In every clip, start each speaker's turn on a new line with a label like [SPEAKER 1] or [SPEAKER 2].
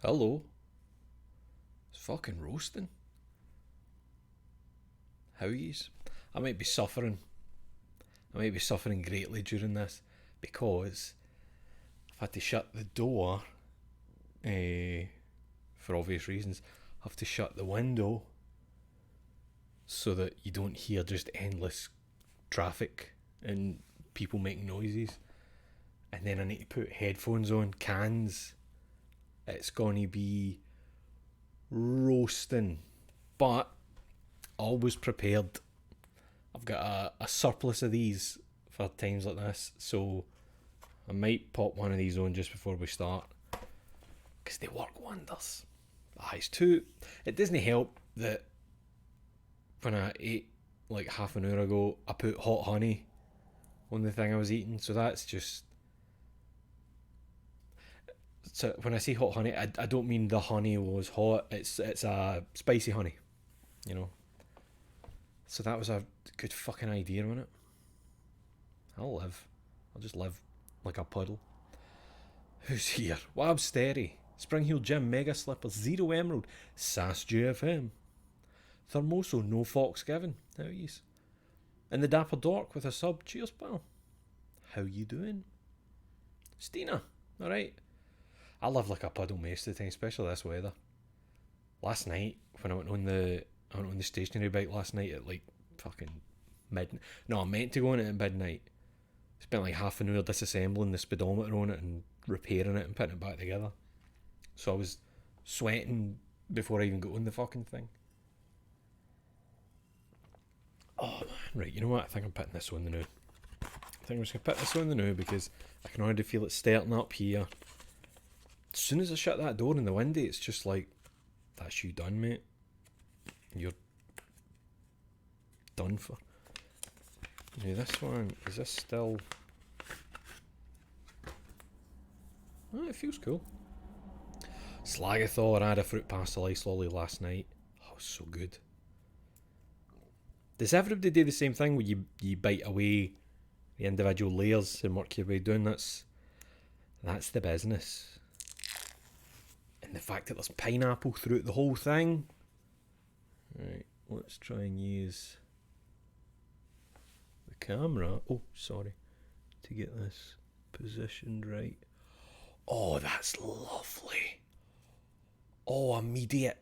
[SPEAKER 1] Hello. It's fucking roasting. How yous? I might be suffering. I might be suffering greatly during this because I've had to shut the door for obvious reasons. I have to shut the window so that you don't hear just endless traffic and people making noises. And then I need to put headphones on, cans. It's going to be roasting. But always prepared. I've got a surplus of these for times like this, so I might pop one of these on just before we start because they work wonders. It's too. It doesn't help that when I ate like half an hour ago, I put hot honey on the thing I was eating, so that's just. So when I say hot honey, I don't mean the honey was hot. It's a spicy honey, you know. So that was a good fucking idea, wasn't it? I'll live. I'll just live like a puddle. Who's here? Wab Sterry, Spring Heel Gym, Mega Slippers, Zero Emerald, Sass JFM, Thermoso, No Fox Given. How yous? And the Dapper Dork with a sub. Cheers, pal. How you doing? Stina, alright. I live like a puddle most of the time, especially this weather. Last night, when I went on the stationary bike last night at like fucking midnight. No, I meant to go on it at midnight. Spent like half an hour disassembling the speedometer on it and repairing it and putting it back together. So I was sweating before I even got on the fucking thing. Oh man, right, you know what? I think I'm putting this on the now. I think I'm just gonna put this on the now because I can already feel it starting up here. As soon as I shut that door in the window, it's just like, that's you done, mate. You're done for. Now this one, is this still... Oh, it feels cool. Slagathor, I had a fruit pastel ice lolly last night. Oh, so good. Does everybody do the same thing where you bite away the individual layers and work your way down? That's the business. And the fact that there's pineapple throughout the whole thing. Right, let's try and use the camera. Oh, sorry. To get this positioned right. Oh, that's lovely. Oh, immediate.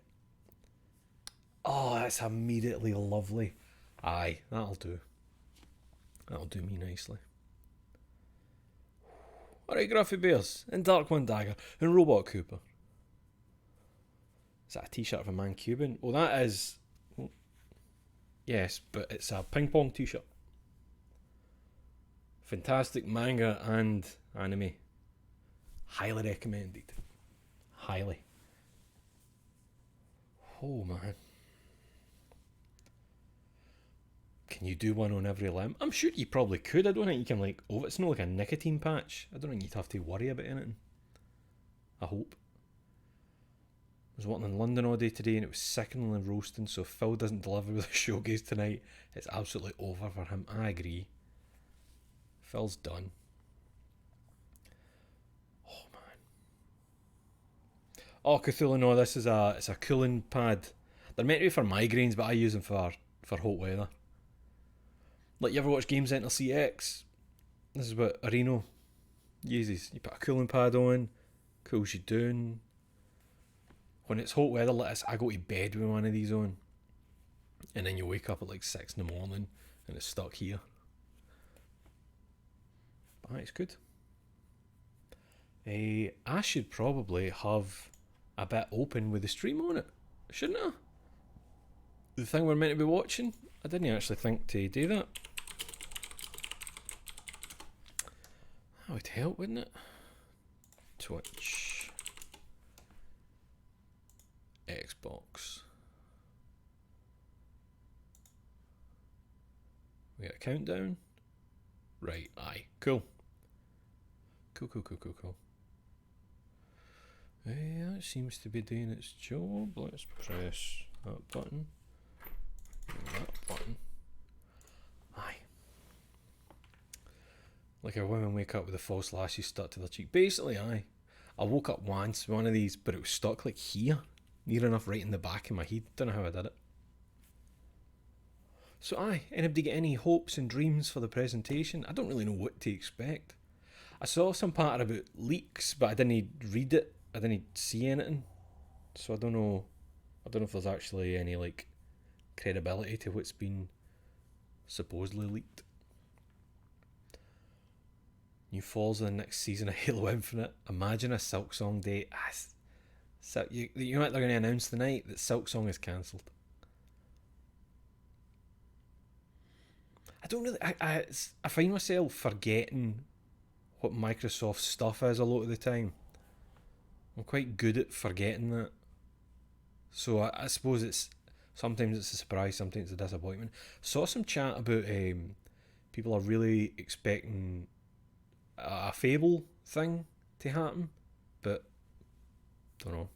[SPEAKER 1] Oh, that's immediately lovely. Aye, that'll do. That'll do me nicely. Alright, Gruffy Bears, and Dark One Dagger, and Robot Cooper. Is that a t-shirt of a man Cuban? Oh, that is... Yes, but it's a ping pong t-shirt. Fantastic manga and anime. Highly recommended. Highly. Oh man. Can you do one on every limb? I'm sure you probably could. I don't think you can like... Oh, it's not like a nicotine patch. I don't think you'd have to worry about anything. I hope. I was working in London all day today and it was sickeningly roasting, so if Phil doesn't deliver with a showcase tonight, it's absolutely over for him. I agree. Phil's done. Oh man. Oh, Cthulhu, no, this is it's a cooling pad. They're meant to be for migraines, but I use them for hot weather. Like, you ever watch Game Center CX? This is what Areno uses. You put a cooling pad on, cools you down. When it's hot weather like this, I go to bed with one of these on. And then you wake up at like 6 in the morning and it's stuck here. But it's good. I should probably have a bit open with the stream on it, shouldn't I? The thing we're meant to be watching? I didn't actually think to do that. That would help, wouldn't it? Twitch. Xbox. We got a countdown? Right, aye. Cool. Cool. That seems to be doing its job. Let's press that button. That button. Aye. Like how women wake up with a false lashes stuck to their cheek. Basically, aye. I woke up once with one of these, but it was stuck like here, near enough right in the back of my head. Don't know how I did it. So aye, anybody get any hopes and dreams for the presentation? I don't really know what to expect. I saw some part about leaks, but I didn't read it. I didn't see anything. So I don't know. I don't know if there's actually any like credibility to what's been supposedly leaked. New falls in the next season of Halo Infinite. Imagine a Silk Song date. So you know what they're going to announce tonight? That Silk Song is cancelled. I don't really. I find myself forgetting what Microsoft stuff is a lot of the time. I'm quite good at forgetting that. So I suppose it's sometimes it's a surprise, sometimes it's a disappointment. Saw some chat about people are really expecting a Fable thing to happen, but don't know.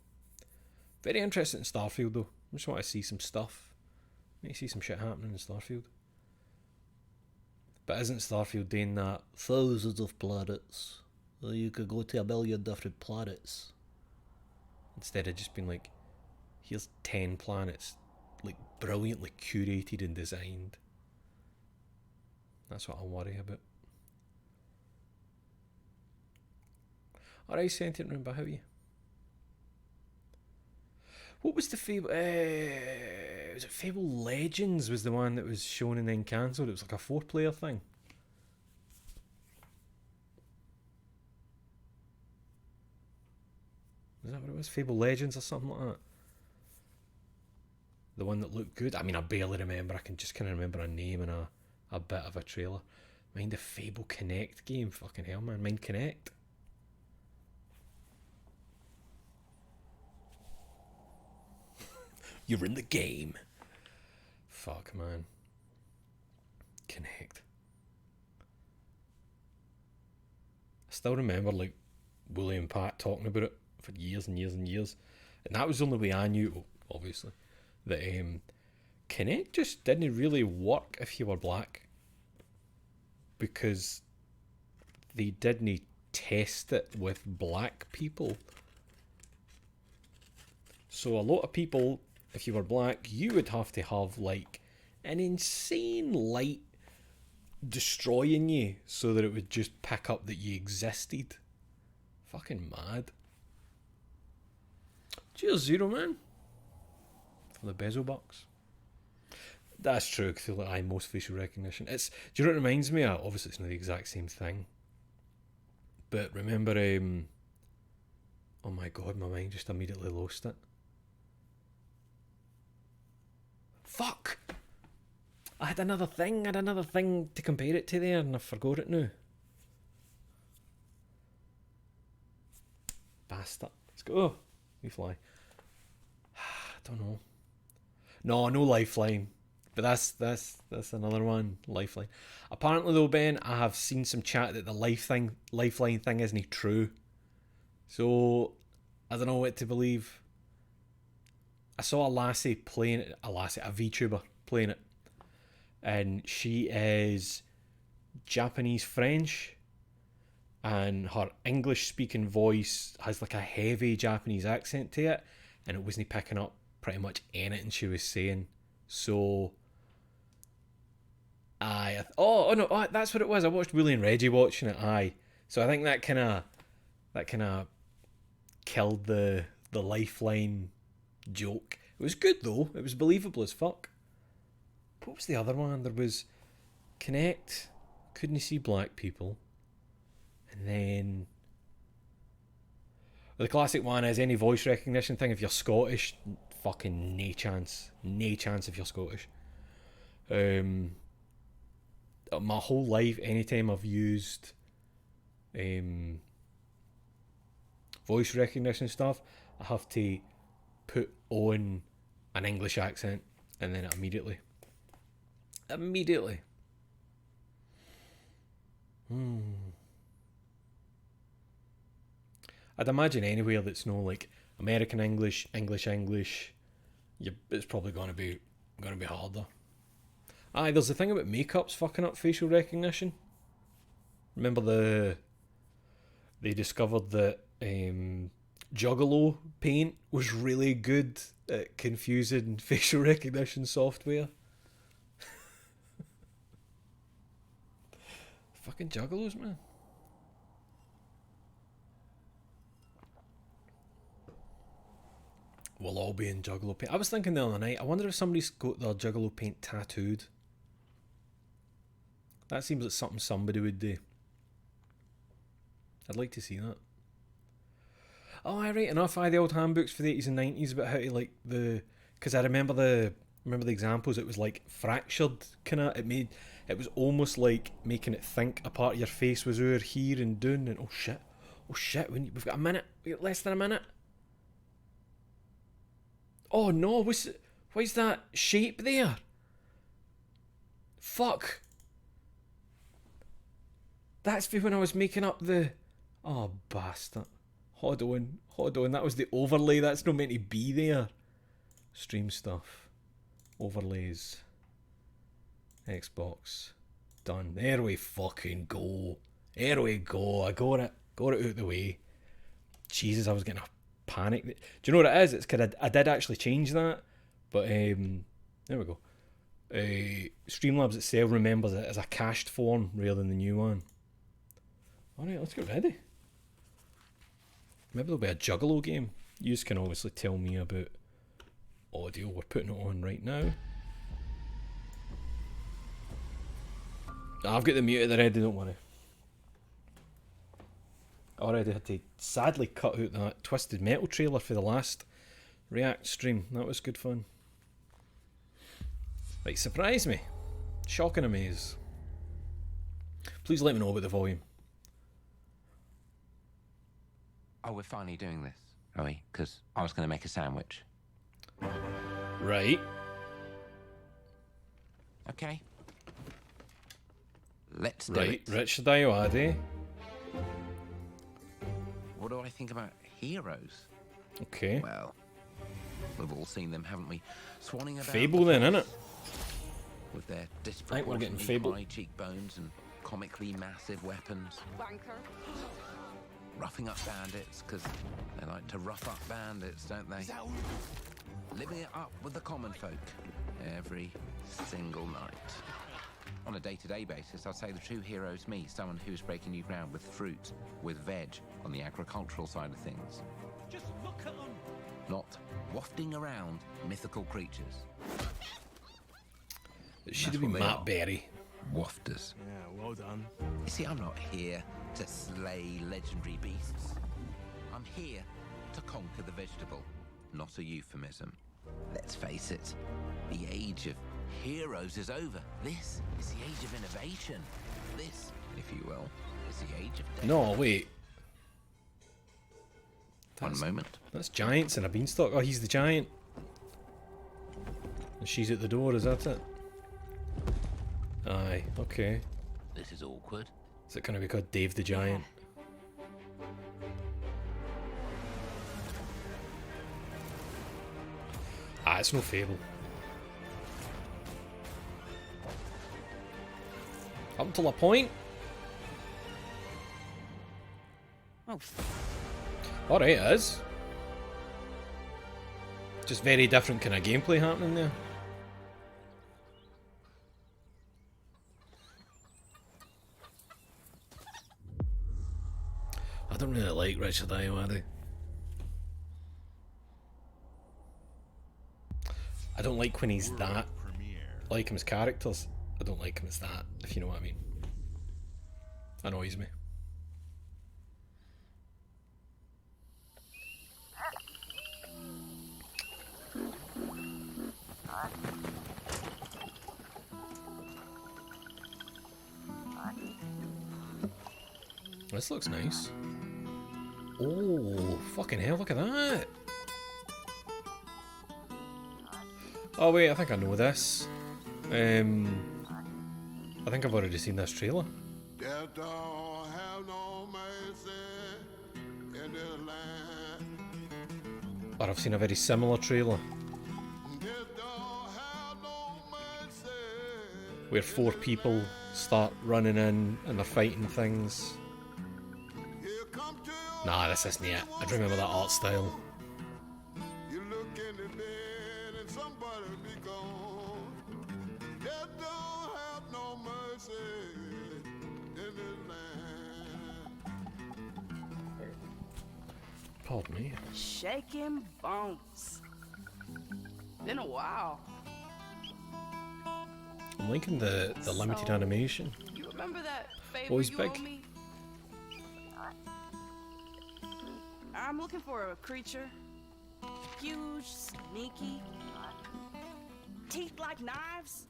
[SPEAKER 1] Very interested in Starfield though. I just want to see some stuff. Maybe see some shit happening in Starfield. But isn't Starfield doing that thousands of planets? You could go to a million different planets. Instead of just being like, here's 10 planets, like brilliantly curated and designed. That's what I worry about. Alright, Sentient Room, but how are you? What was the Fable? Was it Fable Legends? Was the one that was shown and then cancelled? It was like a 4-player thing. Was that what it was? Fable Legends or something like that? The one that looked good? I mean, I barely remember. I can just kind of remember a name and a bit of a trailer. Mind the Fable Connect game? Fucking hell, man. Mind Connect? You're in the game. Fuck, man. Connect. I still remember, like, Willie and Pat talking about it for years and years and years. And that was the only way I knew, obviously, that Connect just didn't really work if you were black. Because they didn't test it with black people. So a lot of people, if you were black, you would have to have like an insane light destroying you so that it would just pick up that you existed. Fucking mad. Cheers, Zero Man. For the Bezo bucks. That's true, because like, most facial recognition. Do you know what it reminds me of? Obviously, it's not the exact same thing. But remember, oh my god, my mind just immediately lost it. Fuck! I had another thing to compare it to there, and I forgot it now. Bastard. Let's go. Oh, we fly. I don't know. No Lifeline. But that's another one. Lifeline. Apparently though, Ben, I have seen some chat that the Lifeline thing isn't true. So I don't know what to believe. I saw a lassie playing it, a VTuber playing it, and she is Japanese French, and her English speaking voice has like a heavy Japanese accent to it, and it wasn't picking up pretty much anything she was saying. So that's what it was. I watched Willie and Reggie watching it. So I think that kind of killed the Lifeline joke. It was good though. It was believable as fuck. What was the other one? There was Connect, couldn't see black people, and then the classic one is any voice recognition thing. If you're Scottish, fucking no chance if you're Scottish. My whole life, anytime I've used voice recognition stuff, I have to put on an English accent, and then immediately. I'd imagine anywhere that's no like American English, it's probably gonna be harder. There's the thing about makeup's fucking up facial recognition. Remember they discovered that Juggalo paint was really good at confusing facial recognition software. Fucking Juggalos, man. We'll all be in Juggalo paint. I was thinking the other night, I wonder if somebody's got their Juggalo paint tattooed. That seems like something somebody would do. I'd like to see that. Oh, I right enough. The old handbooks for the 80s and 90s about how to like the... Because I remember the examples. It was like fractured, kind of. It was almost like making it think a part of your face was over here and down. And oh shit, we've got a minute. We got less than a minute. Oh no, what's that shape there? Fuck. That's when I was making up the... Oh, bastard. Hold on. That was the overlay. That's not meant to be there. Stream stuff. Overlays. Xbox. Done. There we fucking go. There we go. I got it. Got it out of the way. Jesus, I was getting a panic. Do you know what it is? It's because I did actually change that. But, there we go. Streamlabs itself remembers it as a cached form rather than the new one. Alright, let's get ready. Maybe there'll be a Juggalo game. You can obviously tell me about audio. We're putting it on right now. I've got the muted already, don't worry. I already had to sadly cut out that Twisted Metal trailer for the last React stream. That was good fun. Right, surprise me. Shock and amaze. Please let me know about the volume.
[SPEAKER 2] Oh, we're finally doing this, are we? Because I was going to make a sandwich.
[SPEAKER 1] Right.
[SPEAKER 2] Okay. Let's do
[SPEAKER 1] Right,
[SPEAKER 2] it.
[SPEAKER 1] Richard Ayoade.
[SPEAKER 2] What do I think about heroes?
[SPEAKER 1] Okay.
[SPEAKER 2] Well, we've all seen them, haven't we? Swanning about.
[SPEAKER 1] Fable then, innit?
[SPEAKER 2] With their
[SPEAKER 1] I think we're getting
[SPEAKER 2] disproportionately
[SPEAKER 1] Fable.
[SPEAKER 2] high cheekbones and comically massive weapons.
[SPEAKER 3] Wanker.
[SPEAKER 2] Roughing up bandits, because they like to rough up bandits, don't they? Living it up with the common folk every single night. On a day-to-day basis, I'd say the true hero's me, someone who's breaking new ground with fruit, with veg, on the agricultural side of things.
[SPEAKER 4] Just look at them.
[SPEAKER 2] Not wafting around mythical creatures.
[SPEAKER 1] It should
[SPEAKER 2] That's
[SPEAKER 1] have been
[SPEAKER 2] what they
[SPEAKER 1] Matt
[SPEAKER 2] are.
[SPEAKER 1] Berry.
[SPEAKER 2] Wafters.
[SPEAKER 4] Yeah, well done.
[SPEAKER 2] You see, I'm not here to slay legendary beasts. I'm here to conquer the vegetable, not a euphemism. Let's face it, the age of heroes is over. This is the age of innovation. This, if you will, is the age of death.
[SPEAKER 1] No, wait.
[SPEAKER 2] One moment.
[SPEAKER 1] That's giants and a beanstalk. Oh, he's the giant. And she's at the door, is that it? Aye, okay.
[SPEAKER 2] This is awkward.
[SPEAKER 1] Is it going to be called Dave the Giant? Ah, it's no Fable. Up until a point.
[SPEAKER 3] Oh,
[SPEAKER 1] Alright, it is. Just very different kind of gameplay happening there. I don't really like Richard Ayoade. I don't like when he's that. I like him as characters. I don't like him as that, if you know what I mean. Annoys me. This looks nice. Oh, fucking hell, look at that. Oh wait, I think I know this. I think I've already seen this trailer.
[SPEAKER 5] Death don't have no mercy in this land.
[SPEAKER 1] Or I've seen a very similar trailer
[SPEAKER 5] Death don't have no mercy.
[SPEAKER 1] where 4 people start running in and they're fighting things.
[SPEAKER 5] Here come to
[SPEAKER 1] Nah, this isn't it. I remember that art style.
[SPEAKER 5] You look in the bed and somebody be gone. Death don't have no mercy in this land.
[SPEAKER 1] Pardon me.
[SPEAKER 3] Shaking bones. Been a while.
[SPEAKER 1] I'm liking the limited
[SPEAKER 3] So,
[SPEAKER 1] animation.
[SPEAKER 3] You remember that favor
[SPEAKER 1] Always
[SPEAKER 3] you
[SPEAKER 1] big.
[SPEAKER 3] owe me? I'm looking for a creature. Huge, sneaky, teeth like knives.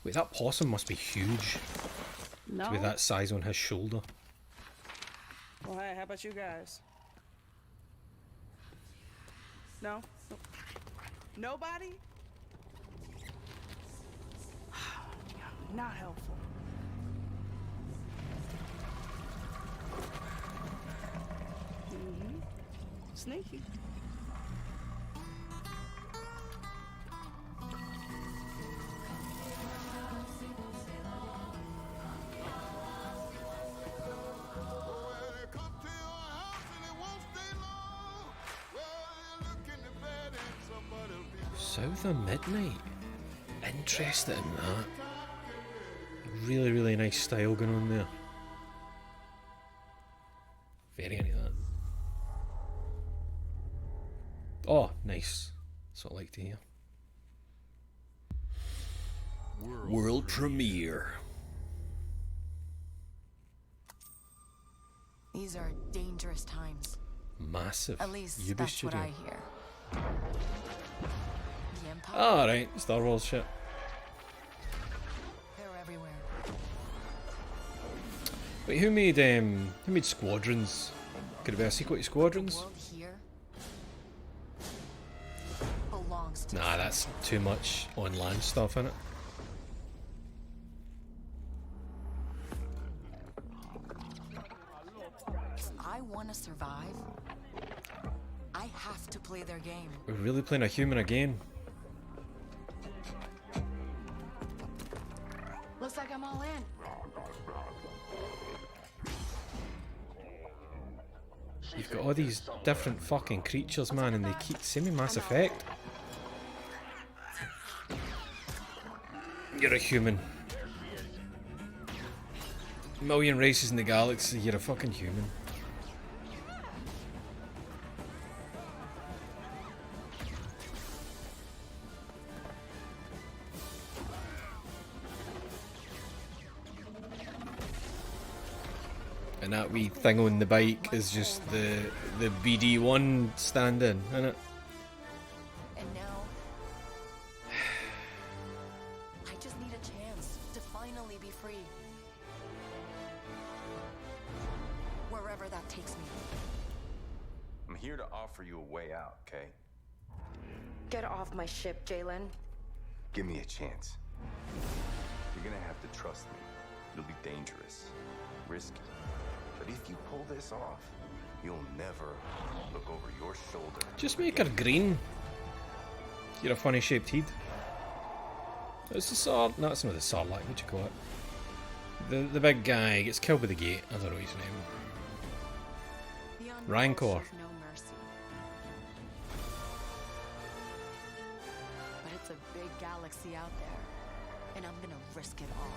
[SPEAKER 1] Wait, that possum must be huge.
[SPEAKER 3] No.
[SPEAKER 1] With that size on his shoulder.
[SPEAKER 3] Well, hey, how about you guys? No? Nobody? Not helpful. Sneaky.
[SPEAKER 5] Well, they come to your house and it won't stay long. Well, you look in the bed and somebody'll be gone.
[SPEAKER 1] South of Midnight. Interested in that. Really, really nice style going on there. Very into that. Oh, nice. That's what I like to hear. World premiere.
[SPEAKER 6] These are dangerous times.
[SPEAKER 1] Massive.
[SPEAKER 6] At least
[SPEAKER 1] Ubi
[SPEAKER 6] that's
[SPEAKER 1] Studio.
[SPEAKER 6] what I hear. The Empire,
[SPEAKER 1] Alright, Star Wars shit.
[SPEAKER 6] they're everywhere.
[SPEAKER 1] Wait, who made Squadrons? Could it be a sequel to
[SPEAKER 6] The
[SPEAKER 1] Squadrons?
[SPEAKER 6] world here belongs to
[SPEAKER 1] Nah, that's too much on land stuff, innit?
[SPEAKER 6] If I want to survive, I have to play their game.
[SPEAKER 1] We're really playing a human again.
[SPEAKER 6] Looks like I'm all in.
[SPEAKER 1] You've got all these different fucking creatures, man, and they keep same Mass Effect. You're a human. Million races in the galaxy, you're a fucking human. And that wee thing on the bike is just the BD1 stand-in, isn't it?
[SPEAKER 6] And now, I just need a chance to finally be free. Wherever that takes me.
[SPEAKER 7] I'm here to offer you a way out, okay?
[SPEAKER 8] Get off my ship, Jalen.
[SPEAKER 7] Give me a chance. You're gonna have to trust me. It'll be dangerous, risky. But if you pull this off, you'll never look over your shoulder.
[SPEAKER 1] Just make her green. You're a funny shaped head. It's the sword. No, it's not the sword, like, what do you call it? The big guy gets killed by the gate. I don't know his name.
[SPEAKER 6] The unknown
[SPEAKER 1] Rancor.
[SPEAKER 6] shows no mercy. But it's a big galaxy out there, and I'm gonna risk it all.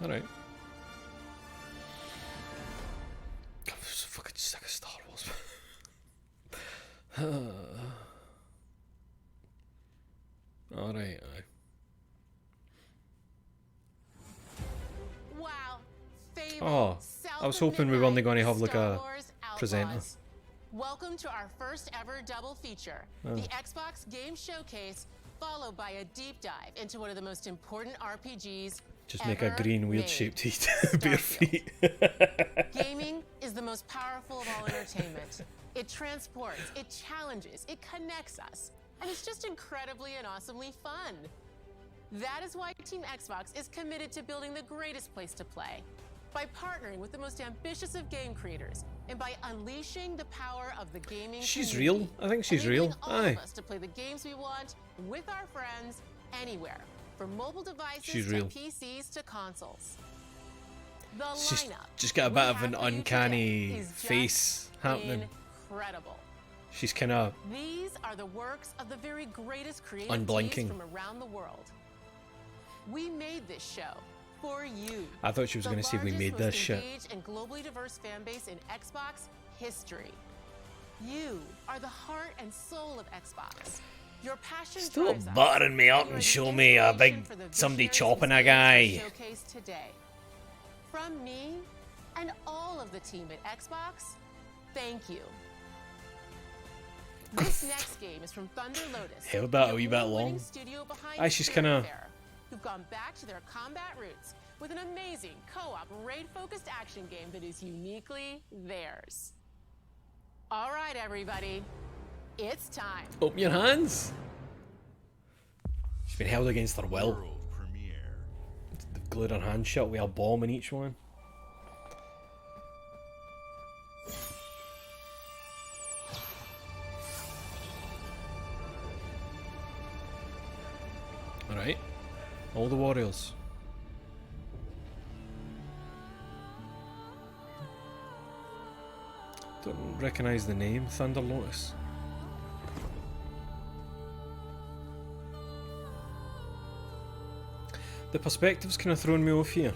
[SPEAKER 1] Alright. I'm so fucking sick of Star Wars. Alright, aye.
[SPEAKER 9] Wow.
[SPEAKER 1] Oh, I was hoping we weren't going to have like a presenter.
[SPEAKER 9] Welcome to our first ever double feature, the Xbox Game Showcase, followed by a deep dive into one of the most important RPGs
[SPEAKER 1] Just make a
[SPEAKER 9] ever
[SPEAKER 1] green weird
[SPEAKER 9] made,
[SPEAKER 1] shaped heat. Bare feet.
[SPEAKER 9] Gaming is the most powerful of all entertainment. It transports, it challenges, it connects us, and it's just incredibly and awesomely fun. That is why Team Xbox is committed to building the greatest place to play. By partnering with the most ambitious of game creators and by unleashing the power of the gaming
[SPEAKER 1] She's
[SPEAKER 9] community,
[SPEAKER 1] real. I think she's
[SPEAKER 9] enabling
[SPEAKER 1] real.
[SPEAKER 9] all
[SPEAKER 1] Aye.
[SPEAKER 9] of us to play the games we want with our friends anywhere, from mobile devices
[SPEAKER 1] She's
[SPEAKER 9] to
[SPEAKER 1] real.
[SPEAKER 9] PCs to consoles. The
[SPEAKER 1] She's
[SPEAKER 9] lineup
[SPEAKER 1] just got a
[SPEAKER 9] we
[SPEAKER 1] bit of
[SPEAKER 9] have
[SPEAKER 1] an
[SPEAKER 9] for you
[SPEAKER 1] uncanny
[SPEAKER 9] today is just
[SPEAKER 1] face happening.
[SPEAKER 9] Incredible.
[SPEAKER 1] She's kind of
[SPEAKER 9] These are the works of the very greatest creative
[SPEAKER 1] Unblinking.
[SPEAKER 9] teams from around the world. We made this show for you.
[SPEAKER 1] I thought she was
[SPEAKER 9] The
[SPEAKER 1] going to say we
[SPEAKER 9] largest,
[SPEAKER 1] made
[SPEAKER 9] most
[SPEAKER 1] this shit.
[SPEAKER 9] engaged and globally diverse fan base in Xbox history. You are the heart and soul of Xbox. Your passion
[SPEAKER 1] Stop
[SPEAKER 9] drives us.
[SPEAKER 1] buttering me up
[SPEAKER 9] You are
[SPEAKER 1] and
[SPEAKER 9] the
[SPEAKER 1] show me a
[SPEAKER 9] inspiration
[SPEAKER 1] big
[SPEAKER 9] for the
[SPEAKER 1] somebody
[SPEAKER 9] visionaries
[SPEAKER 1] chopping
[SPEAKER 9] whose
[SPEAKER 1] a
[SPEAKER 9] games we
[SPEAKER 1] guy.
[SPEAKER 9] showcase today. From me and all of the team at Xbox, thank you. This next game is from Thunder Lotus.
[SPEAKER 1] Held that
[SPEAKER 9] the
[SPEAKER 1] a wee bit
[SPEAKER 9] award-winning
[SPEAKER 1] long.
[SPEAKER 9] studio behind
[SPEAKER 1] Aye, she's kinda-
[SPEAKER 9] Starfield, who've gone back to their combat roots with an amazing co-op raid-focused action game that is uniquely theirs. All right, everybody, it's time.
[SPEAKER 1] Open your hands. She's been held against her will.
[SPEAKER 4] World premiere.
[SPEAKER 1] They've glued her hand shut with a bomb in each one. Alright. All the warriors. Don't recognise the name, Thunder Lotus. The perspective's kind of thrown me off here.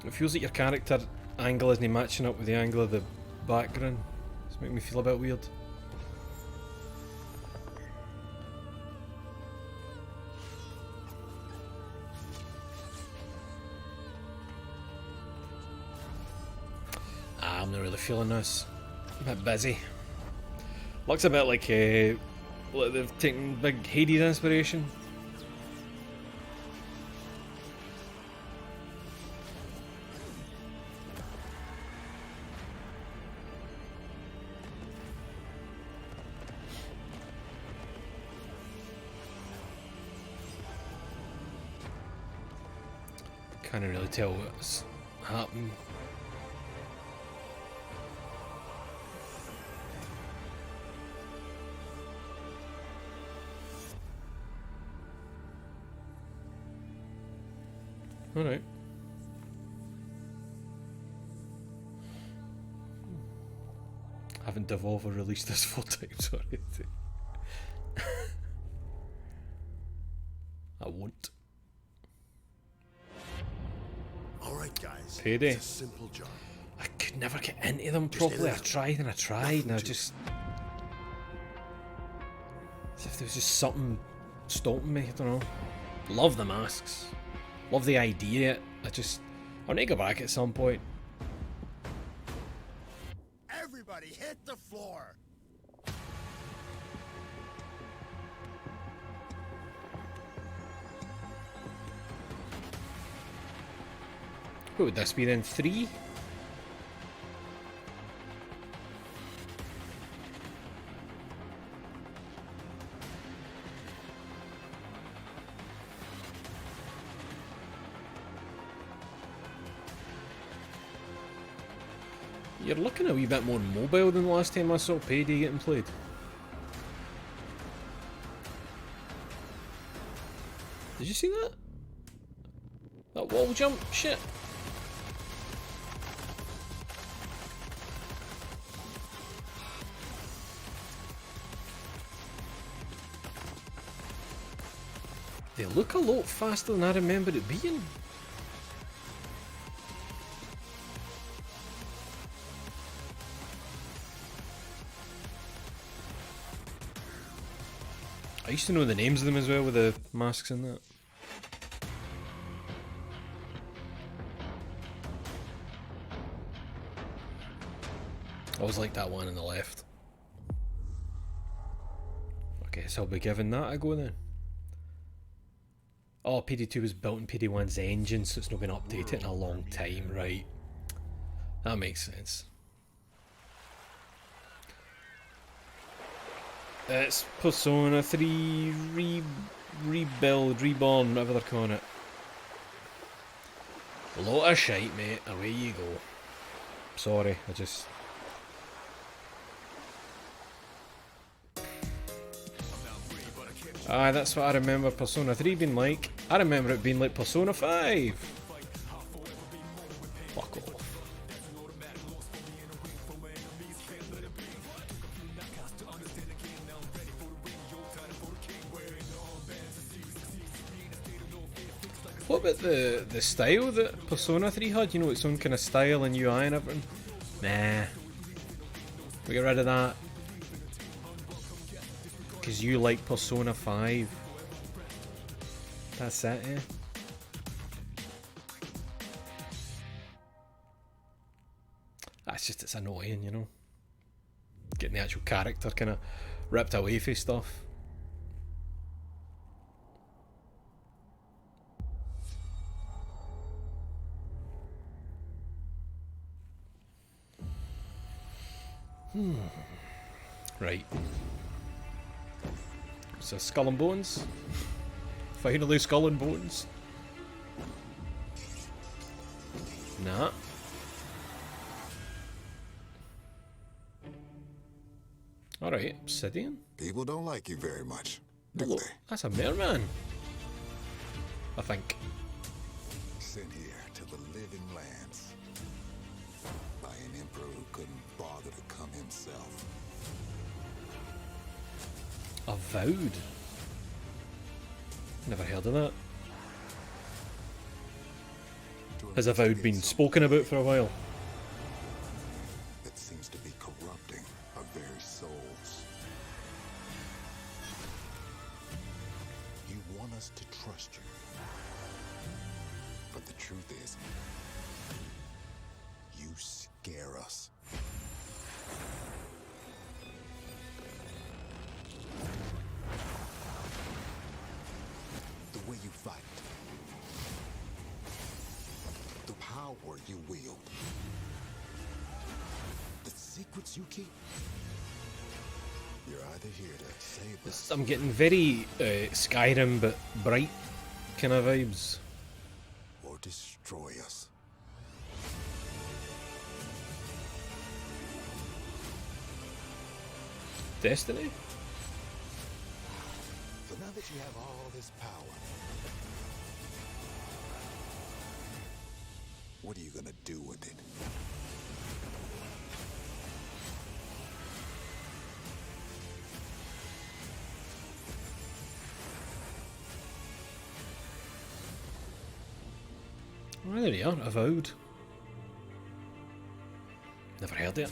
[SPEAKER 1] It feels like your character angle isn't matching up with the angle of the background. It's making me feel a bit weird. I'm not really feeling this. A bit busy. Looks a bit like they've taken big Hades inspiration. Can't really tell what's happening. Alright. Haven't Devolver released this 4 times already? I won't.
[SPEAKER 10] Alright guys,
[SPEAKER 1] Payday.
[SPEAKER 10] it's a simple job.
[SPEAKER 1] I could never get into them properly. I tried and I tried and I just... As if there was just something stopping me, I don't know. Love the masks. Love the idea. I'll need to go back at some point.
[SPEAKER 10] Everybody hit the floor!
[SPEAKER 1] What would this be then? 3? You're looking a wee bit more mobile than the last time I saw Payday getting played. Did you see that? That wall jump shit. They look a lot faster than I remember it being. I used to know the names of them as well with the masks and that. I always like that one on the left. Okay, so I'll be giving that a go then. Oh, PD2 was built in PD1's engine, so it's not been updated in a long time, right? That makes sense. It's Persona 3 rebuild, reborn, whatever they're calling it. A lot of shite, mate. Away you go. Sorry, I just... Aye, that's what I remember Persona 3 being like. I remember it being like Persona 5. Fuck off. What about the style that Persona 3 had? You know, its own kind of style and UI and everything? Nah. We get rid of that. Because you like Persona 5. That's it, eh? That's just, it's annoying, you know? Getting the actual character kind of ripped away from stuff. Right. So Skull and Bones. Finally Skull and Bones. Nah. Alright, Obsidian.
[SPEAKER 5] People don't like you very much, do
[SPEAKER 1] Look,
[SPEAKER 5] they?
[SPEAKER 1] that's a merman. I think.
[SPEAKER 5] Sent here to the living lands by an emperor who couldn't bother to come himself.
[SPEAKER 1] Avowed. Never heard of that. Has Avowed been spoken about for a while?
[SPEAKER 5] That seems to be corrupting our very souls. You want us to trust you. But the truth is, you scare us. The way you fight. The power you wield. The secrets you keep. You're either here to save us.
[SPEAKER 1] I'm getting very Skyrim but bright kind of vibes.
[SPEAKER 5] Or destroy us.
[SPEAKER 1] Destiny?
[SPEAKER 5] So now that you have all this power, what are you gonna do with it?
[SPEAKER 1] Oh, there you are, Avowed. Never heard it.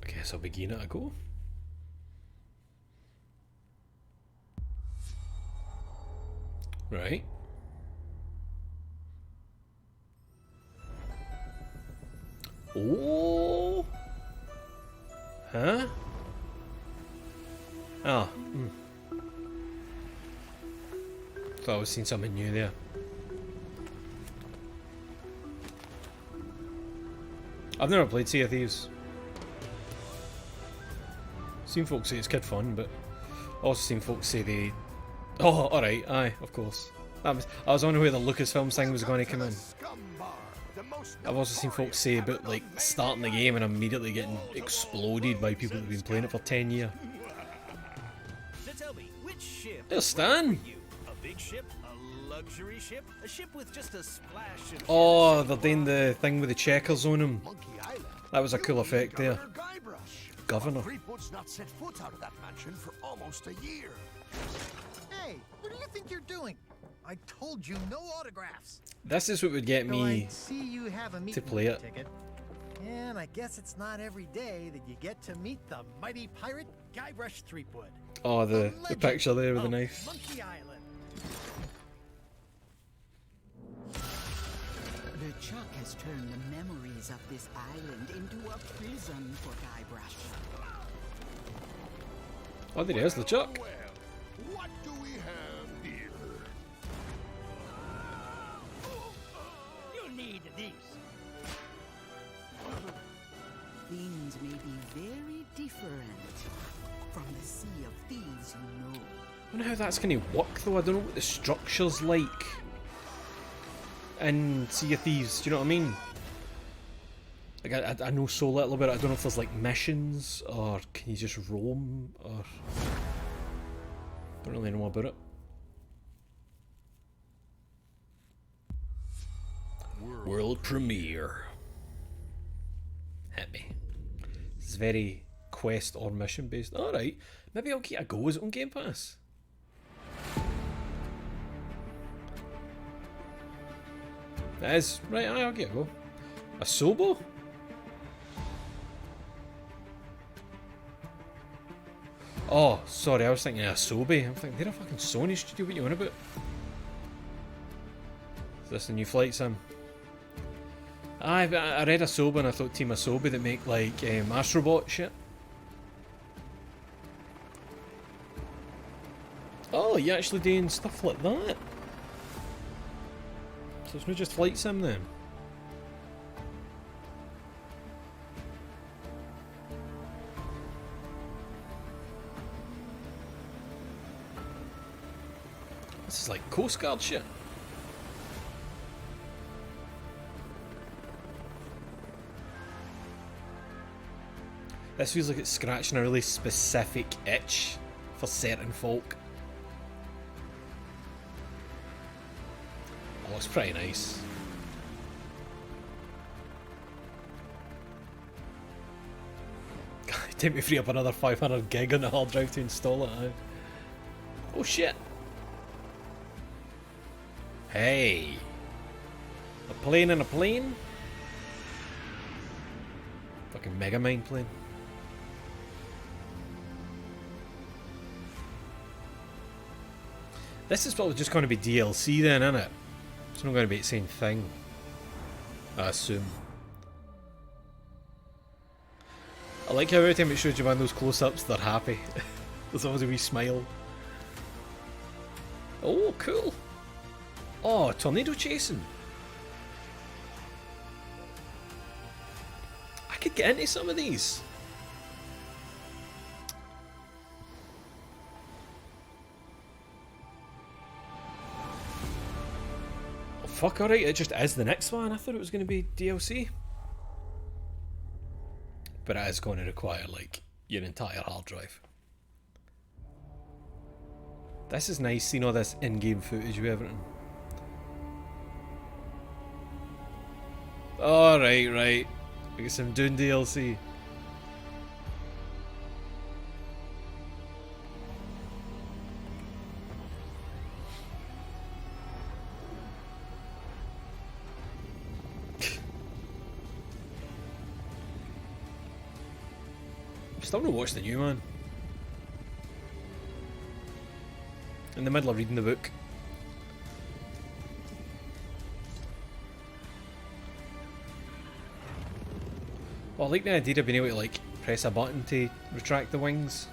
[SPEAKER 1] I guess I'll begin it a go. Right. Oh. Huh? Ah. Thought I was seeing something new there. I've never played Sea of Thieves. Seen folks say it's kid fun, but also seen folks say they... Oh, alright, aye, of course. I was wondering where the Lucasfilms thing was going to come in. I've also seen folks say about like starting the game and immediately getting exploded by people who've been playing it for 10 years.
[SPEAKER 4] So tell me, which ship?
[SPEAKER 1] There's Stan!
[SPEAKER 4] A big ship? A luxury ship? A ship with just a splash of...
[SPEAKER 1] Oh, they're doing the thing with the checkers on them. That was a cool effect there. Governor.
[SPEAKER 10] Creepwood's not set foot out of that mansion for almost a year.
[SPEAKER 11] Hey, what do you think you're doing? I told you no autographs.
[SPEAKER 1] This is what would get
[SPEAKER 11] So
[SPEAKER 1] me
[SPEAKER 11] I see you have a meet
[SPEAKER 1] to play it.
[SPEAKER 11] ticket. And I guess it's not every day that you get to meet the mighty pirate Guybrush Threepwood.
[SPEAKER 1] Oh, the picture there with the knife.
[SPEAKER 11] Monkey Island.
[SPEAKER 12] The Chuck has turned the memories of this island into a prison for Guybrush.
[SPEAKER 1] Oh, there he is, the Chuck.
[SPEAKER 5] What do we have here?
[SPEAKER 11] You need these.
[SPEAKER 12] Things may be very different from the sea of thieves you know.
[SPEAKER 1] I wonder how that's going to work though. I don't know what the structure's like in Sea of Thieves. Do you know what I mean? Like I know so little about it. I don't know if there's like missions or can you just roam or don't really know about it. World premiere. Hit me. This is very quest or mission based. Alright, maybe I'll get a go. Is it on Game Pass? It is. Right, I'll get a go. A Sobo? Oh, sorry, I was thinking of Asobi. I'm thinking, they're a fucking Sony studio, what are you on about? Is this the new flight sim? I read Asobi and I thought Team Asobi that make like Astrobot shit. Oh, you're actually doing stuff like that? So it's not just flight sim then? This is like Coast Guard shit. This feels like it's scratching a really specific itch for certain folk. Oh, it's pretty nice. Take me free up another 500 gig on the hard drive to install it. Oh shit. Hey. A plane and a plane? Fucking Megamind plane. This is probably just going to be DLC then, isn't it? It's not going to be the same thing, I assume. I like how every time it shows you one of those close-ups, they're happy. There's always a wee smile. Oh, cool. Oh, tornado chasing. I could get into some of these. Oh, fuck, alright, it just is the next one. I thought it was going to be DLC. But it is going to require, like, your entire hard drive. This is nice, seeing all this in-game footage with everything. Oh, right. I guess I'm doing DLC. Still not watched the new one. In the middle of reading the book. Well, I like the idea of being able to like press a button to retract the wings.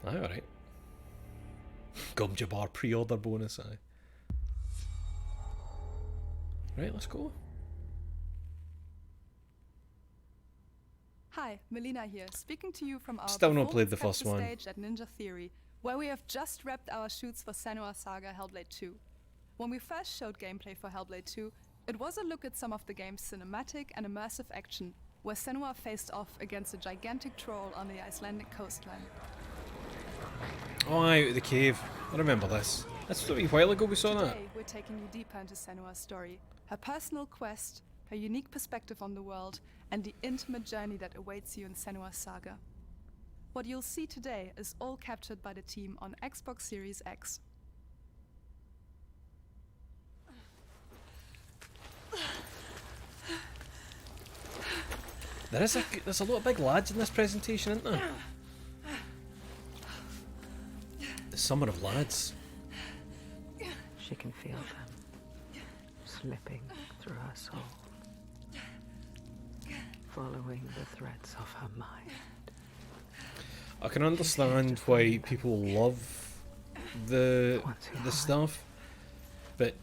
[SPEAKER 1] Aye, alright. Gumjabar pre-order bonus, aye. Right, let's go.
[SPEAKER 13] Hi, Melina here, speaking to you from our
[SPEAKER 1] Still not played the
[SPEAKER 13] performance
[SPEAKER 1] first one.
[SPEAKER 13] capture stage at Ninja Theory, where we have just wrapped our shoots for Senua's Saga Hellblade 2. When we first showed gameplay for Hellblade 2, it was a look at some of the game's cinematic and immersive action, where Senua faced off against a gigantic troll on the Icelandic coastline.
[SPEAKER 1] Oh, aye, out of the cave. I remember this. That's a wee while ago we saw that.
[SPEAKER 13] Today, we're taking you deeper into Senua's story, her personal quest, her unique perspective on the world, and the intimate journey that awaits you in Senua's Saga. What you'll see today is all captured by the team on Xbox Series X.
[SPEAKER 1] There's a lot of big lads in this presentation, isn't there? The Summer of Lads.
[SPEAKER 14] She can feel them slipping through her soul, following the threads of her mind.
[SPEAKER 1] I can understand why people love the stuff, but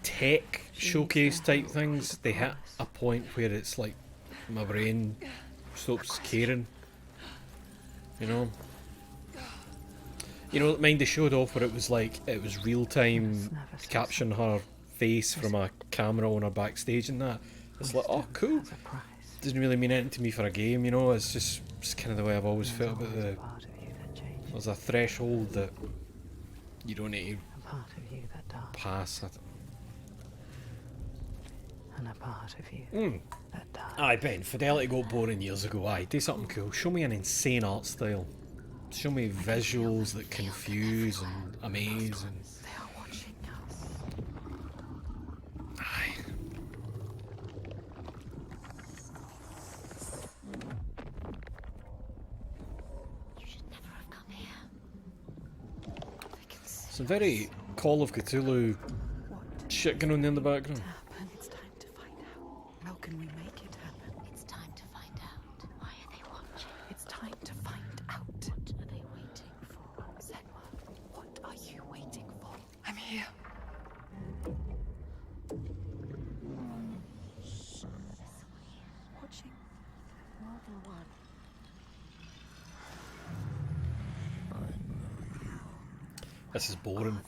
[SPEAKER 1] tech showcase type things, they hit a point where it's like my brain stops caring. You know, mind they showed off where it was like it was real time capturing her face from a camera on her backstage and that. It's like, oh cool. Doesn't really mean anything to me for a game, you know. It's just kind of the way I've always felt about the. There's a threshold that you don't need to pass.
[SPEAKER 14] And a part of you that died.
[SPEAKER 1] Aye, Ben, fidelity got boring years ago. Aye, do something cool. Show me an insane art style. Show me visuals that confuse and amaze and.
[SPEAKER 14] They are watching us.
[SPEAKER 1] Aye.
[SPEAKER 6] You should never have come here.
[SPEAKER 1] Some very Call of Cthulhu shit going on in the background.
[SPEAKER 12] It's time to find out. How can we make it happen?
[SPEAKER 6] It's time to find out. Why are they watching?
[SPEAKER 12] It's time to find out.
[SPEAKER 6] What are they waiting for?
[SPEAKER 12] Senwa, what are you waiting for? I'm here.
[SPEAKER 6] Watching more than one.
[SPEAKER 1] This is boring.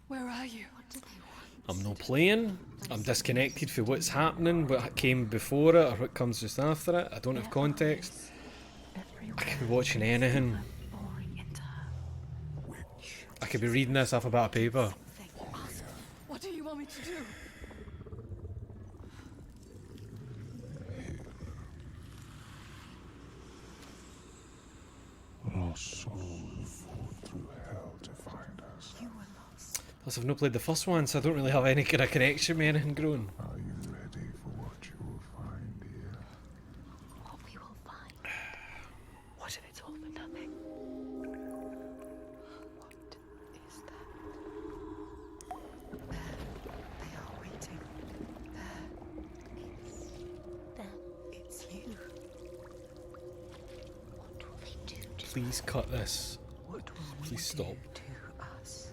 [SPEAKER 12] Where are you?
[SPEAKER 6] What do they want?
[SPEAKER 1] I'm not playing. I'm disconnected from what's happening, what came before it, or what comes just after it. I don't have context. I could be watching anything. I could be reading this off a bit of paper.
[SPEAKER 12] What do you want me to do?
[SPEAKER 5] Our souls fought through hell to find us.
[SPEAKER 12] You were lost.
[SPEAKER 1] Plus, I've not played the first one, so I don't really have any kind of connection with anything growing.
[SPEAKER 5] Are you ready for what you will find here?
[SPEAKER 6] What we will find.
[SPEAKER 12] What if it's all for nothing? What is that? There. They are waiting. There.
[SPEAKER 6] It's them.
[SPEAKER 12] It's you.
[SPEAKER 6] What will they do to
[SPEAKER 1] Please cut this.
[SPEAKER 12] What will we
[SPEAKER 1] Please stop.
[SPEAKER 12] do to us?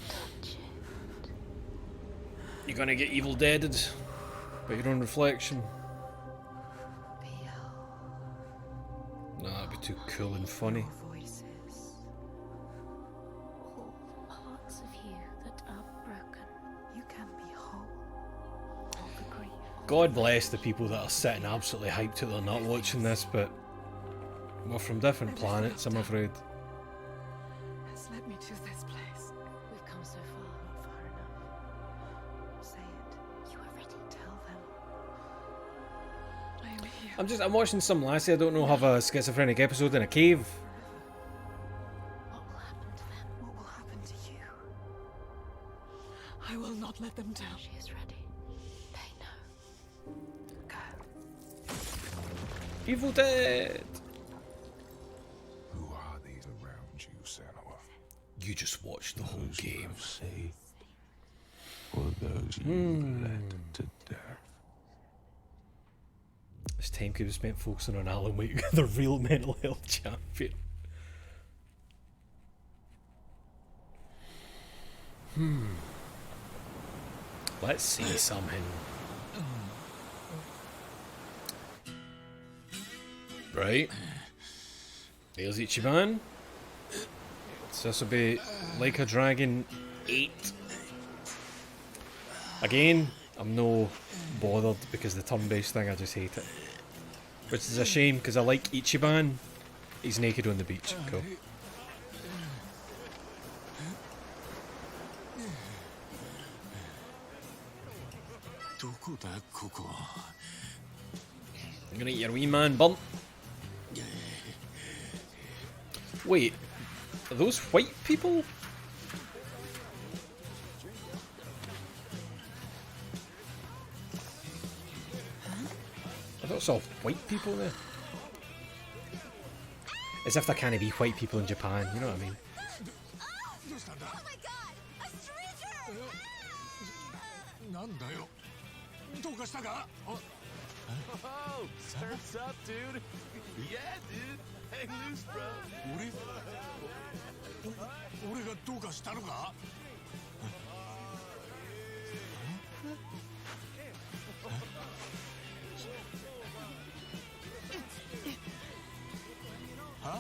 [SPEAKER 6] touch it?
[SPEAKER 1] You're gonna get evil deaded by your own reflection.
[SPEAKER 12] Feel
[SPEAKER 1] Nah, that'd be too cool and funny.
[SPEAKER 12] voices.
[SPEAKER 6] All the parts of you that are broken.
[SPEAKER 12] You can be whole.
[SPEAKER 6] All the grief.
[SPEAKER 1] God bless the people that are sitting absolutely hyped that they're not watching this, but we're from different planets, I'm afraid.
[SPEAKER 12] Has led me to this place.
[SPEAKER 6] We've come so far.
[SPEAKER 12] Not far enough. Say it.
[SPEAKER 6] You are ready.
[SPEAKER 12] Tell them. I am here.
[SPEAKER 1] I'm watching some lassie I don't know have a schizophrenic episode in a cave.
[SPEAKER 6] What will happen to them?
[SPEAKER 12] What will happen to you? I will not let them down.
[SPEAKER 6] She is ready. They know.
[SPEAKER 12] Go.
[SPEAKER 1] Evil Dead!
[SPEAKER 5] Who are these around you, Senua?
[SPEAKER 1] You just watched the whole game.
[SPEAKER 5] Say, or those you led to death?
[SPEAKER 1] This time could have spent focusing on Alan Wake, the real mental health champion. Let's see something. Right. There's Ichiban. So this will be Like a Dragon 8. Again, I'm no bothered because the turn-based thing, I just hate it. Which is a shame because I like Ichiban. He's naked on the beach. Cool. I'm gonna get your wee man bump. Wait, are those white people? I thought I saw white people there. As if there can't be white people in Japan, you know what I mean?
[SPEAKER 6] Oh my god! A stranger!
[SPEAKER 10] なんだよ。どうかしたか?
[SPEAKER 4] Oh, surf's up, dude. Yeah, dude. Hang loose, bro.
[SPEAKER 10] 俺がどうかしたのか? Huh?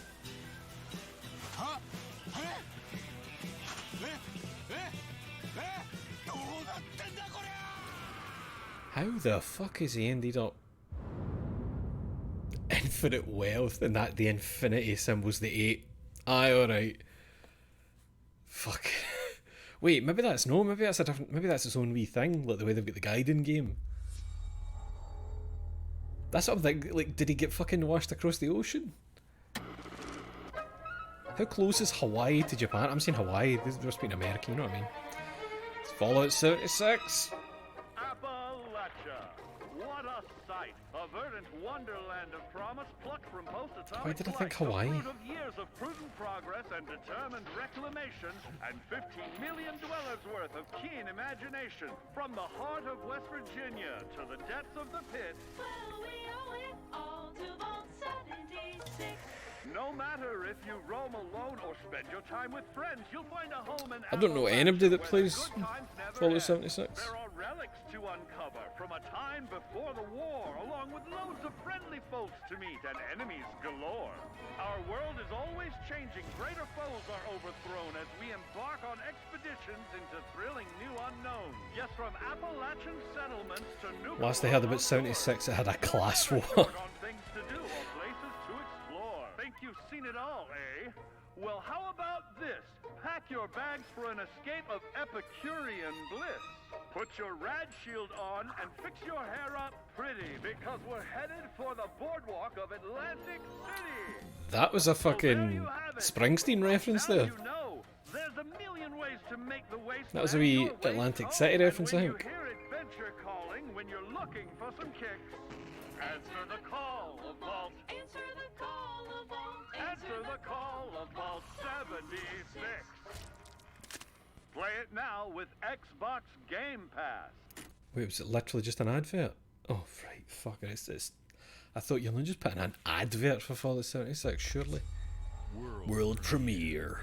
[SPEAKER 10] Huh?
[SPEAKER 1] How the fuck has he ended up infinite wealth and that the infinity symbol's the 8? Aye, alright. Fuck. Wait, maybe that's no, maybe that's a different, maybe that's its own wee thing, like the way they've got the guiding game. That's what I'm thinking, like, did he get fucking washed across the ocean? How close is Hawaii to Japan? I'm saying Hawaii, they must be in America, you know what I mean? It's Fallout 76.
[SPEAKER 15] What a sight! A verdant wonderland of promise plucked from post-atomic
[SPEAKER 1] Why did I think
[SPEAKER 15] light,
[SPEAKER 1] Hawaii?
[SPEAKER 15] the fruit of years of prudent progress and determined reclamation, and 15 million dwellers worth of keen imagination. From the heart of West Virginia to the depths of the pit. Well, we owe it all to Vault 76. No matter if you roam alone or spend your time with friends, you'll find a home in
[SPEAKER 1] I don't know anybody that plays Fallout 76.
[SPEAKER 15] There are relics to uncover from a time before the war, along with loads of friendly folks to meet and enemies galore. Our world is always changing. Greater foes are overthrown as we embark on expeditions into thrilling new unknowns. Yes, from Appalachian settlements to new.
[SPEAKER 1] Last I heard about 76, it had a class war.
[SPEAKER 15] Things to do or places to explore. Think you've seen it all, eh? Well, how about this? Pack your bags for an escape of Epicurean bliss. Put your rad shield on and fix your hair up pretty, because we're headed for the boardwalk of Atlantic City.
[SPEAKER 1] That was a fucking Springsteen reference there.
[SPEAKER 15] You know, there's a million ways to make the wasteland
[SPEAKER 1] That was a wee
[SPEAKER 15] your waste
[SPEAKER 1] Atlantic
[SPEAKER 15] home,
[SPEAKER 1] City
[SPEAKER 15] and
[SPEAKER 1] reference, I
[SPEAKER 15] when
[SPEAKER 1] think.
[SPEAKER 15] you hear adventure calling, when you're looking for some kicks, answer the call of Vault. Answer the call of Vault. Answer the call of Vault 76. Play it now with Xbox Game Pass.
[SPEAKER 1] Wait, was it literally just an advert? Oh, right, fuck it. It's I thought you were just putting an advert for Fallout 76, surely. World premiere.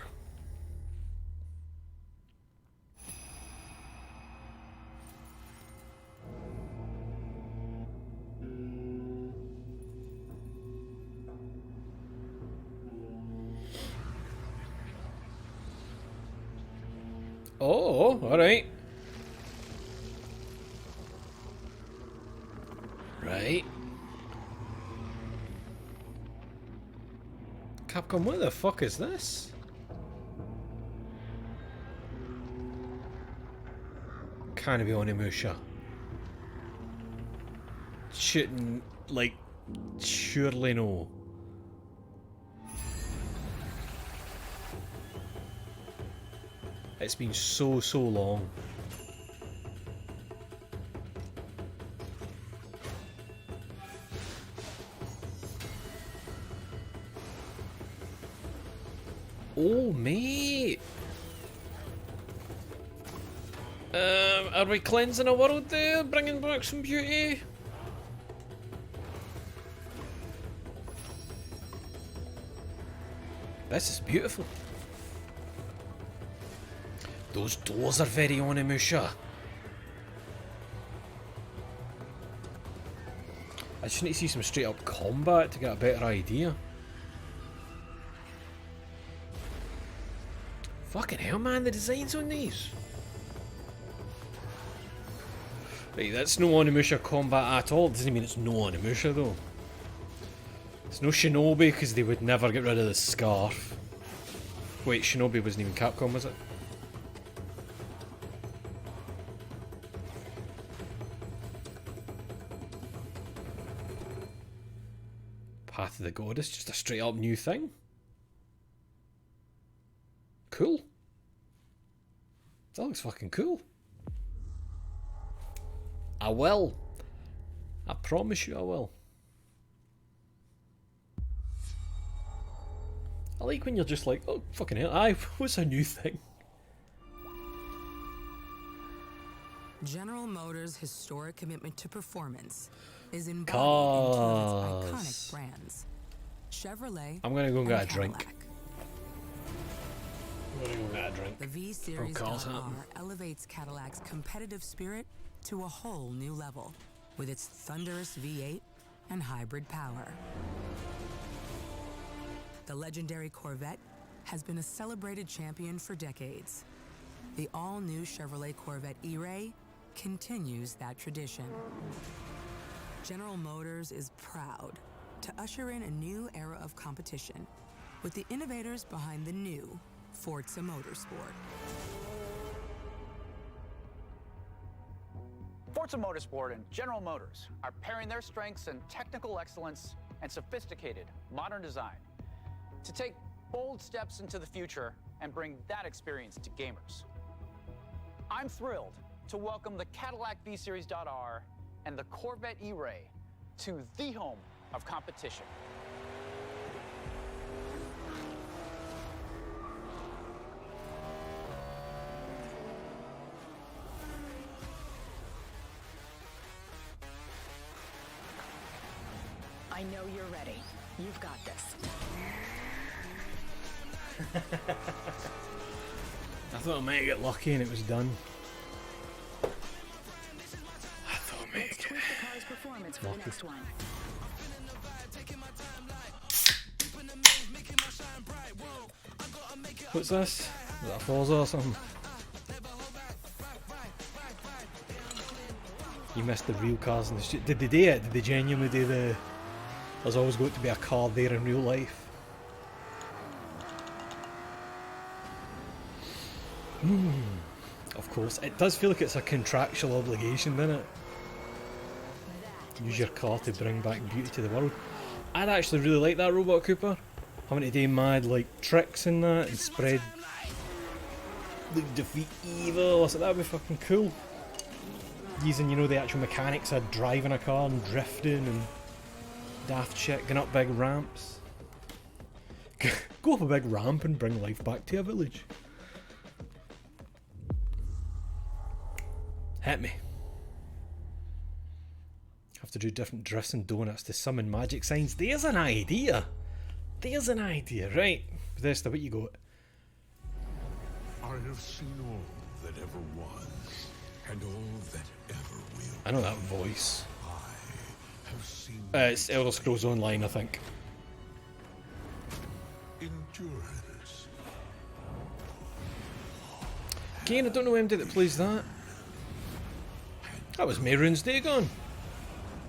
[SPEAKER 1] Oh, alright. Right. Capcom, what the fuck is this? Can't be Onimusha. Shouldn't, like, surely no. It's been so long. Oh, mate. Are we cleansing a world there? Bringing back some beauty? This is beautiful. Those doors are very Onimusha. I just need to see some straight up combat to get a better idea. Fucking hell, man, the designs on these. Right, that's no Onimusha combat at all. It doesn't mean it's no Onimusha though. It's no Shinobi because they would never get rid of the scarf. Wait, Shinobi wasn't even Capcom, was it? Path of the Goddess, just a straight up new thing. Cool. That looks fucking cool. I will. I promise you I will. I like when you're just like, oh fucking hell, aye, what's a new thing?
[SPEAKER 16] General Motors' historic commitment to performance is embodied into its iconic brands. Chevrolet.
[SPEAKER 1] I'm gonna go and get a drink.
[SPEAKER 16] The V Series R elevates Cadillac's competitive spirit to a whole new level with its thunderous V8 and hybrid power. The legendary Corvette has been a celebrated champion for decades. The all-new Chevrolet Corvette E-Ray continues that tradition. General Motors is proud to usher in a new era of competition with the innovators behind the new Forza Motorsport.
[SPEAKER 17] Forza Motorsport and General Motors are pairing their strengths in technical excellence and sophisticated modern design to take bold steps into the future and bring that experience to gamers. I'm thrilled to welcome the Cadillac V-Series.R and the Corvette E-Ray to the home of competition.
[SPEAKER 6] I know you're ready. You've got this.
[SPEAKER 1] I thought I might get lucky and it was done. I thought I might
[SPEAKER 6] Let's tweak the car's performance for the next one.
[SPEAKER 1] What's this? Is that a Forza or something? You missed the real cars in the street. Did they do it? Did they genuinely do the... There's always going to be a car there in real life. Of course. It does feel like it's a contractual obligation, doesn't it? Use your car to bring back beauty to the world. I'd actually really like that Robot Cooper. Having to do mad like tricks in that and spread... like defeat evil. So that'd be fucking cool. Using, you know, the actual mechanics of driving a car and drifting and daft shit, going up big ramps. Go up a big ramp and bring life back to a village. Hit me. Have to do different drifts and donuts to summon magic signs. There's an idea. There's an idea, right? Bethesda, what you got?
[SPEAKER 10] I have seen all that ever was, and all that ever will.
[SPEAKER 1] I know that voice.
[SPEAKER 10] I have seen
[SPEAKER 1] It's Elder Scrolls Online, I think.
[SPEAKER 10] endurance.
[SPEAKER 1] Again, I don't know MD that plays that. That was Mayrune's day gone.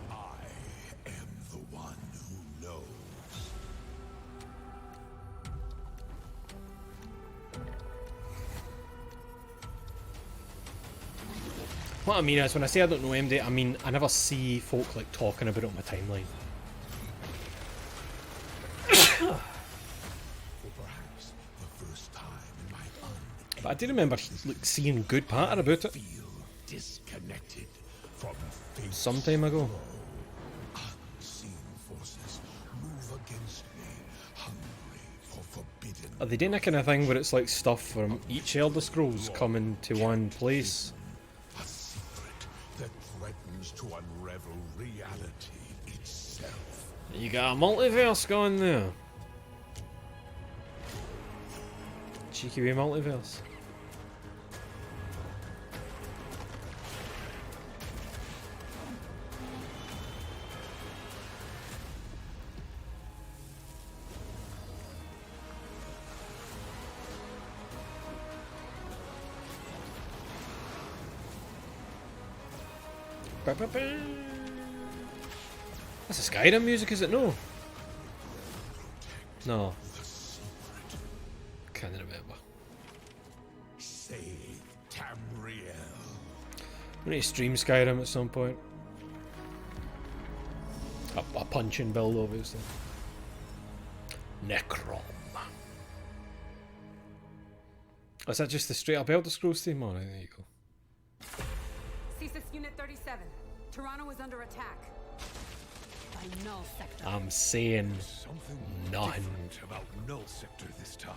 [SPEAKER 10] I am the one who knows.
[SPEAKER 1] What I mean is, when I say I don't know MD, I mean I never see folk like talking about it on my timeline. But I do remember like seeing good patter about it.
[SPEAKER 10] Disconnected from
[SPEAKER 1] some time ago.
[SPEAKER 10] Unseen forces move against me, hungry for forbidden.
[SPEAKER 1] Are they doing that kind of thing where it's like stuff from each Elder Scrolls coming to one place?
[SPEAKER 10] A secret that threatens to unravel reality itself.
[SPEAKER 1] You got a multiverse going there. Cheeky wee multiverse. That's a Skyrim music, is it? No. No. Can't remember.
[SPEAKER 10] Save Tamriel.
[SPEAKER 1] We need to stream Skyrim at some point. A punching build, obviously. Necrom. Is that just the straight up Elder Scrolls theme? Oh, there you go.
[SPEAKER 18] CSIS Unit 37. Toronto is under attack. By Null Sector.
[SPEAKER 1] I'm saying nothing.
[SPEAKER 10] About Null Sector this time.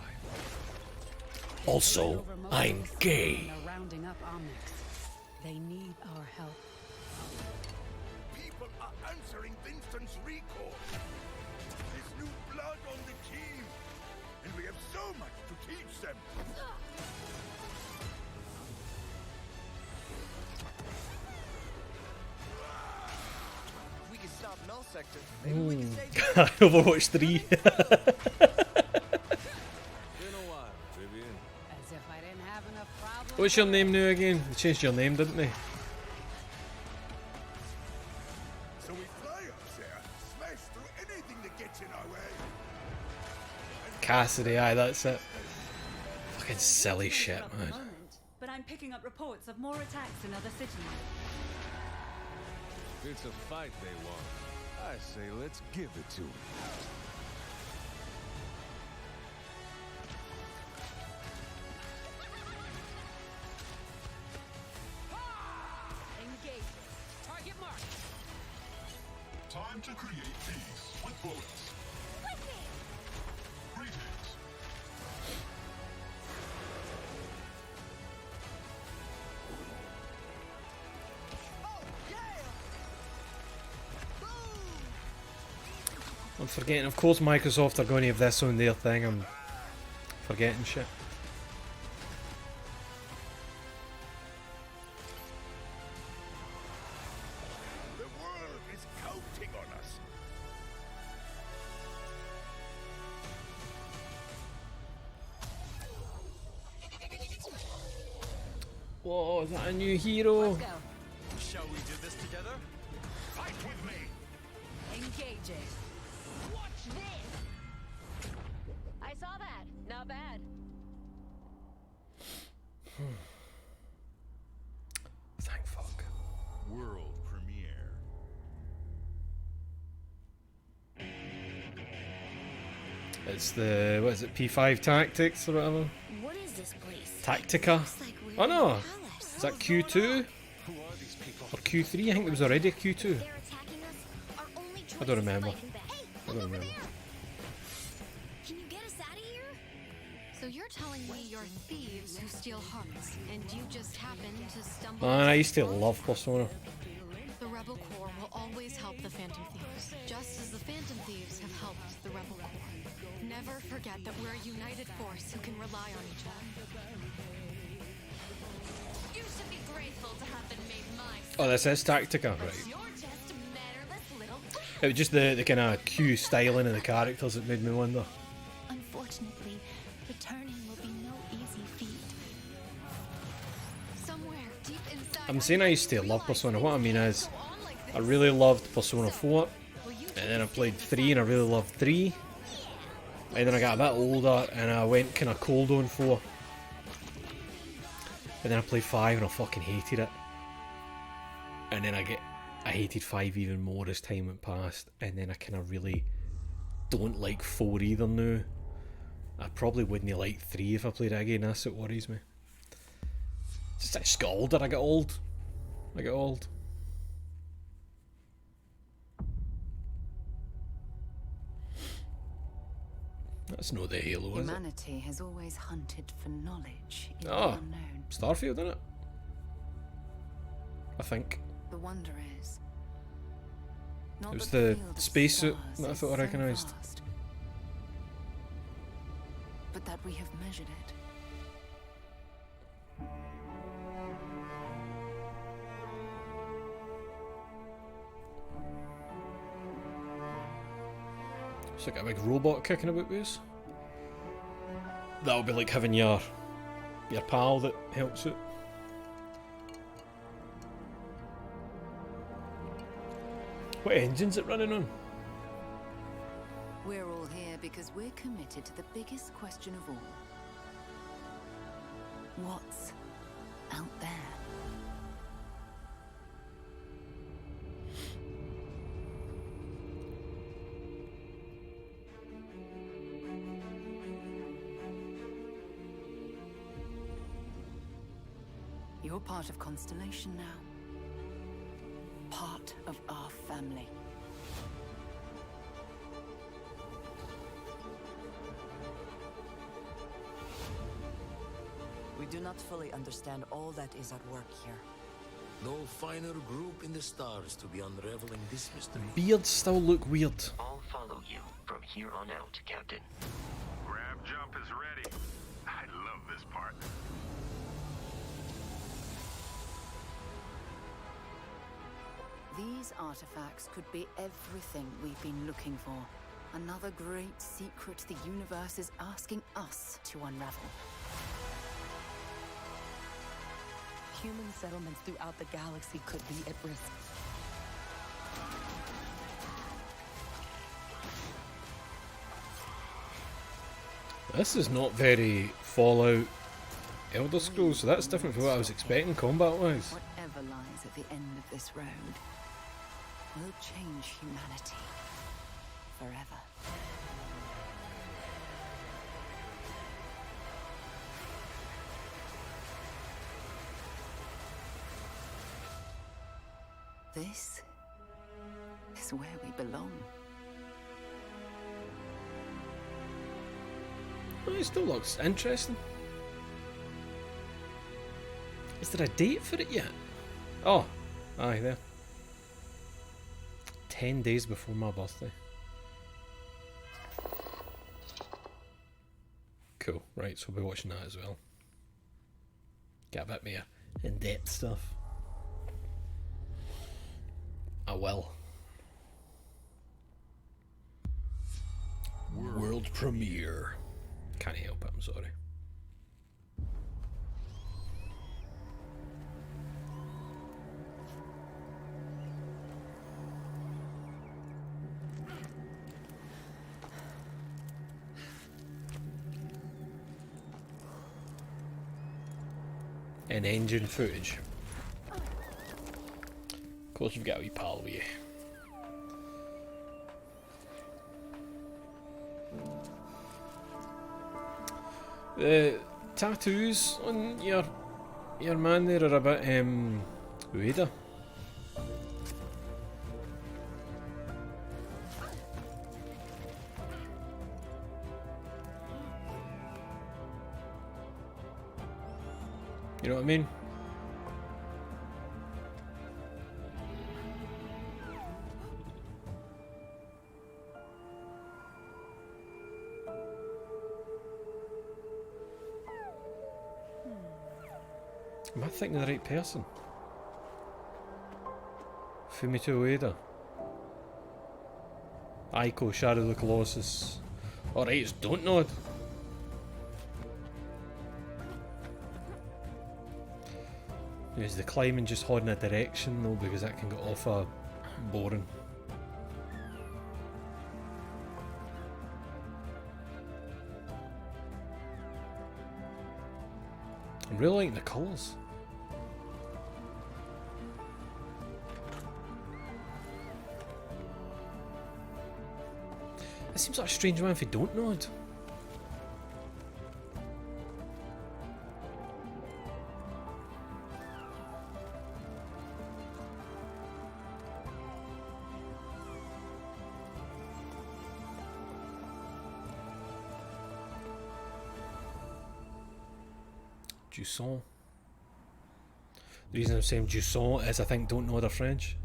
[SPEAKER 1] Also, I'm gay.
[SPEAKER 18] They're rounding up Omnics. They need our help.
[SPEAKER 10] People are answering Vincent's recall. There's new blood on the team, and we have so much to teach them.
[SPEAKER 19] We can stop null sector.
[SPEAKER 1] Overwatch 3.
[SPEAKER 18] As if I didn't have enough problems.
[SPEAKER 1] What's your name now again? They changed your name, didn't they?
[SPEAKER 10] So we fly up there, smash through anything that gets in our way.
[SPEAKER 1] Cassidy, aye, that's it. Fucking silly shit, man.
[SPEAKER 20] But I'm picking up reports of more attacks in other cities.
[SPEAKER 21] It's a fight they want. I say let's give it to them.
[SPEAKER 18] Engage. Target mark.
[SPEAKER 10] Time to create peace with bullets. Greetings.
[SPEAKER 1] I'm forgetting, of course Microsoft are going to have this on their thing, I'm forgetting shit.
[SPEAKER 10] The world is counting on us.
[SPEAKER 1] Whoa, is that a new hero?
[SPEAKER 19] Shall we do this together?
[SPEAKER 10] Fight with me.
[SPEAKER 18] Engaging.
[SPEAKER 22] Watch this. I saw that. Not bad.
[SPEAKER 1] Thank fuck.
[SPEAKER 10] World premiere.
[SPEAKER 1] It's the, what is it, P5 Tactics or whatever?
[SPEAKER 22] What is this place?
[SPEAKER 1] Tactica. Oh no! Is that Q2? Or Q3? I think there was already a Q2. I don't remember. I don't remember.
[SPEAKER 22] Can you get us out of here? So you're telling me you're thieves who steal hearts, and you just happen to stumble.
[SPEAKER 1] Man, I used to love Persona.
[SPEAKER 22] The Rebel Corps will always help the Phantom Thieves, just as the Phantom Thieves have helped the Rebel Corps. Never forget that we're a united force who can rely on each other. You should be grateful to have been made my
[SPEAKER 1] Oh, this is Tactica, right?
[SPEAKER 22] You're just a mannerless little.
[SPEAKER 1] It was just the kind of Q styling of the characters that made me wonder.
[SPEAKER 22] Unfortunately, returning will be no easy feat. Somewhere deep inside.
[SPEAKER 1] I'm saying I used to love Persona. What I mean is, I really loved Persona 4, and then I played 3 and I really loved 3. And then I got a bit older and I went kind of cold on 4. And then I played 5 and I fucking hated it. And then I hated 5 even more as time went past. And then I kind of really don't like 4 either now. I probably wouldn't like 3 if I played it again. That's what worries me. I just got older. I got old. I got old. That's not the Halo, is it?
[SPEAKER 6] Humanity has always hunted for knowledge in the
[SPEAKER 1] Oh,
[SPEAKER 6] unknown.
[SPEAKER 1] Starfield, isn't it? I think.
[SPEAKER 6] The wonder is,
[SPEAKER 1] It was the spacesuit that I thought I recognised.
[SPEAKER 6] But that we have measured it.
[SPEAKER 1] It's like a big robot kicking about with us. That would be like having your pal that helps it. What engine's it running on?
[SPEAKER 6] We're all here because we're committed to the biggest question of all. What's out there? You're part of Constellation now. Part of our family.
[SPEAKER 23] We do not fully understand all that is at work here.
[SPEAKER 24] No finer group in the stars to be unraveling this mystery.
[SPEAKER 1] Beards still look weird.
[SPEAKER 25] I'll follow you from here on out, Captain.
[SPEAKER 15] Grab jump is ready.
[SPEAKER 23] These artifacts could be everything we've been looking for. Another great secret the universe is asking us to unravel. Human settlements throughout the galaxy could be at risk.
[SPEAKER 1] This is not very Fallout Elder Scrolls, so that's different from what I was expecting combat-wise.
[SPEAKER 23] Whatever lies at the end of this road will change humanity forever. This is where we belong.
[SPEAKER 1] Oh, it still looks interesting. Is there a date for it yet? Oh, aye, there. 10 days before my birthday. Cool, right, so we'll be watching that as well. Get a bit more in-depth stuff. I will. World premiere. Can't help it, I'm sorry. And engine footage. Of course, you've got a wee pal with you. The tattoos on your man there are a bit weirder. You know what I mean? Am I thinking of the right person? Fumito Ueda. Aiko, Shadow of the Colossus. Alright, it's Don't Nod. Is the climbing just holding a direction though, because that can get awful boring. I'm really liking the colours. It seems like a strange one if you don't know it. Jusson. The reason I'm saying Jusson is I think Don't Know They're French.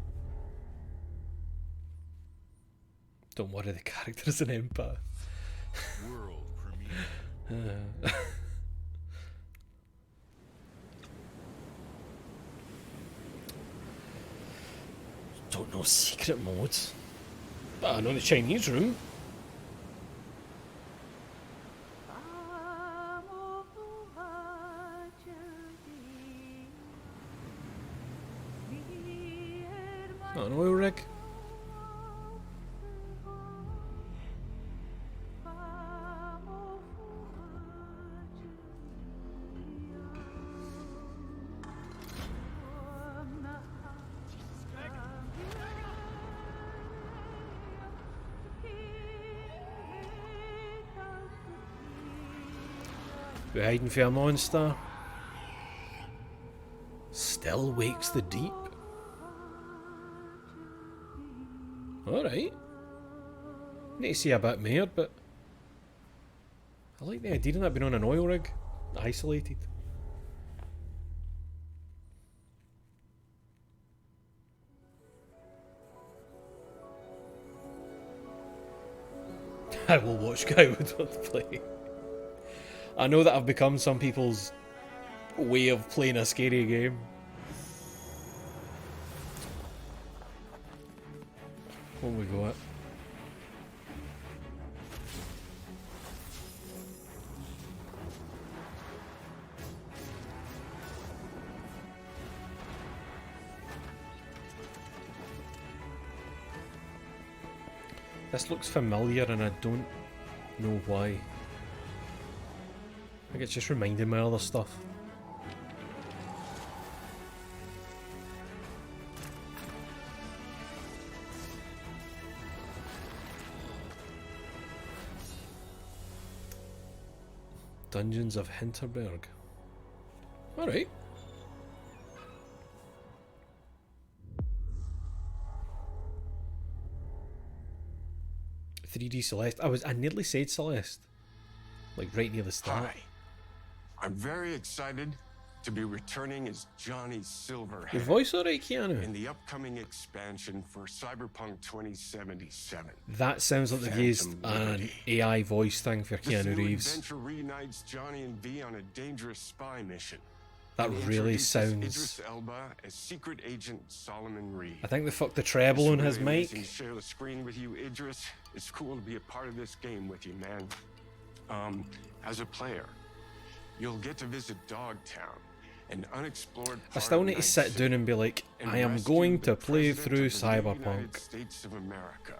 [SPEAKER 1] Don't worry, the character's an empath.
[SPEAKER 21] World premiere.
[SPEAKER 1] Don't know secret modes. But I know the Chinese room. Not an oil rig. We're hiding for a monster. Still wakes the deep. Alright. Need to see a bit more, but I like the idea of that being on an oil rig. Isolated. I will watch Guy Woodward play. I know that I've become some people's way of playing a scary game. What we got? This looks familiar and I don't know why. I think it's just reminding me of other stuff. Dungeons of Hinterberg. Alright. "3D Celeste." I nearly said Celeste. Like right near the start.
[SPEAKER 10] Hi. I'm very excited to be returning as Johnny Silverhand.
[SPEAKER 1] Your voice alright, Keanu?
[SPEAKER 10] In the upcoming expansion for Cyberpunk 2077.
[SPEAKER 1] That sounds like they've used an AI voice thing for
[SPEAKER 10] This
[SPEAKER 1] Keanu
[SPEAKER 10] new
[SPEAKER 1] Reeves.
[SPEAKER 10] adventure reunites Johnny and V on a dangerous spy mission.
[SPEAKER 1] That
[SPEAKER 10] And
[SPEAKER 1] really
[SPEAKER 10] introduces
[SPEAKER 1] sounds...
[SPEAKER 10] Idris Elba as Secret Agent Solomon Reed.
[SPEAKER 1] I think they fucked the treble on his
[SPEAKER 10] Really
[SPEAKER 1] mic.
[SPEAKER 10] amazing to share the screen with you, Idris. It's cool to be a part of this game with you, man. As a player, you'll get to visit Dogtown, an unexplored
[SPEAKER 1] I still need to sit down and be like, I am going to play through Cyberpunk.
[SPEAKER 10] States of America.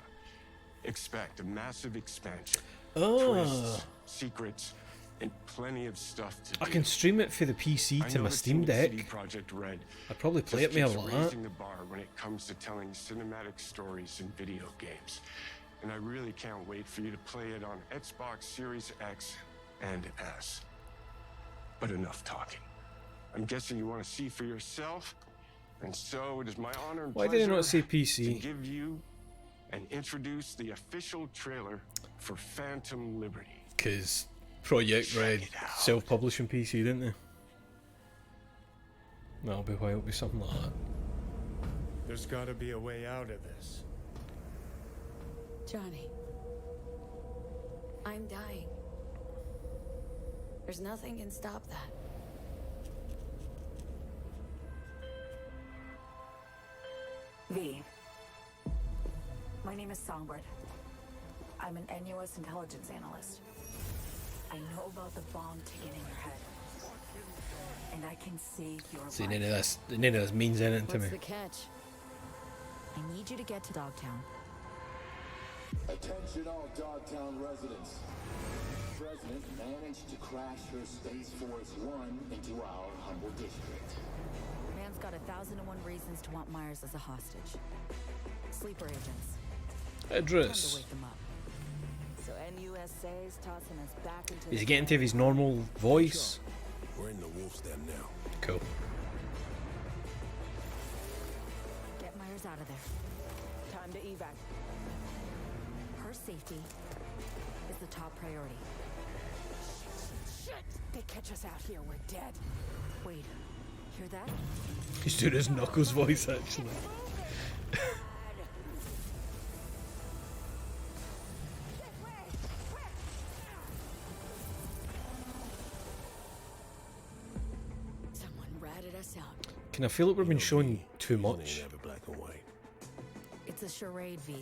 [SPEAKER 10] Expect a massive expansion.
[SPEAKER 1] Oh.
[SPEAKER 10] Twists, secrets, and plenty of stuff to do.
[SPEAKER 1] I can stream it for the PC to my Steam Deck.
[SPEAKER 10] Project Red
[SPEAKER 1] I'd probably play it
[SPEAKER 10] just
[SPEAKER 1] more
[SPEAKER 10] keeps
[SPEAKER 1] like that.
[SPEAKER 10] raising the bar when it comes to telling cinematic stories in video games. And I really can't wait for you to play it on Xbox Series X and S. But enough talking. I'm guessing you want to see for yourself, and so it is my honor and
[SPEAKER 1] Why
[SPEAKER 10] pleasure
[SPEAKER 1] did it not say
[SPEAKER 10] to
[SPEAKER 1] PC?
[SPEAKER 10] give you and introduce the official trailer for Phantom Liberty.
[SPEAKER 1] Because Project Red self-publishing PC, didn't they? That'll be why it'll be something like that.
[SPEAKER 2] There's gotta be a way out of this.
[SPEAKER 23] Johnny, I'm dying. There's nothing can stop that.
[SPEAKER 3] V. My name is Songbird. I'm an NUS intelligence analyst. I know about the bomb ticking in your head. And I can save your
[SPEAKER 1] See,
[SPEAKER 3] life.
[SPEAKER 1] none of this means anything to me.
[SPEAKER 23] What's the catch? I need you to get to Dogtown.
[SPEAKER 7] Attention all Dogtown residents. The President managed to crash her Space Force One into our humble district.
[SPEAKER 23] Man's got 1,001 reasons to want Myers as a hostage. Sleeper agents.
[SPEAKER 1] Idris.
[SPEAKER 23] Time to wake them up. So NUSA's tossing us back into
[SPEAKER 1] Is he
[SPEAKER 23] the
[SPEAKER 1] getting to his normal voice?
[SPEAKER 24] We're in the wolf's den now.
[SPEAKER 1] Cool.
[SPEAKER 23] Get Myers out of there. Time to evac. Her safety is the top priority. Shit! They catch us out here, we're dead. Wait, hear that?
[SPEAKER 1] He's doing his Knuckles voice, actually.
[SPEAKER 23] Someone ratted us out.
[SPEAKER 1] Can I feel like we've been shown too much?
[SPEAKER 24] Black and white.
[SPEAKER 23] It's a charade, V.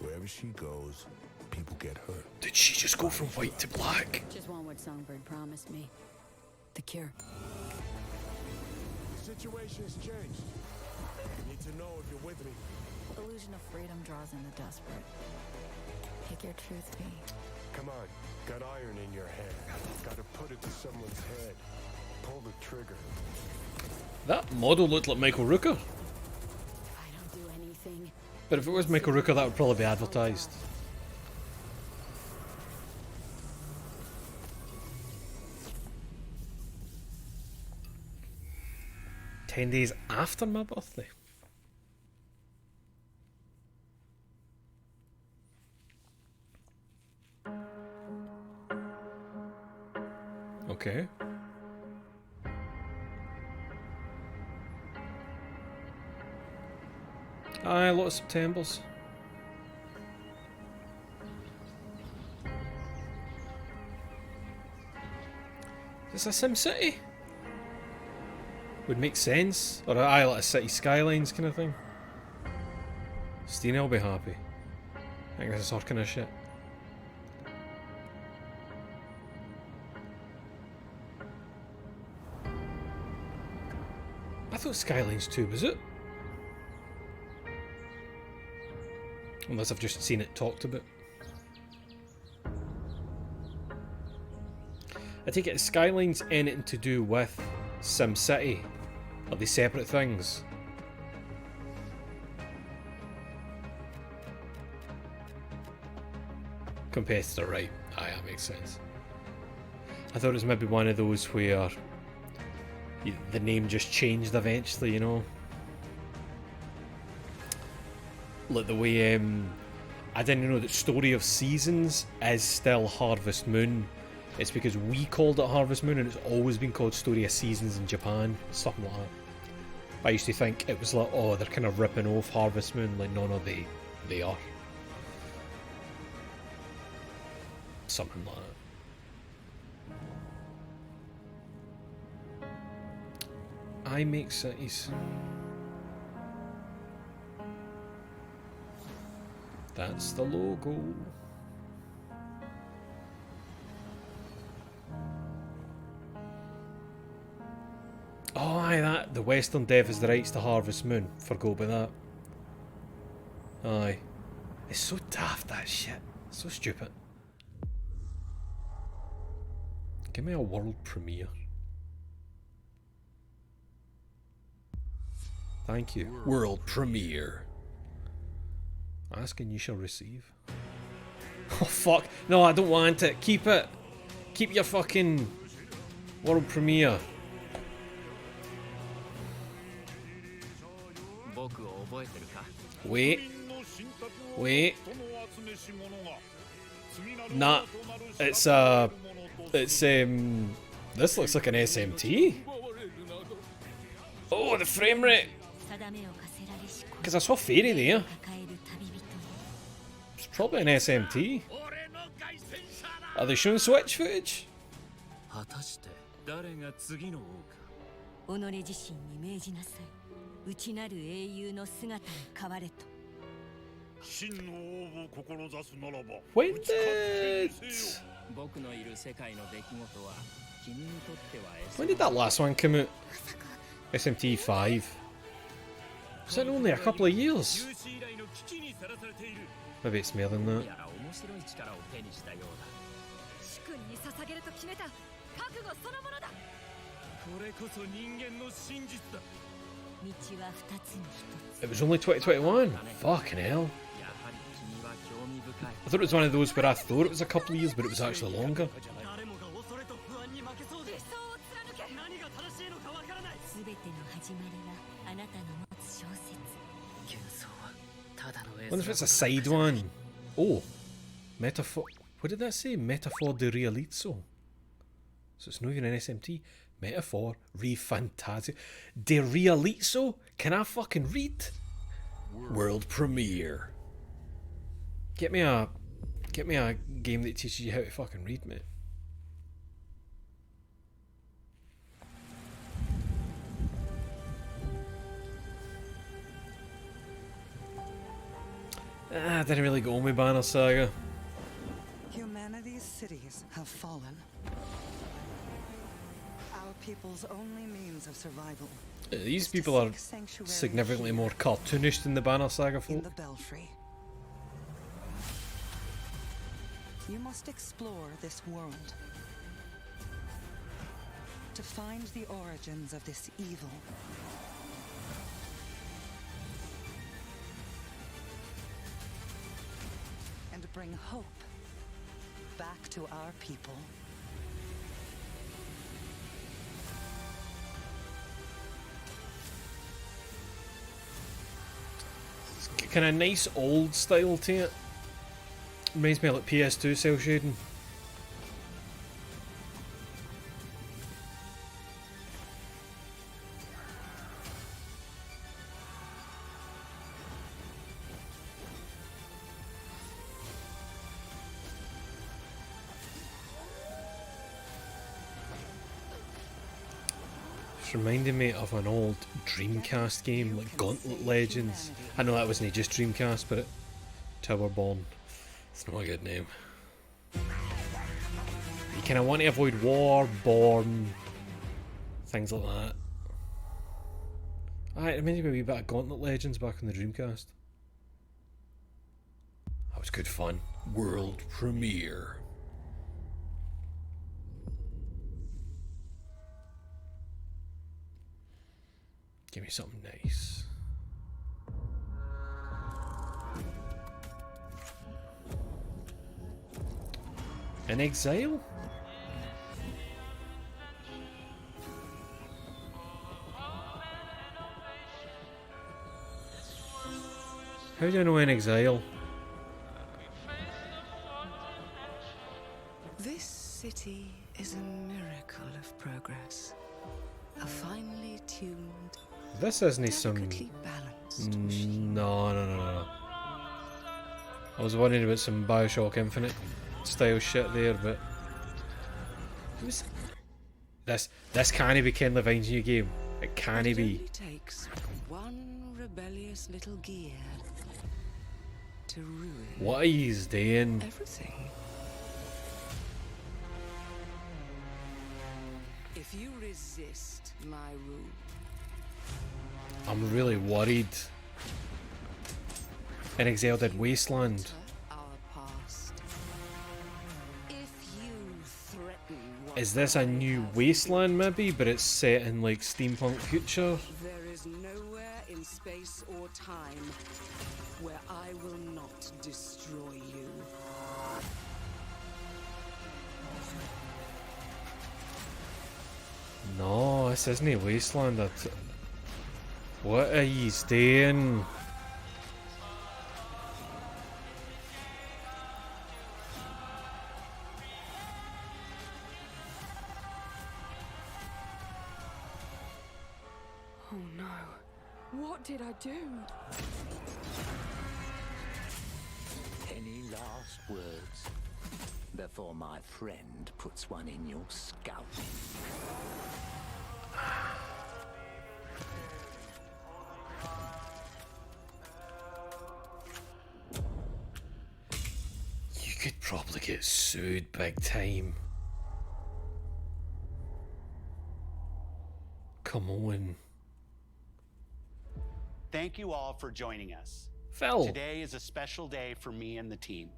[SPEAKER 24] Wherever she goes, people get hurt.
[SPEAKER 1] Did she just go from white to black?
[SPEAKER 23] Just want what Songbird promised me. The cure.
[SPEAKER 2] The situation's changed. I need to know if you're with me.
[SPEAKER 23] Illusion of freedom draws in the desperate. Pick your truth, V.
[SPEAKER 2] Come on. Got iron in your hand. Gotta put it to someone's head. Pull the trigger.
[SPEAKER 1] That model looked like Michael Rooker.
[SPEAKER 23] I don't do anything.
[SPEAKER 1] But if it was Michael Rooker, that would probably be advertised. "10 days after my birthday." Okay. Aye, a lot of Septembers. Is this a SimCity? Would make sense. Or aye, like a city skylines kind of thing. Stina will be happy. I think this is her kind of shit. I thought Skylines 2 was it? Unless I've just seen it talked about. I take it is Skylines anything to do with SimCity? Are they separate things? Competitor, right? Aye, that makes sense. I thought it was maybe one of those where the name just changed eventually, you know? Like the way, I didn't know that Story of Seasons is still Harvest Moon. It's because we called it Harvest Moon and it's always been called Story of Seasons in Japan. Something like that. I used to think it was like, oh, they're kind of ripping off Harvest Moon. Like, no, they are. Something like that. I make cities. That's the logo. Oh, aye, that. The Western Dev has the rights to Harvest Moon. Forgot about that. Aye. It's so daft, that shit. So stupid. Give me a world premiere. Thank you. World premiere. Ask and you shall receive. Oh fuck. No, I don't want it. Keep it. Keep your fucking world premiere. Wait. Wait. Nah. It's this looks like an SMT. Oh, the frame rate. Because I saw Fairy there. It's probably an SMT. Are they showing Switch footage? When did that last one come out? SMT 5. Was that only a couple of years? Maybe it's more than that. It was only 2021? Fucking hell. I thought it was one of those where I thought it was a couple of years, but it was actually longer. I wonder if it's a side one. Oh, metaphor. What did that say? Metaphor de realizzo. So it's not even an SMT. Metaphor re fantasio de realizzo. Can I fucking read? World premiere. Get me a game that teaches you how to fucking read, mate. Didn't really go on with Banner Saga.
[SPEAKER 8] Humanity's cities have fallen. Our people's only means of survival.
[SPEAKER 1] These people are significantly more cartoonish than the Banner Saga folk.
[SPEAKER 8] In the Belfry. You must explore this world to find the origins of this evil. And bring hope back to our people.
[SPEAKER 1] It's kind of nice old style to it. Reminds me of like PS2 cell shading. It's reminding me of an old Dreamcast game, like Gauntlet Legends. I know that wasn't just Dreamcast, but Towerborn. It's not a good name. You kind of want to avoid war, born, things like that. Alright, it reminds me a wee bit of Gauntlet Legends back on the Dreamcast. That was good fun. World premiere. Give me something nice. In Exile? How do I know In Exile?
[SPEAKER 8] This city is a miracle of progress. A finely tuned,
[SPEAKER 1] This isn't some...
[SPEAKER 8] balanced
[SPEAKER 1] No. I was wondering about some Bioshock Infinite style shit there, but... This can't be Ken Levine's new game. It can't be.
[SPEAKER 8] It only takes one rebellious little gear to ruin
[SPEAKER 1] What are you doing?
[SPEAKER 8] everything. If you resist my rule,
[SPEAKER 1] I'm really worried. In Exile did Wasteland.
[SPEAKER 8] our past. If you threaten what
[SPEAKER 1] Is this a new Wasteland maybe, but it's set in like steampunk future?
[SPEAKER 8] there is nowhere in space or time where I will not destroy you.
[SPEAKER 1] No, this isn't a Wasteland. What are you doing?
[SPEAKER 23] Oh no. What did I do?
[SPEAKER 7] Any last words before my friend puts one in your scalp?
[SPEAKER 1] You could probably get sued big time. Come on.
[SPEAKER 9] Thank you all for joining us.
[SPEAKER 1] Phil.
[SPEAKER 9] Today is a special day for me and the team.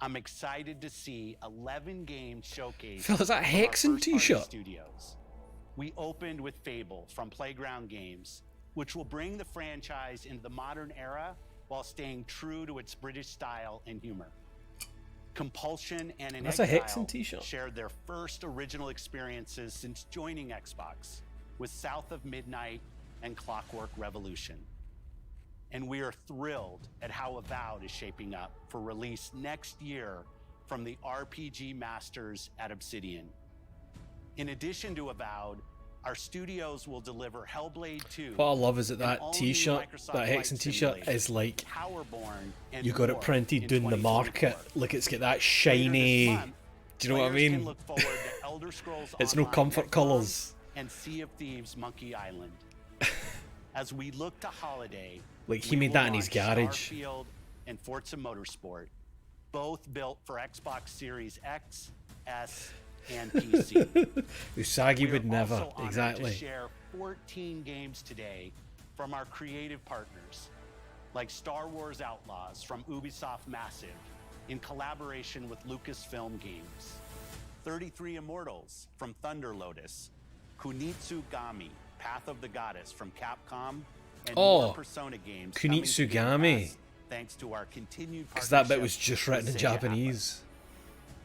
[SPEAKER 9] I'm excited to see 11 games showcased.
[SPEAKER 1] Phil, is that a
[SPEAKER 9] from our
[SPEAKER 1] Hexen
[SPEAKER 9] first-party
[SPEAKER 1] t-shirt?
[SPEAKER 9] Studios. We opened with Fable from Playground Games, which will bring the franchise into the modern era while staying true to its British style and humor. Compulsion and In
[SPEAKER 1] That's a
[SPEAKER 9] Exile
[SPEAKER 1] Hexen t-shirt.
[SPEAKER 9] shared their first original experiences since joining Xbox with South of Midnight and Clockwork Revolution. And we are thrilled at how Avowed is shaping up for release next year from the RPG masters at Obsidian. In addition to Avowed, our studios will deliver Hellblade 2.
[SPEAKER 1] What I love is that
[SPEAKER 9] an
[SPEAKER 1] that
[SPEAKER 9] all-new
[SPEAKER 1] t-shirt,
[SPEAKER 9] Microsoft
[SPEAKER 1] that
[SPEAKER 9] Flight
[SPEAKER 1] Hexen t-shirt
[SPEAKER 9] Simulator,
[SPEAKER 1] is like,
[SPEAKER 9] Powerborn, and
[SPEAKER 1] you got it
[SPEAKER 9] more
[SPEAKER 1] printed
[SPEAKER 9] in
[SPEAKER 1] doing the
[SPEAKER 9] 2024.
[SPEAKER 1] market. Like it's got that
[SPEAKER 9] Later
[SPEAKER 1] shiny,
[SPEAKER 9] this month,
[SPEAKER 1] do you know what I
[SPEAKER 9] players can
[SPEAKER 1] mean?
[SPEAKER 9] look forward to Elder Scrolls
[SPEAKER 1] It's no
[SPEAKER 9] Online
[SPEAKER 1] comfort
[SPEAKER 9] Necrom
[SPEAKER 1] colours.
[SPEAKER 9] and Sea of Thieves Monkey Island. As we look to holiday,
[SPEAKER 1] Like, he
[SPEAKER 9] we
[SPEAKER 1] made
[SPEAKER 9] will
[SPEAKER 1] that in his
[SPEAKER 9] launch
[SPEAKER 1] garage.
[SPEAKER 9] Starfield and Forza Motorsport, both built for Xbox Series X, S, and PC.
[SPEAKER 1] Usagi
[SPEAKER 9] We
[SPEAKER 1] would
[SPEAKER 9] are
[SPEAKER 1] never.
[SPEAKER 9] also honored
[SPEAKER 1] Exactly.
[SPEAKER 9] To share 14 games today from our creative partners, like Star Wars Outlaws from Ubisoft Massive, in collaboration with Lucasfilm Games, 33 Immortals from Thunder Lotus, Kunitsu Gami, Path of the Goddess from Capcom, and more Persona games coming to Game
[SPEAKER 1] Kunitsugami.
[SPEAKER 9] Pass, thanks to our continued
[SPEAKER 1] Because that bit
[SPEAKER 9] partnership
[SPEAKER 1] was just
[SPEAKER 9] with
[SPEAKER 1] written in
[SPEAKER 9] Sega
[SPEAKER 1] Japanese.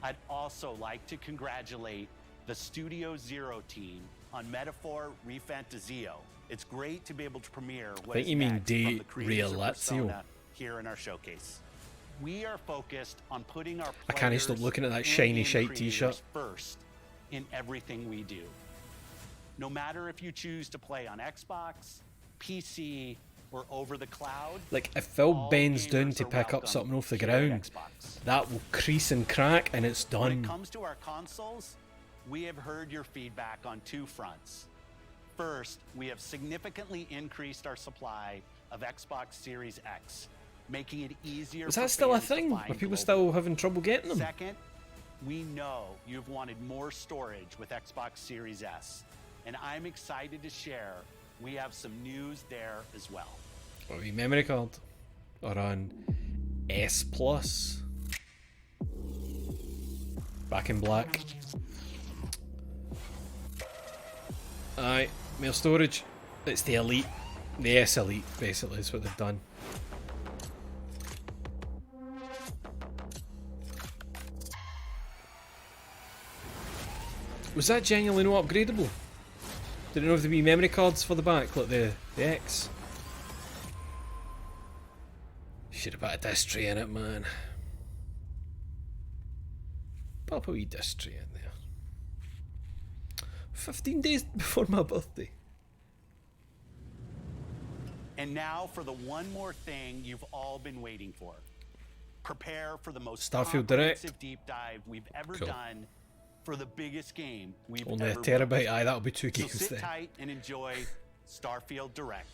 [SPEAKER 9] I'd also like to congratulate the Studio Zero team on Metaphor Refantazio. It's great to be able to premiere what
[SPEAKER 1] think
[SPEAKER 9] is
[SPEAKER 1] you mean
[SPEAKER 9] next
[SPEAKER 1] De
[SPEAKER 9] from the creators of
[SPEAKER 1] Realizio.
[SPEAKER 9] Persona here in our showcase. We are focused on putting our
[SPEAKER 1] I can't stop
[SPEAKER 9] players
[SPEAKER 1] looking at that
[SPEAKER 9] and
[SPEAKER 1] shiny
[SPEAKER 9] game
[SPEAKER 1] shite
[SPEAKER 9] creators
[SPEAKER 1] t-shirt.
[SPEAKER 9] first in everything we do. No matter if you choose to play on Xbox, PC, or over the cloud,
[SPEAKER 1] Like, if Phil
[SPEAKER 9] all
[SPEAKER 1] bends down
[SPEAKER 9] gamers
[SPEAKER 1] to
[SPEAKER 9] are
[SPEAKER 1] pick up
[SPEAKER 9] welcome
[SPEAKER 1] something off the
[SPEAKER 9] here at
[SPEAKER 1] ground,
[SPEAKER 9] Xbox.
[SPEAKER 1] that will crease and crack and it's
[SPEAKER 9] When it
[SPEAKER 1] done.
[SPEAKER 9] comes to our consoles, we have heard your feedback on two fronts. First, we have significantly increased our supply of Xbox Series X, making it easier
[SPEAKER 1] Is
[SPEAKER 9] for
[SPEAKER 1] that still a
[SPEAKER 9] fans to
[SPEAKER 1] thing? Are
[SPEAKER 9] find
[SPEAKER 1] people
[SPEAKER 9] globally.
[SPEAKER 1] still having trouble getting them?
[SPEAKER 9] Second, we know you've wanted more storage with Xbox Series S, and I'm excited to share we have some news there as well.
[SPEAKER 1] Or a memory card. Or an S Plus. Back in black. Aye, more storage. It's the Elite. The S Elite, basically, is what they've done. Was that genuinely not upgradable? Did it not have to be memory cards for the back, like the X? Should have put a disc tray in it, man. Pop a wee disc tray in there. 15 days before my birthday.
[SPEAKER 9] And now for the one more thing you've all been waiting for. Prepare for the most
[SPEAKER 1] Starfield
[SPEAKER 9] comprehensive
[SPEAKER 1] Direct.
[SPEAKER 9] deep dive we've ever
[SPEAKER 1] Cool.
[SPEAKER 9] done for the biggest game we've
[SPEAKER 1] Only a
[SPEAKER 9] ever
[SPEAKER 1] terabyte.
[SPEAKER 9] built.
[SPEAKER 1] Aye, that'll be 2
[SPEAKER 9] So
[SPEAKER 1] games
[SPEAKER 9] sit
[SPEAKER 1] then.
[SPEAKER 9] tight and enjoy Starfield Direct.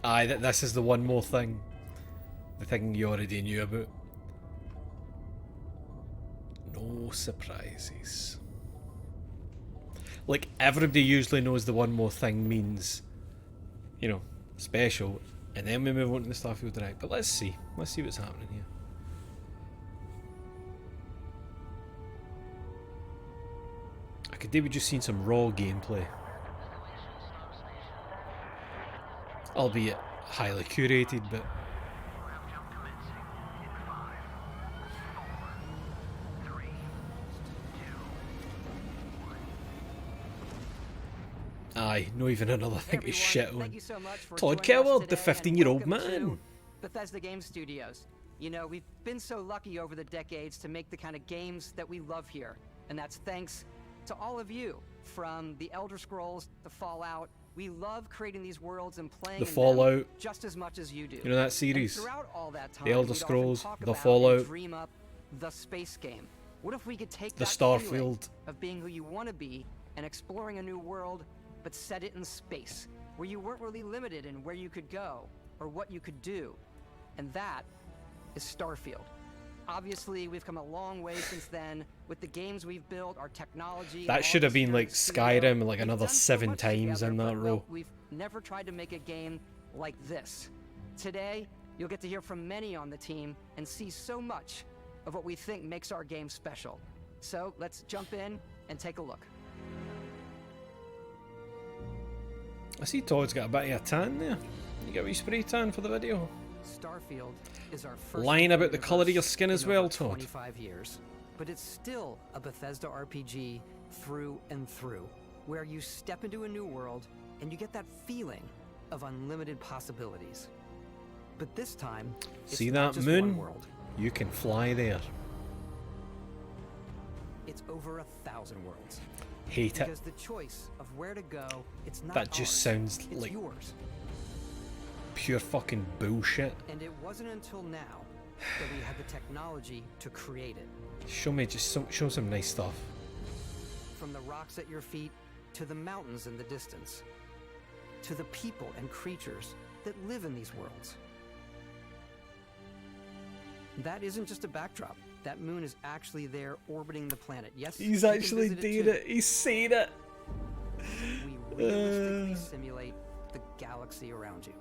[SPEAKER 1] Aye, this is the one more thing. The thing you already knew about. No surprises. Like, everybody usually knows the one more thing means, you know, special, and then we move on to the Starfield Direct. But let's see. Let's see what's happening here. I could do with just seeing some raw gameplay. Albeit highly curated, but aye, not even another thing to shit on.
[SPEAKER 11] Thank you so much for
[SPEAKER 1] Todd
[SPEAKER 11] joining us
[SPEAKER 1] Coward, the
[SPEAKER 11] today, and
[SPEAKER 1] 15-year-old
[SPEAKER 11] welcome
[SPEAKER 1] man.
[SPEAKER 11] to Bethesda Game Studios. You know, we've been so lucky over the decades to make the kind of games that we love here, and that's thanks to all of you. From the Elder Scrolls to Fallout, we love creating these worlds and playing
[SPEAKER 1] The
[SPEAKER 11] in them
[SPEAKER 1] Fallout.
[SPEAKER 11] just as much as you do.
[SPEAKER 1] You know that series?
[SPEAKER 11] And throughout all that time,
[SPEAKER 1] The Elder
[SPEAKER 11] we'd often
[SPEAKER 1] Scrolls,
[SPEAKER 11] talk
[SPEAKER 1] The
[SPEAKER 11] about and
[SPEAKER 1] Fallout.
[SPEAKER 11] dream up the space game. What if we could take
[SPEAKER 1] The
[SPEAKER 11] that feeling
[SPEAKER 1] Starfield.
[SPEAKER 11] of being who you want to be and exploring a new world, but set it in space, where you weren't really limited in where you could go or what you could do? And that is Starfield. Obviously, we've come a long way since then with the games we've built, our technology.
[SPEAKER 1] That should have been like Skyrim, like another 7 times in that row.
[SPEAKER 11] We've never tried to make a game like this. Today, you'll get to hear from many on the team and see so much of what we think makes our game special. So let's jump in and take a look.
[SPEAKER 1] I see Todd's got a bit of a tan there. You got a wee spray tan for the video.
[SPEAKER 11] Starfield is our first
[SPEAKER 1] Lying about the
[SPEAKER 11] universe
[SPEAKER 1] colour of your skin as
[SPEAKER 11] in
[SPEAKER 1] well,
[SPEAKER 11] over
[SPEAKER 1] Todd.
[SPEAKER 11] 25 years, but it's still a Bethesda RPG through and through, where you step into a new world and you get that feeling of unlimited possibilities. But this time, it's
[SPEAKER 1] See
[SPEAKER 11] not
[SPEAKER 1] that
[SPEAKER 11] just one
[SPEAKER 1] moon?
[SPEAKER 11] world.
[SPEAKER 1] You can fly there.
[SPEAKER 11] It's over 1,000 worlds.
[SPEAKER 1] Hate it.
[SPEAKER 11] Because the choice of where to go, it's not
[SPEAKER 1] That just
[SPEAKER 11] ours,
[SPEAKER 1] sounds
[SPEAKER 11] it's
[SPEAKER 1] like
[SPEAKER 11] yours.
[SPEAKER 1] pure fucking bullshit.
[SPEAKER 11] And it wasn't until now that we had the technology to create it.
[SPEAKER 1] Show me, show some nice stuff.
[SPEAKER 11] From the rocks at your feet to the mountains in the distance, to the people and creatures that live in these worlds. That isn't just a backdrop. That moon is actually there orbiting the planet. Yes,
[SPEAKER 1] He's
[SPEAKER 11] you can
[SPEAKER 1] actually
[SPEAKER 11] visit
[SPEAKER 1] doing
[SPEAKER 11] too.
[SPEAKER 1] it. He's saying it.
[SPEAKER 11] We realistically simulate the galaxy around you.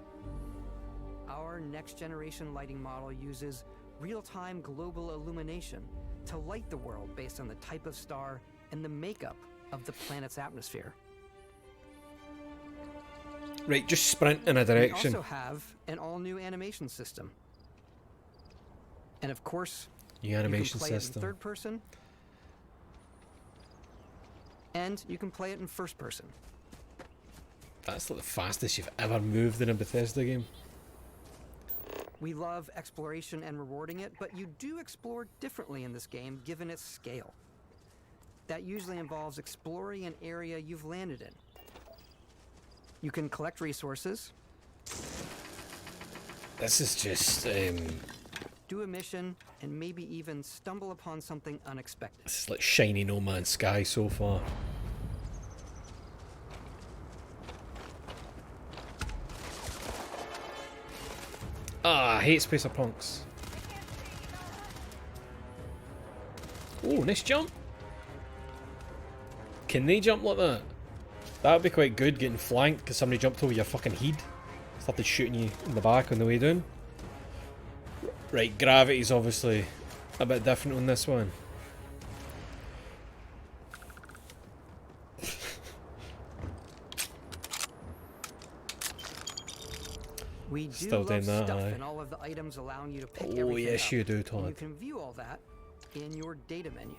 [SPEAKER 11] Our next generation lighting model uses real-time global illumination to light the world based on the type of star and the makeup of the planet's atmosphere.
[SPEAKER 1] Right, just sprint in a direction.
[SPEAKER 11] We also have an all-new animation system. And of course,
[SPEAKER 1] New animation
[SPEAKER 11] you can play
[SPEAKER 1] system.
[SPEAKER 11] it in third person, and you can play it in first person.
[SPEAKER 1] That's like the fastest you've ever moved in a Bethesda game.
[SPEAKER 11] We love exploration and rewarding it, but you do explore differently in this game given its scale. That usually involves exploring an area you've landed in. You can collect resources,
[SPEAKER 1] This is just
[SPEAKER 11] do a mission, and maybe even stumble upon something unexpected.
[SPEAKER 1] this is like shiny No Man's Sky so far. Ah, I hate spacer punks. Oh, nice jump. Can they jump like that? That would be quite good, getting flanked because somebody jumped over your fucking head. Started shooting you in the back on the way down. Right, gravity's obviously a bit different on this one.
[SPEAKER 11] We do
[SPEAKER 1] Still
[SPEAKER 11] love
[SPEAKER 1] doing that,
[SPEAKER 11] stuff
[SPEAKER 1] aye.
[SPEAKER 11] and all of the items allowing you to pick
[SPEAKER 1] Oh,
[SPEAKER 11] everything
[SPEAKER 1] yes,
[SPEAKER 11] up.
[SPEAKER 1] you do,
[SPEAKER 11] And
[SPEAKER 1] Todd.
[SPEAKER 11] you can view all that in your data menu.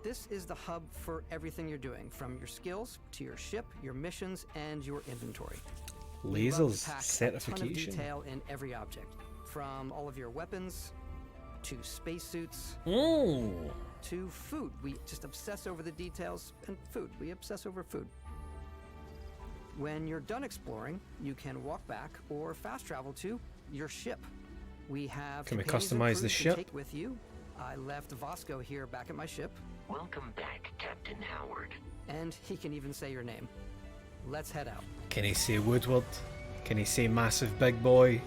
[SPEAKER 11] This is the hub for everything you're doing, from your skills to your ship, your missions, and your inventory. We love to
[SPEAKER 1] Lasers
[SPEAKER 11] pack a ton of
[SPEAKER 1] certification.
[SPEAKER 11] detail in every object, from all of your weapons to spacesuits to food. We just obsess over the details, and food. We obsess over food. When you're done exploring, you can walk back or fast travel to your ship. We have
[SPEAKER 1] Can we
[SPEAKER 11] companions and
[SPEAKER 1] customize
[SPEAKER 11] crew
[SPEAKER 1] the
[SPEAKER 11] to
[SPEAKER 1] ship?
[SPEAKER 11] take with you. I left Vasco here back at my ship.
[SPEAKER 5] Welcome back, Captain Howard.
[SPEAKER 11] And he can even say your name. Let's head out.
[SPEAKER 1] Can he say Woodward? Can he say massive big boy?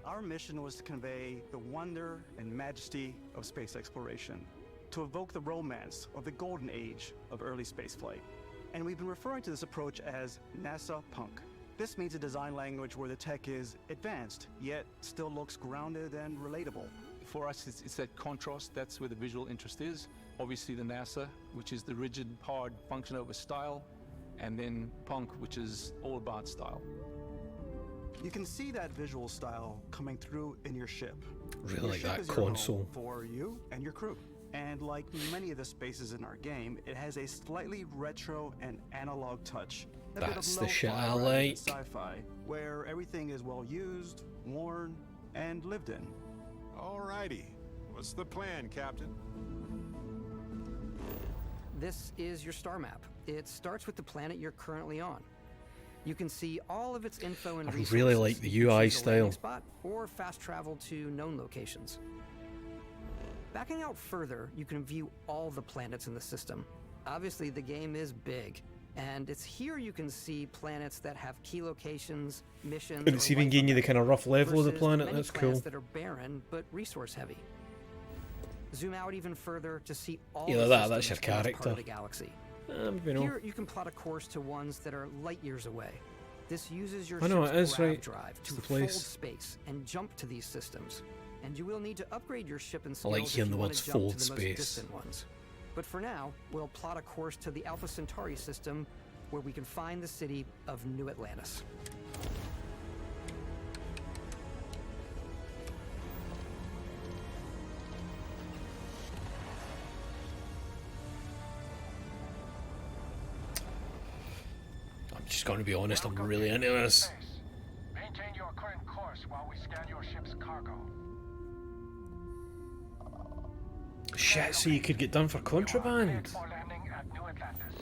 [SPEAKER 12] Our mission was to convey the wonder and majesty of space exploration, to evoke the romance of the golden age of early spaceflight. And we've been referring to this approach as NASA Punk. This means a design language where the tech is advanced, yet still looks grounded and relatable.
[SPEAKER 13] For us, it's that contrast. That's where the visual interest is. Obviously, the NASA, which is the rigid, hard function over style, and then Punk, which is all about style.
[SPEAKER 12] You can see that visual style coming through in your ship.
[SPEAKER 1] Really
[SPEAKER 12] Your
[SPEAKER 1] like
[SPEAKER 12] ship
[SPEAKER 1] that
[SPEAKER 12] is your home
[SPEAKER 1] console.
[SPEAKER 12] for you and your crew. And like many of the spaces in our game, it has a slightly retro and analog touch. A bit of
[SPEAKER 1] That's the
[SPEAKER 12] lo-fi
[SPEAKER 1] shit I
[SPEAKER 12] rather than
[SPEAKER 1] like.
[SPEAKER 12] Sci-fi, where everything is well used, worn, and lived in.
[SPEAKER 21] Alrighty. What's the plan, Captain?
[SPEAKER 11] This is your star map. It starts with the planet you're currently on. You can see all of its info and
[SPEAKER 1] I
[SPEAKER 11] resources.
[SPEAKER 1] really like the
[SPEAKER 11] You can
[SPEAKER 1] UI
[SPEAKER 11] choose a landing
[SPEAKER 1] style.
[SPEAKER 11] spot or fast travel to known locations. Backing out further, you can view all the planets in the system. Obviously, the game is big, and it's here you can see planets that have key locations, missions,
[SPEAKER 1] And it's
[SPEAKER 11] or
[SPEAKER 1] even
[SPEAKER 11] life
[SPEAKER 1] giving you the
[SPEAKER 11] events,
[SPEAKER 1] kind of rough level of the
[SPEAKER 11] versus
[SPEAKER 1] planet.
[SPEAKER 11] many
[SPEAKER 1] That's
[SPEAKER 11] planets
[SPEAKER 1] cool.
[SPEAKER 11] that are barren but resource heavy. Zoom out even further to see all
[SPEAKER 1] Either
[SPEAKER 11] the
[SPEAKER 1] that or that's
[SPEAKER 11] systems
[SPEAKER 1] your
[SPEAKER 11] in this part of
[SPEAKER 1] character.
[SPEAKER 11] the galaxy.
[SPEAKER 1] You know.
[SPEAKER 11] Here you can plot a course to ones that are light years away. This uses your
[SPEAKER 1] I know,
[SPEAKER 11] ship's
[SPEAKER 1] it is,
[SPEAKER 11] grav
[SPEAKER 1] right.
[SPEAKER 11] drive
[SPEAKER 1] It's
[SPEAKER 11] to
[SPEAKER 1] the
[SPEAKER 11] fold
[SPEAKER 1] place.
[SPEAKER 11] space and jump to these systems. And you will need to upgrade your ship and
[SPEAKER 1] I
[SPEAKER 11] skills
[SPEAKER 1] like
[SPEAKER 11] if
[SPEAKER 1] hearing
[SPEAKER 11] you
[SPEAKER 1] the
[SPEAKER 11] want
[SPEAKER 1] words
[SPEAKER 11] to jump
[SPEAKER 1] fold
[SPEAKER 11] to the most
[SPEAKER 1] space.
[SPEAKER 11] distant ones. But for now, we'll plot a course to the Alpha Centauri system where we can find the city of New Atlantis.
[SPEAKER 1] I'm just going to be honest, I'm really into this.
[SPEAKER 5] Maintain your current course while we scan your ship's cargo.
[SPEAKER 1] Shit, so you could get done for contraband.
[SPEAKER 5] For landing at New Atlantis.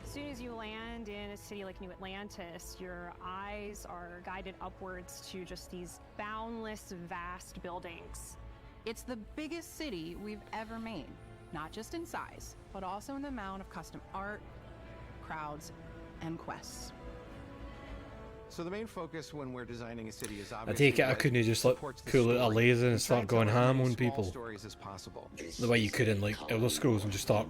[SPEAKER 14] As soon as you land in a city like New Atlantis, your eyes are guided upwards to just these boundless, vast buildings.
[SPEAKER 25] It's the biggest city we've ever made, not just in size, but also in the amount of custom art, crowds, and quests.
[SPEAKER 26] So the main focus when we're designing a city is
[SPEAKER 1] I
[SPEAKER 26] obviously
[SPEAKER 1] take it I
[SPEAKER 26] what
[SPEAKER 1] couldn't just like
[SPEAKER 26] supports the
[SPEAKER 1] pull out a
[SPEAKER 26] story.
[SPEAKER 1] laser and
[SPEAKER 26] We try
[SPEAKER 1] start
[SPEAKER 26] tell
[SPEAKER 1] going
[SPEAKER 26] as
[SPEAKER 1] ham
[SPEAKER 26] many
[SPEAKER 1] on
[SPEAKER 26] small
[SPEAKER 1] people.
[SPEAKER 26] stories as possible.
[SPEAKER 1] The way you could in like Elder Scrolls and just start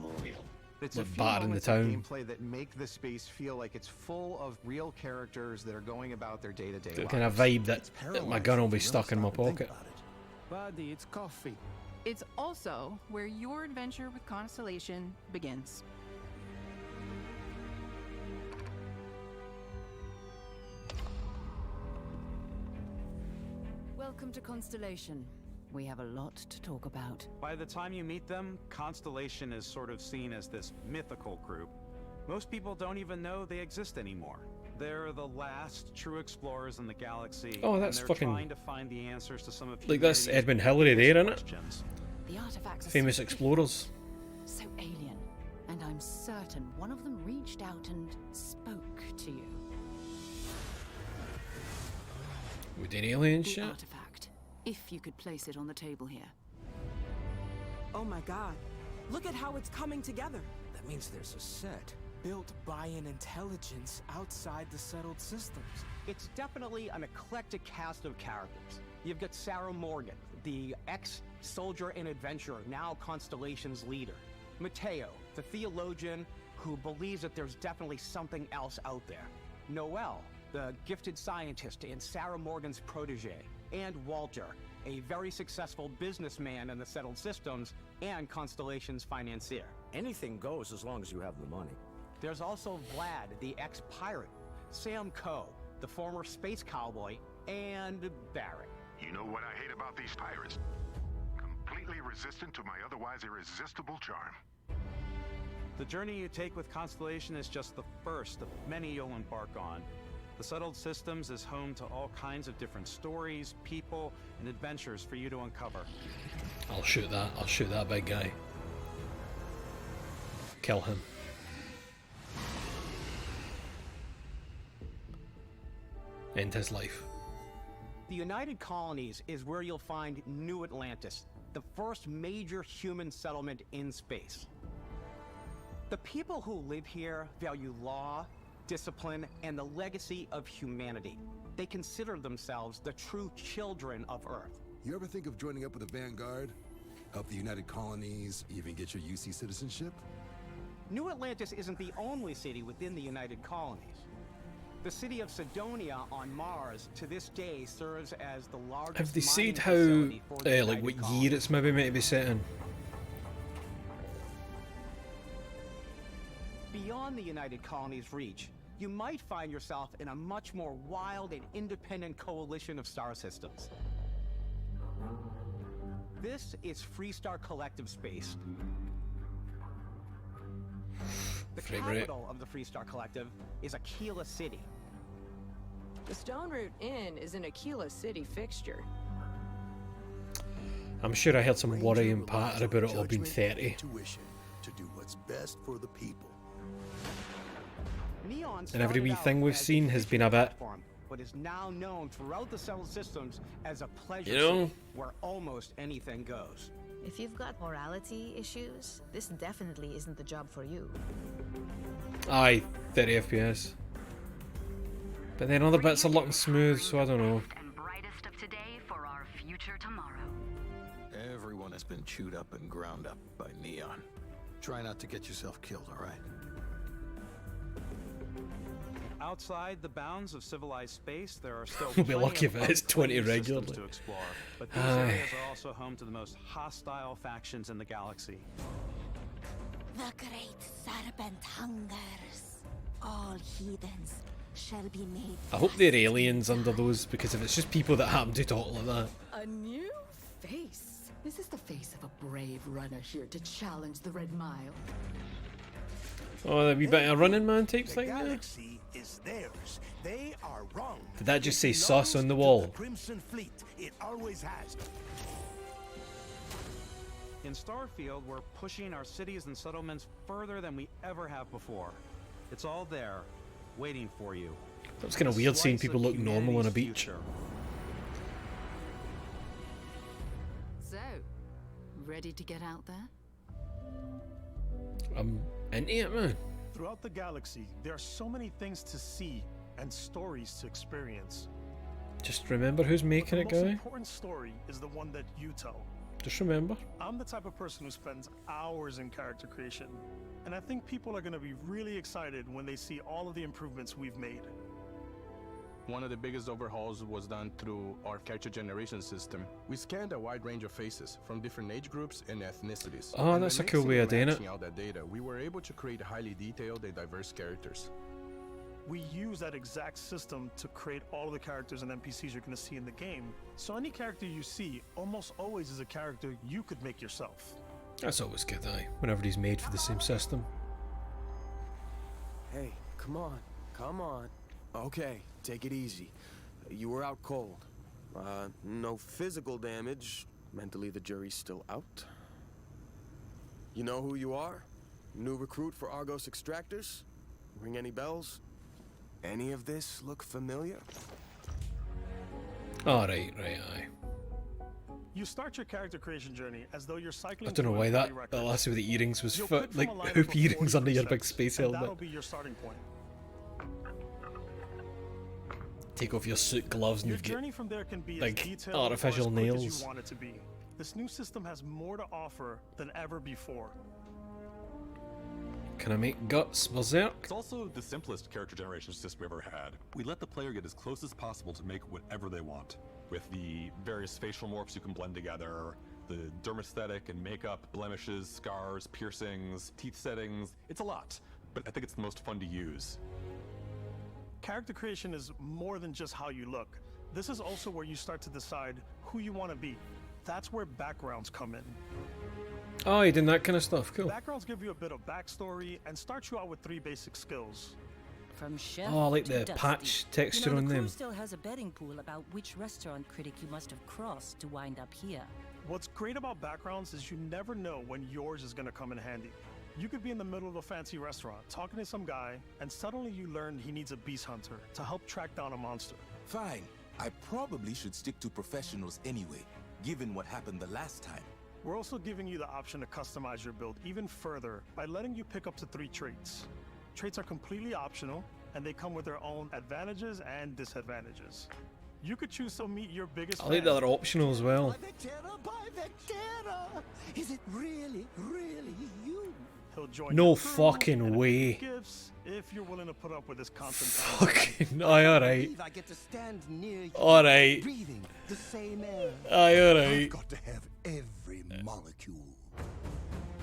[SPEAKER 26] It's a
[SPEAKER 1] like
[SPEAKER 26] few
[SPEAKER 1] battering the
[SPEAKER 26] moments of
[SPEAKER 1] town.
[SPEAKER 26] gameplay that make the space feel like it's full of real characters that are going about their day-to-day
[SPEAKER 1] The
[SPEAKER 26] lives.
[SPEAKER 1] kind of vibe that my gun will be stuck in my pocket.
[SPEAKER 26] Buddy, it's coffee.
[SPEAKER 25] It's also where your adventure with Constellation begins.
[SPEAKER 23] Welcome to Constellation. We have a lot to talk about.
[SPEAKER 12] By the time you meet them, Constellation is sort of seen as this mythical group. Most people don't even know they exist anymore. They're the last true explorers in the galaxy.
[SPEAKER 1] Oh, that's
[SPEAKER 12] and they're
[SPEAKER 1] fucking...
[SPEAKER 12] trying to find the answers to some of
[SPEAKER 1] like, that's
[SPEAKER 12] humanity's
[SPEAKER 1] Edmund Hillary there, isn't it?
[SPEAKER 12] questions.
[SPEAKER 6] The artifacts are
[SPEAKER 1] Famous
[SPEAKER 6] so
[SPEAKER 1] explorers.
[SPEAKER 6] So alien. And I'm certain one of them reached out and spoke to you.
[SPEAKER 1] With an alien
[SPEAKER 6] The
[SPEAKER 1] shit?
[SPEAKER 6] artifact. If you could place it on the table here.
[SPEAKER 4] Oh my god. Look at how it's coming together.
[SPEAKER 16] That means there's a set built by an intelligence outside the settled systems.
[SPEAKER 11] It's definitely an eclectic cast of characters. You've got Sarah Morgan, the ex-soldier and adventurer, now Constellation's leader. Mateo, the theologian who believes that there's definitely something else out there. Noel, the gifted scientist and Sarah Morgan's protege. And Walter, a very successful businessman in the settled systems and Constellation's financier.
[SPEAKER 16] Anything goes as long as you have the money.
[SPEAKER 11] There's also Vlad, the ex-pirate, Sam Coe, the former space cowboy, and Barrett.
[SPEAKER 17] You know what I hate about these pirates? Completely resistant to my otherwise irresistible charm.
[SPEAKER 12] The journey you take with Constellation is just the first of many you'll embark on. The Settled Systems is home to all kinds of different stories, people, and adventures for you to uncover.
[SPEAKER 1] I'll shoot that. I'll shoot that big guy. Kill him. End his life.
[SPEAKER 11] The United Colonies is where you'll find New Atlantis, the first major human settlement in space. The people who live here value law, discipline, and the legacy of humanity. They consider themselves the true children of Earth.
[SPEAKER 18] You ever think of joining up with the Vanguard? Help the United Colonies, even get your UC citizenship?
[SPEAKER 11] New Atlantis isn't the only city within the United Colonies. The city of Sidonia on Mars to this day serves as the largest
[SPEAKER 1] Have they
[SPEAKER 11] mining
[SPEAKER 1] said how,
[SPEAKER 11] facility for the
[SPEAKER 1] like,
[SPEAKER 11] United
[SPEAKER 1] what
[SPEAKER 11] Colonies.
[SPEAKER 1] year it's maybe meant to be set in?
[SPEAKER 11] Beyond the United Colonies' reach, you might find yourself in a much more wild and independent coalition of star systems. This is Freestar Collective Space. The capital of the Freestar Collective is Aquila City.
[SPEAKER 19] The Stone Root Inn is an Aquila City fixture.
[SPEAKER 1] I'm sure I heard some worry and patter about it all being 30.
[SPEAKER 18] Intuition to do what's best for the people.
[SPEAKER 11] Neon
[SPEAKER 1] And every wee
[SPEAKER 11] started
[SPEAKER 1] thing
[SPEAKER 11] out
[SPEAKER 1] we've
[SPEAKER 11] as
[SPEAKER 1] seen has been a bit...
[SPEAKER 11] platform, but is now known throughout the settled systems as a pleasure
[SPEAKER 1] You know?
[SPEAKER 11] city where almost anything goes.
[SPEAKER 20] If you've got morality issues, this definitely isn't the job for you.
[SPEAKER 1] Aye, 30 FPS. But then other bits are looking smooth, so I don't know.
[SPEAKER 27] And brightest of today for our future tomorrow.
[SPEAKER 24] Everyone has been chewed up and ground up by Neon. Try not to get yourself killed, all right?
[SPEAKER 12] Outside the bounds of civilized space, there are still
[SPEAKER 1] We'll be
[SPEAKER 12] plenty
[SPEAKER 1] lucky
[SPEAKER 12] of
[SPEAKER 1] if it hits 20
[SPEAKER 12] unclaimed systems
[SPEAKER 1] regularly.
[SPEAKER 12] to explore, but these
[SPEAKER 1] Aye.
[SPEAKER 12] areas are also home to the most hostile factions in the galaxy.
[SPEAKER 28] The great serpent hungers. All heathens shall be made.
[SPEAKER 1] I hope they're aliens under those, because if it's just people that happen to talk like that...
[SPEAKER 6] A new face? Is this the face of a brave runner here to challenge the Red Mile?
[SPEAKER 1] Oh, that wee bit of Running Man type
[SPEAKER 29] The
[SPEAKER 1] thing there?
[SPEAKER 29] galaxy is theirs. They are wrong.
[SPEAKER 1] Did that just say
[SPEAKER 29] It
[SPEAKER 1] sus on the
[SPEAKER 29] belongs to
[SPEAKER 1] wall?
[SPEAKER 29] The Crimson Fleet. It always has.
[SPEAKER 12] In Starfield, we're pushing our cities and settlements further than we ever have before. It's all there, waiting for you.
[SPEAKER 1] That was kind of weird seeing people look normal on a beach.
[SPEAKER 12] Future.
[SPEAKER 6] So, ready to get out there?
[SPEAKER 1] I'm into it, man.
[SPEAKER 2] Throughout the galaxy, there are so many things to see and stories to experience.
[SPEAKER 1] Just remember who's making it,
[SPEAKER 2] The most
[SPEAKER 1] guy.
[SPEAKER 2] important story is the one that you tell.
[SPEAKER 1] Just remember.
[SPEAKER 2] I'm the type of person who spends hours in character creation, and I think people are going to be really excited when they see all of the improvements we've made.
[SPEAKER 13] One of the biggest overhauls was done through our character generation system. We scanned a wide range of faces from different age groups and ethnicities.
[SPEAKER 1] Oh,
[SPEAKER 13] And
[SPEAKER 1] that's
[SPEAKER 13] by
[SPEAKER 1] a cool
[SPEAKER 13] mixing
[SPEAKER 1] way
[SPEAKER 13] and
[SPEAKER 1] of doing it.
[SPEAKER 13] matching out that data, we were able to create highly detailed and diverse characters.
[SPEAKER 2] We use that exact system to create all of the characters and NPCs you're going to see in the game. So any character you see almost always is a character you could make yourself.
[SPEAKER 1] That's always good, aye. Whenever he's made for the same system.
[SPEAKER 16] Hey, come on. Come on. Okay, take it easy. You were out cold. No physical damage. Mentally, the jury's still out. You know who you are? New recruit for Argos Extractors? Ring any bells? Any of this look familiar?
[SPEAKER 1] Alright, right, aye.
[SPEAKER 2] You start your character creation journey as though you're cycling.
[SPEAKER 1] I don't know why that last with the earrings was like hoop earrings under your big space helmet.
[SPEAKER 2] That'll be your starting point.
[SPEAKER 1] Take off your suit gloves and
[SPEAKER 2] Your
[SPEAKER 1] you get
[SPEAKER 2] journey from there can be as
[SPEAKER 1] like
[SPEAKER 2] detailed
[SPEAKER 1] artificial
[SPEAKER 2] or as quick
[SPEAKER 1] nails.
[SPEAKER 2] as you want it to be. This new system has more to offer than ever before.
[SPEAKER 1] Can I make guts berserk?
[SPEAKER 3] It's also the simplest character generation system we've ever had. We let the player get as close as possible to make whatever they want. With the various facial morphs you can blend together, the dermesthetic and makeup, blemishes, scars, piercings, teeth settings. It's a lot, but I think it's the most fun to use.
[SPEAKER 2] Character creation is more than just how you look. This is also where you start to decide who you want to be. That's where backgrounds come in.
[SPEAKER 1] Oh, you doing that kind of stuff, cool.
[SPEAKER 2] Backgrounds give you a bit of backstory and start you out with 3 basic skills.
[SPEAKER 28] From chef
[SPEAKER 1] Oh, I like
[SPEAKER 28] to
[SPEAKER 1] the
[SPEAKER 28] dusty.
[SPEAKER 1] patch texture
[SPEAKER 28] you know,
[SPEAKER 1] on
[SPEAKER 28] the crew
[SPEAKER 1] them.
[SPEAKER 28] still has a betting pool about which restaurant critic you must have crossed to wind up here.
[SPEAKER 2] What's great about backgrounds is you never know when yours is going to come in handy. You could be in the middle of a fancy restaurant talking to some guy, and suddenly you learn he needs a beast hunter to help track down a monster.
[SPEAKER 5] Fine. I probably should stick to professionals anyway, given what happened the last time.
[SPEAKER 2] We're also giving you the option to customize your build even further by letting you pick up to 3 traits. Traits are completely optional, and they come with their own advantages and disadvantages. You could choose to meet your biggest
[SPEAKER 1] I like that they're optional as well.
[SPEAKER 29] Is it really, really you?
[SPEAKER 2] He'll join
[SPEAKER 1] No
[SPEAKER 2] your crew
[SPEAKER 1] fucking
[SPEAKER 2] and
[SPEAKER 1] way.
[SPEAKER 2] gifts if you're willing to put up with this constant.
[SPEAKER 1] Fucking aye, alright.
[SPEAKER 29] I get to stand near you,
[SPEAKER 1] Alright.
[SPEAKER 29] breathing the same air.
[SPEAKER 1] Aye, alright.
[SPEAKER 29] I've got to have every molecule.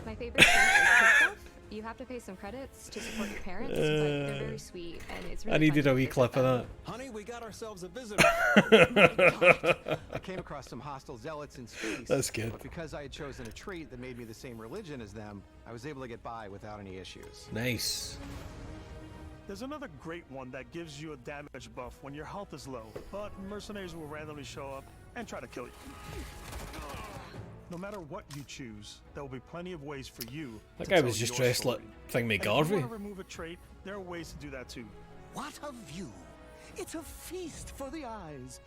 [SPEAKER 7] My favorite thing is kid stuff. You have to pay some credits to support your parents, but they're very sweet, and it's really
[SPEAKER 1] I needed
[SPEAKER 7] fun
[SPEAKER 1] a wee clip of that.
[SPEAKER 26] Honey, we got ourselves a visitor. Oh my God. I came across some hostile zealots in space.
[SPEAKER 1] That's good.
[SPEAKER 26] But because I had chosen a trait that made me the same religion as them, I was able to get by without any issues.
[SPEAKER 1] Nice.
[SPEAKER 2] There's another great one that gives you a damage buff when your health is low, but mercenaries will randomly show up and try to kill you. No matter what you choose, there will be plenty of ways for you.
[SPEAKER 1] That
[SPEAKER 2] to
[SPEAKER 1] guy
[SPEAKER 2] tell
[SPEAKER 1] was just
[SPEAKER 2] your
[SPEAKER 1] dressed
[SPEAKER 2] story.
[SPEAKER 1] like Thing
[SPEAKER 2] And if you
[SPEAKER 1] Garvey.
[SPEAKER 2] want to remove a trait, there are ways to do that too.
[SPEAKER 29] What a view! It's a feast for the eyes.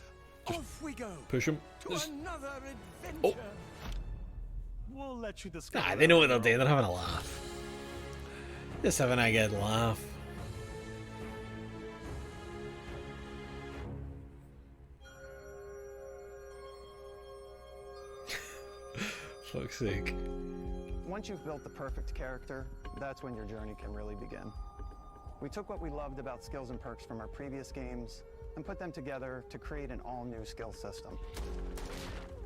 [SPEAKER 29] Off we go.
[SPEAKER 1] Push him.
[SPEAKER 29] To another adventure.
[SPEAKER 1] Oh.
[SPEAKER 2] We'll let you discover.
[SPEAKER 1] Nah,
[SPEAKER 2] that
[SPEAKER 1] they know what
[SPEAKER 2] on
[SPEAKER 1] they're
[SPEAKER 2] your
[SPEAKER 1] doing.
[SPEAKER 2] own.
[SPEAKER 1] They're having a laugh. Just having a good laugh. Fuck's sake.
[SPEAKER 12] Once you've built the perfect character, that's when your journey can really begin. We took what we loved about skills and perks from our previous games and put them together to create an all-new skill system.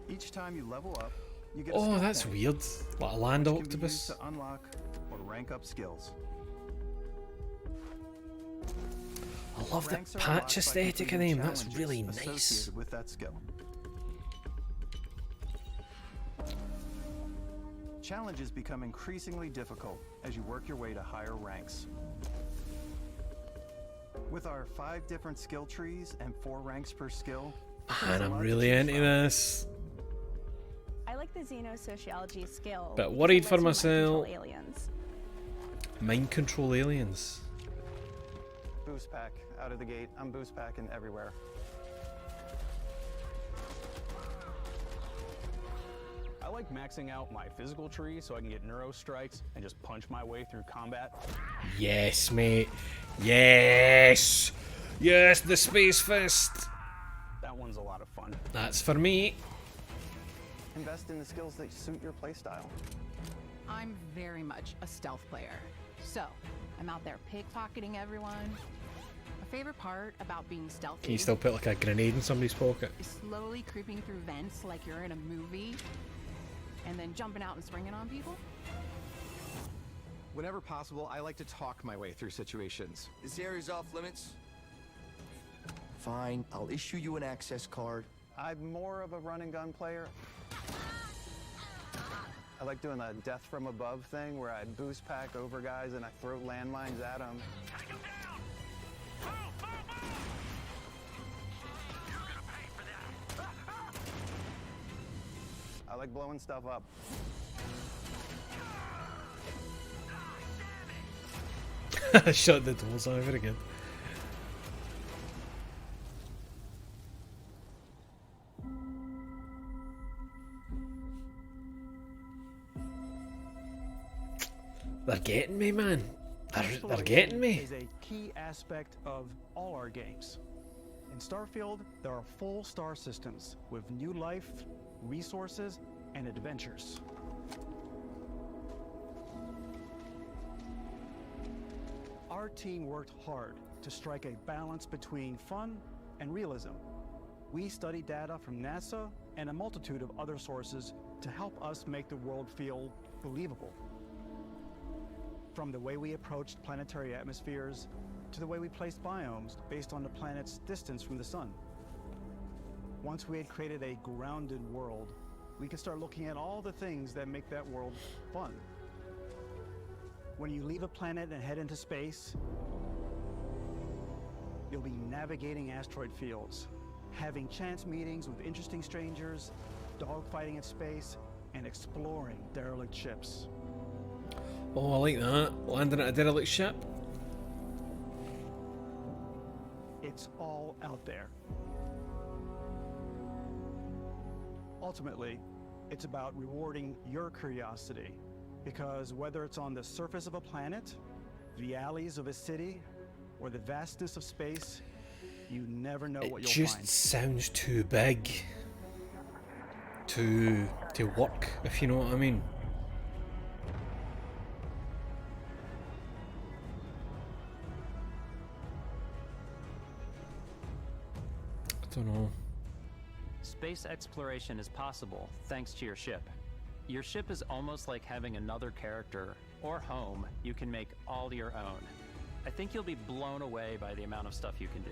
[SPEAKER 12] Each time you level up, you get a
[SPEAKER 1] Oh,
[SPEAKER 12] skill
[SPEAKER 1] that's
[SPEAKER 12] point,
[SPEAKER 1] weird. Like a land
[SPEAKER 12] which can be
[SPEAKER 1] octopus.
[SPEAKER 12] used to unlock or rank up skills.
[SPEAKER 1] I love the
[SPEAKER 12] Ranks are
[SPEAKER 1] patch
[SPEAKER 12] unlocked by
[SPEAKER 1] aesthetic of
[SPEAKER 12] completing
[SPEAKER 1] them. That's
[SPEAKER 12] challenges
[SPEAKER 1] really nice.
[SPEAKER 12] associated with that skill. Challenges become increasingly difficult as you work your way to higher ranks. With our 5 different skill trees and 4 ranks per skill,
[SPEAKER 1] Man, I'm really into this.
[SPEAKER 14] I like the xenosociology skill.
[SPEAKER 1] But
[SPEAKER 14] because
[SPEAKER 1] worried
[SPEAKER 14] it
[SPEAKER 1] for
[SPEAKER 14] lets you mind control
[SPEAKER 1] myself.
[SPEAKER 14] aliens.
[SPEAKER 1] Mind control aliens.
[SPEAKER 12] boost pack out of the gate. I'm boost packing everywhere.
[SPEAKER 8] I like maxing out my physical tree so I can get neuro strikes and just punch my way through combat.
[SPEAKER 1] Yes, mate. Yes. Yes, the space fist.
[SPEAKER 8] That one's a lot of fun.
[SPEAKER 1] That's for me.
[SPEAKER 12] Invest in the skills that suit your playstyle.
[SPEAKER 25] I'm very much a stealth player. So, I'm out there pickpocketing everyone. My favorite part about being stealthy
[SPEAKER 1] Can you still put like a grenade in somebody's pocket?
[SPEAKER 25] is slowly creeping through vents like you're in a movie and then jumping out and springing on people.
[SPEAKER 26] Whenever possible, I like to talk my way through situations.
[SPEAKER 9] This area's off limits. Fine, I'll issue you an access card.
[SPEAKER 12] I'm more of a run and gun player. I like doing the death from above thing where I boost pack over guys and I throw landmines at them. like blowing stuff up.
[SPEAKER 1] Shut the doors over again. They're getting me, man. They're getting me.
[SPEAKER 12] Is a key aspect of all our games. In Starfield, there are full star systems with new life, resources, and adventures. Our team worked hard to strike a balance between fun and realism. We studied data from NASA and a multitude of other sources to help us make the world feel believable. From the way we approached planetary atmospheres to the way we placed biomes based on the planet's distance from the sun. Once we had created a grounded world, we could start looking at all the things that make that world fun. When you leave a planet and head into space, you'll be navigating asteroid fields, having chance meetings with interesting strangers, dogfighting in space, and exploring derelict ships.
[SPEAKER 1] Oh, I like that. Landing at a derelict ship.
[SPEAKER 12] It's all out there. Ultimately, it's about rewarding your curiosity, because whether it's on the surface of a planet, the alleys of a city, or the vastness of space, you never know what
[SPEAKER 1] It
[SPEAKER 12] you'll
[SPEAKER 1] just
[SPEAKER 12] find.
[SPEAKER 1] sounds too big to work, if you know what I mean. I don't know.
[SPEAKER 4] Space exploration is possible thanks to your ship. Your ship is almost like having another character or home you can make all your own. I think you'll be blown away by the amount of stuff you can do.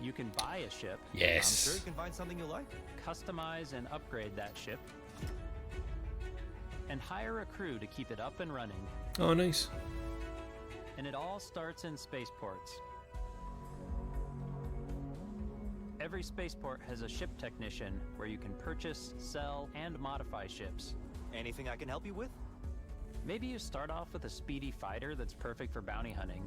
[SPEAKER 4] You can buy a ship.
[SPEAKER 1] Yes.
[SPEAKER 10] I'm sure you can find something you like.
[SPEAKER 4] Customize and upgrade that ship. And hire a crew to keep it up and running.
[SPEAKER 1] Oh, nice.
[SPEAKER 4] And it all starts in spaceports. Every spaceport has a ship technician where you can purchase, sell, and modify ships.
[SPEAKER 10] Anything I can help you with?
[SPEAKER 4] Maybe you start off with a speedy fighter that's perfect for bounty hunting.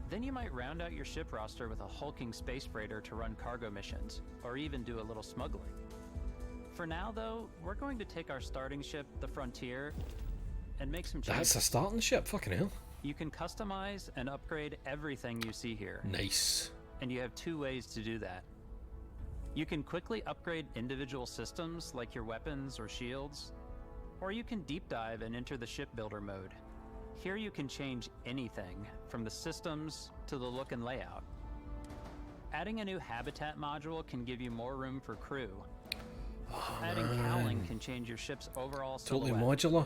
[SPEAKER 4] Then you might round out your ship roster with a hulking space freighter to run cargo missions, or even do a little smuggling. For now, though, we're going to take our starting ship, the Frontier, and make some changes.
[SPEAKER 1] That's a starting ship, fucking hell.
[SPEAKER 4] You can customize and upgrade everything you see here.
[SPEAKER 1] Nice.
[SPEAKER 4] And you have two ways to do that. You can quickly upgrade individual systems like your weapons or shields, or you can deep dive and enter the shipbuilder mode. Here you can change anything, from the systems to the look and layout. Adding a new habitat module can give you more room for crew. Adding cowling can change your ship's overall silhouette.
[SPEAKER 1] Totally modular.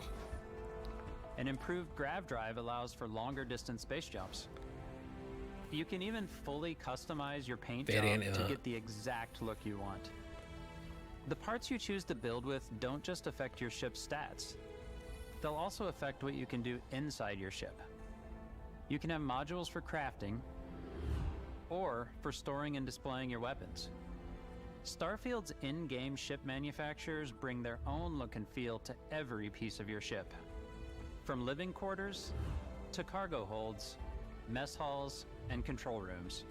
[SPEAKER 4] An improved grav drive allows for longer distance space jumps. You can even fully customize your paint job to get the exact look you want. The parts you choose to build with don't just affect your ship's stats. They'll also affect what you can do inside your ship. You can have modules for crafting, or for storing and displaying your weapons. Starfield's in-game ship manufacturers bring their own look and feel to every piece of your ship. From living quarters to cargo holds, mess halls, and control rooms.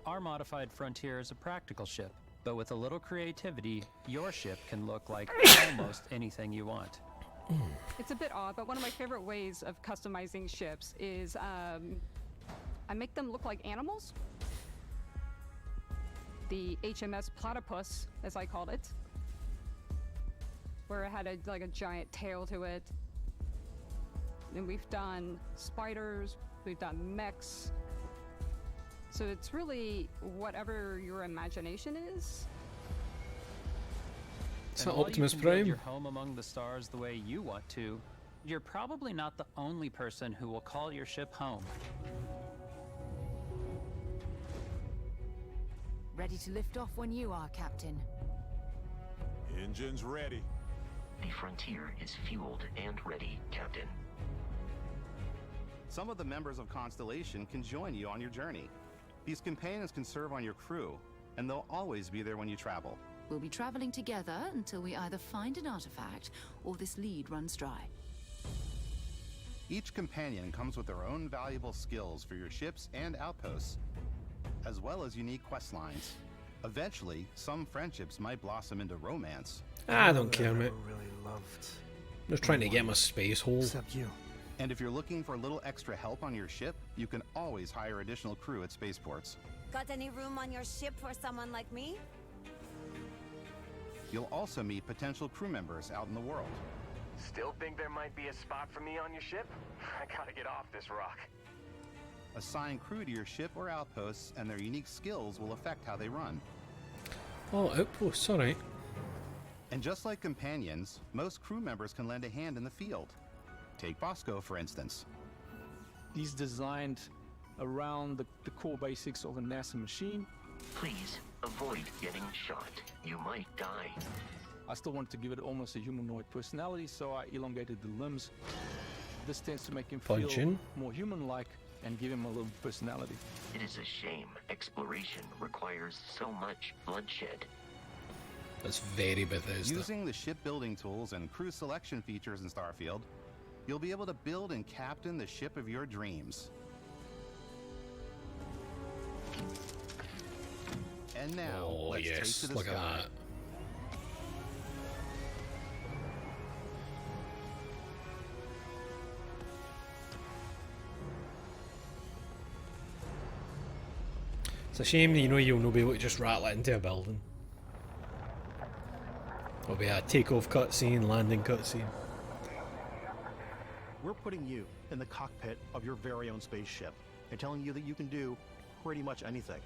[SPEAKER 4] Our modified Frontier is a practical ship, but with a little creativity, your ship can look like almost anything you want.
[SPEAKER 14] It's a bit odd, but one of my favorite ways of customizing ships is I make them look like animals. The HMS Platypus, as I called it, where it had like a giant tail to it. And we've done spiders, we've done mechs. So it's really whatever your imagination is.
[SPEAKER 1] It's not Optimus Prime.
[SPEAKER 4] Your home among the stars the way you want to. You're probably not the only person who will call your ship home.
[SPEAKER 6] Ready to lift off when you are, Captain.
[SPEAKER 15] Engines ready.
[SPEAKER 17] The Frontier is fueled and ready, Captain.
[SPEAKER 11] Some of the members of Constellation can join you on your journey. These companions can serve on your crew, and they'll always be there when you travel.
[SPEAKER 15] We'll be traveling together until we either find an artifact or this lead runs dry.
[SPEAKER 11] Each companion comes with their own valuable skills for your ships and outposts, as well as unique quest lines. Eventually, some friendships might blossom into romance.
[SPEAKER 1] I don't care, mate.
[SPEAKER 29] Really loved.
[SPEAKER 1] Just trying to get my space hole.
[SPEAKER 29] Except you.
[SPEAKER 11] And if you're looking for a little extra help on your ship, you can always hire additional crew at spaceports.
[SPEAKER 17] Got any room on your ship for someone like me?
[SPEAKER 11] You'll also meet potential crew members out in the world.
[SPEAKER 18] Still think there might be a spot for me on your ship? I gotta get off this rock.
[SPEAKER 11] Assign crew to your ship or outposts, and their unique skills will affect how they run.
[SPEAKER 1] Oh, outposts, alright.
[SPEAKER 11] And just like companions, most crew members can lend a hand in the field. Take Bosco, for instance.
[SPEAKER 13] He's designed around the core basics of a NASA machine.
[SPEAKER 19] Please avoid getting shot. You might die.
[SPEAKER 13] I still wanted to give it almost a humanoid personality, so I elongated the limbs. This tends to make him feel more human-like and give him a little personality.
[SPEAKER 19] It is a shame. Exploration requires so much bloodshed.
[SPEAKER 1] That's very Bethesda.
[SPEAKER 11] Using the shipbuilding tools and crew selection features in Starfield, you'll be able to build and captain the ship of your dreams. And now, let's take to the
[SPEAKER 1] look
[SPEAKER 11] sky.
[SPEAKER 1] at that. It's a shame that you'll not be able to just rattle it into a building. There'll be a takeoff cutscene, landing cutscene.
[SPEAKER 2] We're putting you in the cockpit of your very own spaceship and telling you that you can do pretty much anything.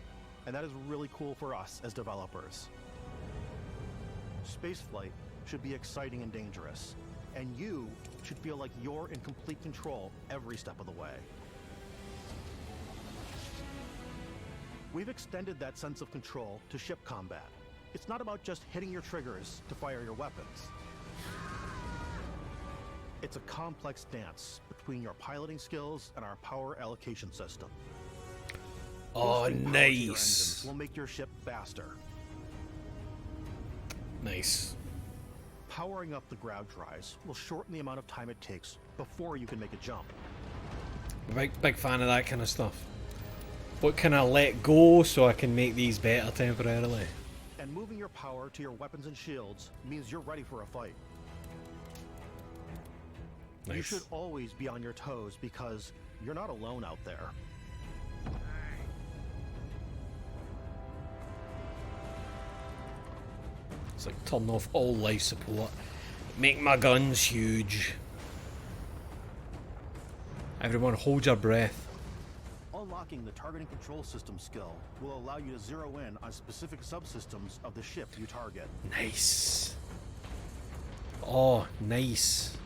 [SPEAKER 2] And that is really cool for us as developers. Spaceflight should be exciting and dangerous, and you should feel like you're in complete control every step of the way. We've extended that sense of control to ship combat. It's not about just hitting your triggers to fire your weapons. It's a complex dance between your piloting skills and our power allocation system.
[SPEAKER 1] Oh, nice.
[SPEAKER 2] Will make your ship faster.
[SPEAKER 1] Nice.
[SPEAKER 2] Powering up the grav drives will shorten the amount of time it takes before you can make a jump.
[SPEAKER 1] Big fan of that kind of stuff. What can I let go so I can make these better temporarily?
[SPEAKER 2] And moving your power to your weapons and shields means you're ready for a fight.
[SPEAKER 1] Nice.
[SPEAKER 2] You should always be on your toes because you're not alone out there.
[SPEAKER 1] It's like turn off all life support. Make my guns huge. Everyone hold your breath.
[SPEAKER 2] Unlocking the targeting control system skill will allow you to zero in on specific subsystems of the ship you target.
[SPEAKER 1] Nice. Oh, nice.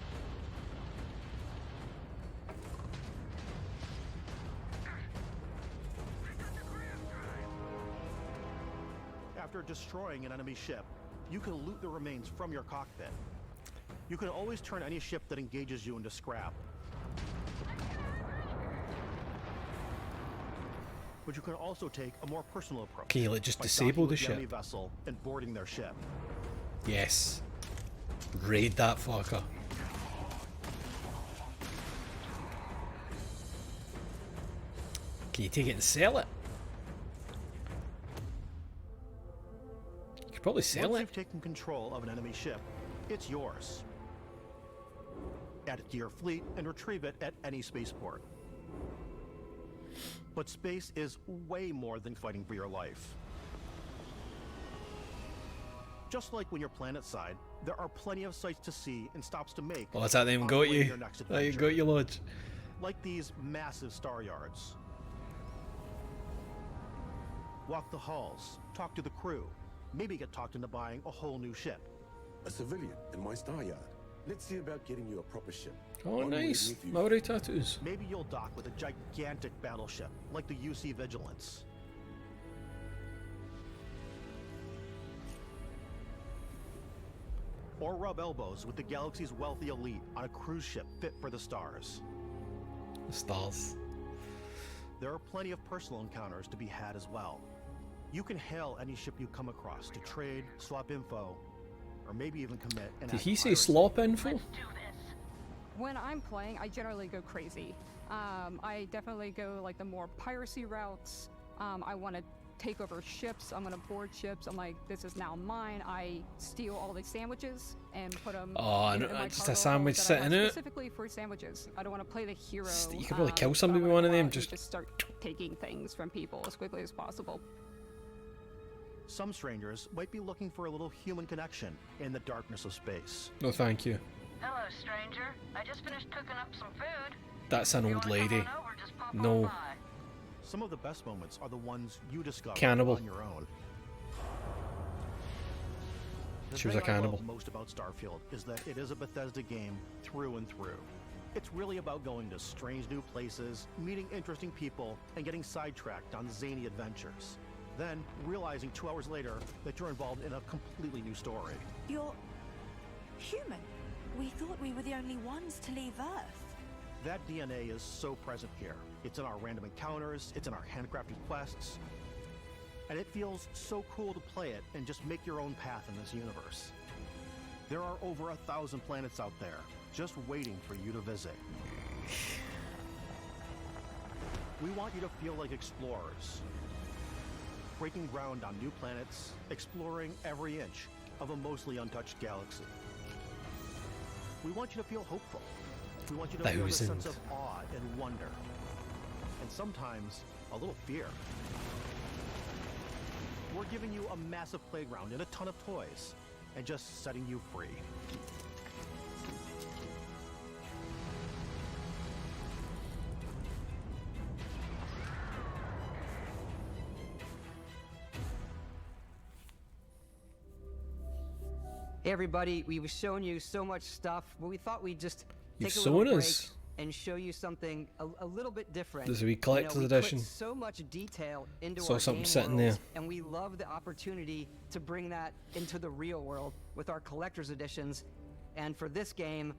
[SPEAKER 2] After destroying an enemy ship, you can loot the remains from your cockpit. You can always turn any ship that engages you into scrap. But you can also take a more personal approach.
[SPEAKER 1] Can you like just
[SPEAKER 2] by
[SPEAKER 1] disable the
[SPEAKER 2] docking with enemy
[SPEAKER 1] ship?
[SPEAKER 2] vessel and boarding their ship.
[SPEAKER 1] Yes. Raid that fucker. Can you take it and sell it? You could probably sell
[SPEAKER 2] Once
[SPEAKER 1] it.
[SPEAKER 2] you've taken control of an enemy ship, it's yours. Add it to your fleet and retrieve it at any spaceport. But space is way more than fighting for your life. Just like when you're planetside, there are plenty of sights to see and stops to make.
[SPEAKER 1] Oh, that's how they even
[SPEAKER 2] on
[SPEAKER 1] got
[SPEAKER 2] the way to
[SPEAKER 1] you.
[SPEAKER 2] your next
[SPEAKER 1] That you
[SPEAKER 2] adventure.
[SPEAKER 1] got you, lodge.
[SPEAKER 2] Like these massive star yards. Walk the halls, talk to the crew, maybe get talked into buying a whole new ship.
[SPEAKER 20] A civilian in my star yard. Let's see about getting you a proper ship.
[SPEAKER 1] Oh,
[SPEAKER 20] One
[SPEAKER 1] nice.
[SPEAKER 20] with you.
[SPEAKER 1] Maori tattoos.
[SPEAKER 2] Maybe you'll dock with a gigantic battleship, like the UC Vigilance. Or rub elbows with the galaxy's wealthy elite on a cruise ship fit for the stars.
[SPEAKER 1] The stars.
[SPEAKER 3] There are plenty of personal encounters to be had as well. You can hail any ship you come across to trade, swap info, or maybe even commit an
[SPEAKER 1] Did
[SPEAKER 3] act
[SPEAKER 1] he
[SPEAKER 3] of
[SPEAKER 1] say
[SPEAKER 3] piracy.
[SPEAKER 1] slop info?
[SPEAKER 14] When I'm playing, I generally go crazy. I definitely go like the more piracy routes. I want to take over ships. I'm going to board ships. I'm like, this is now mine. I steal all these sandwiches and put them in my
[SPEAKER 1] just
[SPEAKER 14] cargo
[SPEAKER 1] a sandwich
[SPEAKER 14] that I have
[SPEAKER 1] sitting out.
[SPEAKER 14] specifically for sandwiches. I don't want to play the hero.
[SPEAKER 1] You could probably kill
[SPEAKER 14] but
[SPEAKER 1] somebody
[SPEAKER 14] I'm
[SPEAKER 1] with
[SPEAKER 14] gonna
[SPEAKER 1] one of
[SPEAKER 14] go
[SPEAKER 1] them.
[SPEAKER 14] out and
[SPEAKER 1] Just
[SPEAKER 14] start taking things from people as quickly as possible.
[SPEAKER 3] Some strangers might be looking for a little human connection in the darkness of space.
[SPEAKER 1] no, thank you.
[SPEAKER 5] Hello, stranger. I just finished cooking up some food.
[SPEAKER 1] That's an old lady. No.
[SPEAKER 3] Some of the best moments are the ones you discover
[SPEAKER 1] Cannibal.
[SPEAKER 3] on your own. The
[SPEAKER 1] She was a
[SPEAKER 3] thing I love
[SPEAKER 1] cannibal.
[SPEAKER 3] most about Starfield is that it is a Bethesda game through and through. It's really about going to strange new places, meeting interesting people, and getting sidetracked on zany adventures. Then realizing 2 hours later that you're involved in a completely new story.
[SPEAKER 16] You're human. We thought we were the only ones to leave Earth.
[SPEAKER 3] That DNA is so present here. It's in our random encounters, it's in our handcrafted quests, and it feels so cool to play it and just make your own path in this universe. There are over 1,000 planets out there, just waiting for you to visit. We want you to feel like explorers, breaking ground on new planets, exploring every inch of a mostly untouched galaxy. We want you to feel hopeful. We want you to feel a sense of awe and wonder, and sometimes a little fear. We're giving you a massive playground and a ton of toys, and just setting you free.
[SPEAKER 21] Hey everybody, we've shown you so much stuff, but we thought we'd just
[SPEAKER 1] You've
[SPEAKER 21] take a little
[SPEAKER 1] shown
[SPEAKER 21] break
[SPEAKER 1] us.
[SPEAKER 21] and show you something a little bit different.
[SPEAKER 1] There's a wee collector's
[SPEAKER 21] we
[SPEAKER 1] edition.
[SPEAKER 21] Put so much detail into
[SPEAKER 1] Saw
[SPEAKER 21] our
[SPEAKER 1] something
[SPEAKER 21] game
[SPEAKER 1] sitting
[SPEAKER 21] worlds,
[SPEAKER 1] there.
[SPEAKER 21] and we love the opportunity to bring that into the real world with our collector's editions. And for this game,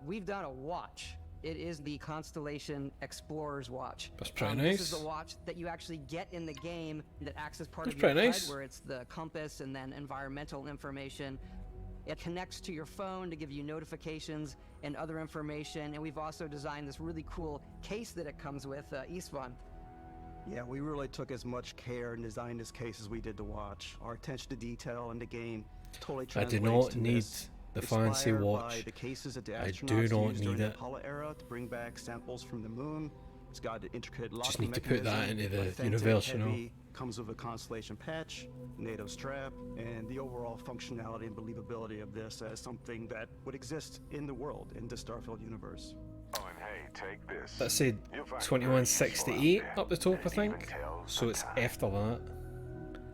[SPEAKER 21] we've done a watch. It is the Constellation Explorer's Watch.
[SPEAKER 1] That's pretty
[SPEAKER 21] This is
[SPEAKER 1] nice.
[SPEAKER 21] the watch that you actually get in the game that acts as part
[SPEAKER 1] That's
[SPEAKER 21] of your
[SPEAKER 1] pretty
[SPEAKER 21] HUD,
[SPEAKER 1] nice.
[SPEAKER 21] where it's the compass and then environmental information. It connects to your phone to give you notifications and other information. And we've also designed this really cool case that it comes with, Istvan.
[SPEAKER 12] Yeah, we really took as much care in designing this case as we did the watch. Our attention to detail in the game totally
[SPEAKER 1] I do
[SPEAKER 12] translates
[SPEAKER 1] not
[SPEAKER 12] to
[SPEAKER 1] need
[SPEAKER 12] this.
[SPEAKER 1] the fancy
[SPEAKER 12] Inspired
[SPEAKER 1] watch.
[SPEAKER 12] by the cases that the
[SPEAKER 1] I
[SPEAKER 12] astronauts
[SPEAKER 1] do not
[SPEAKER 12] used
[SPEAKER 1] need
[SPEAKER 12] during the
[SPEAKER 1] it.
[SPEAKER 12] Apollo era to bring back samples from the moon. It's got the intricate locking
[SPEAKER 1] Just need to put that
[SPEAKER 12] mechanism,
[SPEAKER 1] into the
[SPEAKER 12] authentic,
[SPEAKER 1] universe, you know.
[SPEAKER 12] heavy, comes with a Constellation patch, NATO strap, and the overall functionality and believability of this as something that would exist in the world, in the Starfield universe.
[SPEAKER 18] Oh, and hey, take this.
[SPEAKER 1] That said 2168 up the top, I think. So it's after that.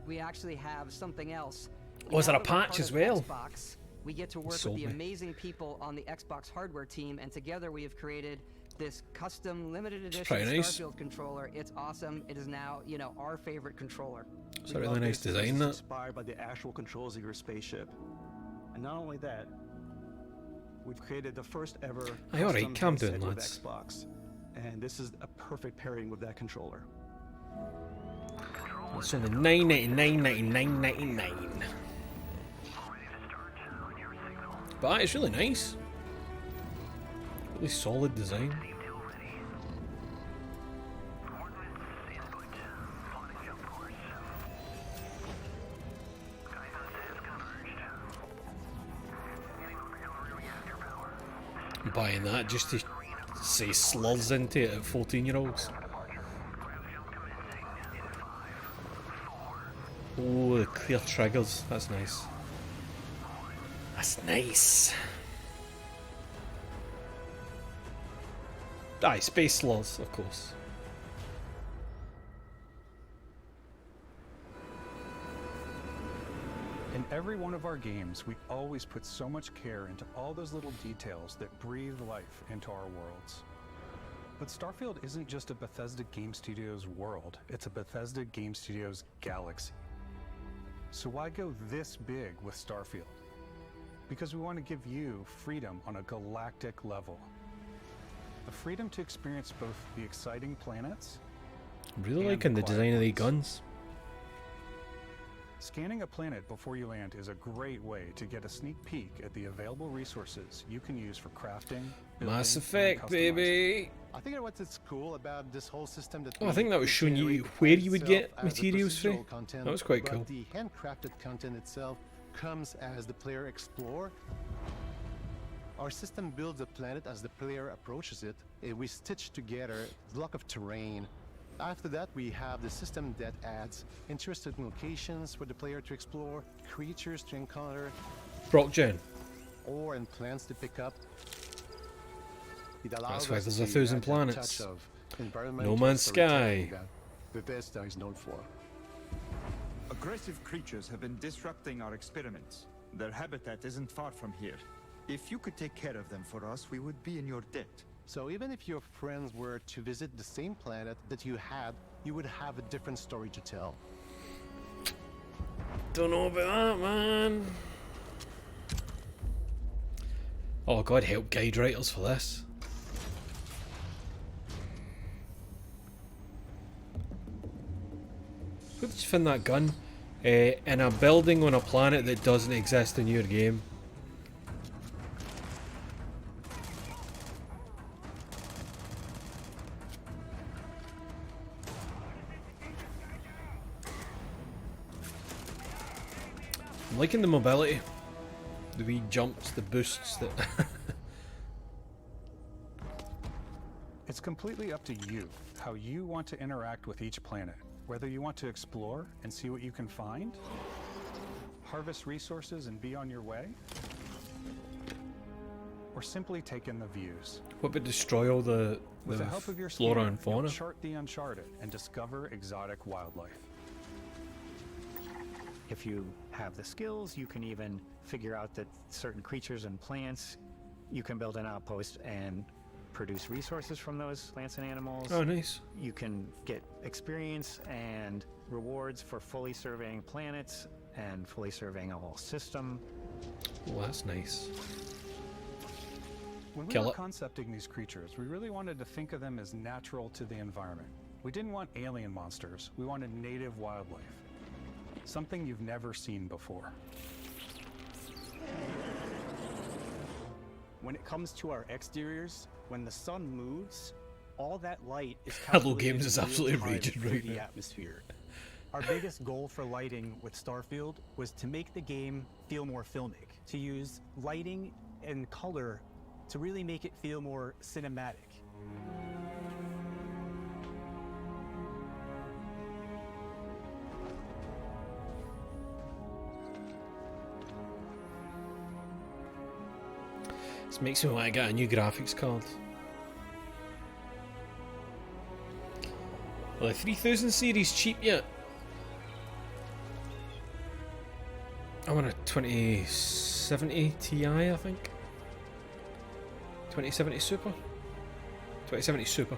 [SPEAKER 21] We actually have something else.
[SPEAKER 1] Oh, is there
[SPEAKER 21] Now
[SPEAKER 1] a
[SPEAKER 21] that we're
[SPEAKER 1] patch
[SPEAKER 21] part
[SPEAKER 1] as
[SPEAKER 21] of
[SPEAKER 1] well?
[SPEAKER 21] Xbox, we get to work with
[SPEAKER 1] Sold
[SPEAKER 21] the
[SPEAKER 1] me.
[SPEAKER 21] amazing people on the Xbox hardware team, and together we have created this custom limited edition
[SPEAKER 1] pretty nice.
[SPEAKER 21] Starfield controller. It's awesome. It is now, our favorite controller.
[SPEAKER 1] It's a really nice design,
[SPEAKER 12] It's
[SPEAKER 1] that.
[SPEAKER 12] inspired by the actual controls of your spaceship. And not only that, we've created the first ever
[SPEAKER 1] Aye, alright,
[SPEAKER 12] custom
[SPEAKER 1] calm
[SPEAKER 12] headset
[SPEAKER 1] down,
[SPEAKER 12] with
[SPEAKER 1] lads.
[SPEAKER 12] Xbox. And this is a perfect pairing with that controller.
[SPEAKER 1] It's only $9.99. But it's really nice. Really solid design. I'm buying that just to say slurs into it at 14-year-olds. Oh, the clear triggers. That's nice. That's nice. Aye, space slurs, of course.
[SPEAKER 8] In every one of our games, we always put so much care into all those little details that breathe life into our worlds. But Starfield isn't just a Bethesda Game Studios world, it's a Bethesda Game Studios galaxy. So why go this big with Starfield? Because we want to give you freedom on a galactic level. The freedom to experience both the exciting planets.
[SPEAKER 1] I'm really liking the design of the guns.
[SPEAKER 8] Scanning a planet before you land is a great way to get a sneak peek at the available resources you can use for crafting.
[SPEAKER 1] Mass Effect, baby!
[SPEAKER 11] I think what's cool about this whole system that
[SPEAKER 1] I think that was showing you where you would get materials from. That was quite cool.
[SPEAKER 11] The handcrafted content itself comes as the player explore. Our system builds a planet as the player approaches it. We stitch together a block of terrain. After that, we have the system that adds interesting locations for the player to explore, creatures to encounter,
[SPEAKER 1] Brockgen.
[SPEAKER 11] Ore and plants to pick up. It
[SPEAKER 1] That's
[SPEAKER 11] allows
[SPEAKER 1] why
[SPEAKER 11] us
[SPEAKER 1] there's
[SPEAKER 11] to
[SPEAKER 1] 1,000
[SPEAKER 11] add that
[SPEAKER 1] planets.
[SPEAKER 11] touch of environmental
[SPEAKER 1] No Man's
[SPEAKER 11] storytelling
[SPEAKER 1] Sky.
[SPEAKER 11] that Bethesda is known for.
[SPEAKER 7] Aggressive creatures have been disrupting our experiments. Their habitat isn't far from here. If you could take care of them for us, we would be in your debt.
[SPEAKER 11] So even if your friends were to visit the same planet that you had, you would have a different story to tell.
[SPEAKER 1] Don't know about that, man. Oh, God help guide writers for this. Where did you find that gun? In a building on a planet that doesn't exist in your game. I'm liking the mobility. The wee jumps, the boosts that...
[SPEAKER 8] It's completely up to you how you want to interact with each planet. Whether you want to explore and see what you can find, harvest resources and be on your way, or simply take in the views.
[SPEAKER 1] What would destroy all the
[SPEAKER 8] With the help of your
[SPEAKER 1] flora
[SPEAKER 8] scanner,
[SPEAKER 1] and fauna?
[SPEAKER 8] you'll chart the uncharted and discover exotic wildlife.
[SPEAKER 9] If you have the skills, you can even figure out that certain creatures and plants, you can build an outpost and produce resources from those plants and animals.
[SPEAKER 1] Oh, nice.
[SPEAKER 9] You can get experience and rewards for fully surveying planets and fully surveying a whole system.
[SPEAKER 1] Oh, that's nice.
[SPEAKER 8] When we were concepting these creatures, we really wanted to think of them as natural to the environment. We didn't want alien monsters, we wanted native wildlife. Something you've never seen before.
[SPEAKER 12] When it comes to our exteriors, when the sun moves, all that light is
[SPEAKER 1] Hello Games is
[SPEAKER 12] in
[SPEAKER 1] absolutely
[SPEAKER 12] real time
[SPEAKER 1] raging
[SPEAKER 12] through
[SPEAKER 1] right
[SPEAKER 12] the
[SPEAKER 1] now.
[SPEAKER 12] atmosphere. Our biggest goal for lighting with Starfield was to make the game feel more filmic, to use lighting and color to really make it feel more cinematic.
[SPEAKER 1] This makes me want to get a new graphics card. Well, the 3000 series cheap yet? I want a 2070 Ti, I think. 2070 Super? 2070 Super.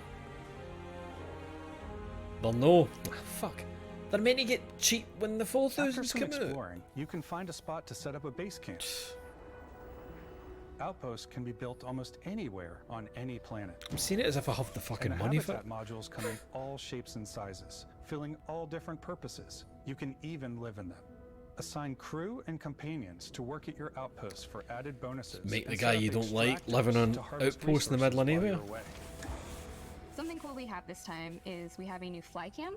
[SPEAKER 1] Well, no. Ah, fuck. They're meant to get cheap when the 4000s
[SPEAKER 8] After some
[SPEAKER 1] come out.
[SPEAKER 8] exploring, you can find a spot to set up a base camp. Outposts can be built almost anywhere on any planet.
[SPEAKER 1] I'm seeing it as if I have the fucking
[SPEAKER 8] And the
[SPEAKER 1] money for it.
[SPEAKER 8] habitat modules come in all shapes and sizes, filling all different purposes. You can even live in them. Assign crew and companions to work at your outposts for added bonuses.
[SPEAKER 1] Make the
[SPEAKER 8] and
[SPEAKER 1] guy
[SPEAKER 8] set
[SPEAKER 1] you
[SPEAKER 8] up
[SPEAKER 1] don't like
[SPEAKER 8] extractors
[SPEAKER 1] living on
[SPEAKER 8] to harvest
[SPEAKER 1] outposts in the middle of
[SPEAKER 8] resources while
[SPEAKER 1] nowhere.
[SPEAKER 8] you're away.
[SPEAKER 14] Something cool we have this time is we have a new fly cam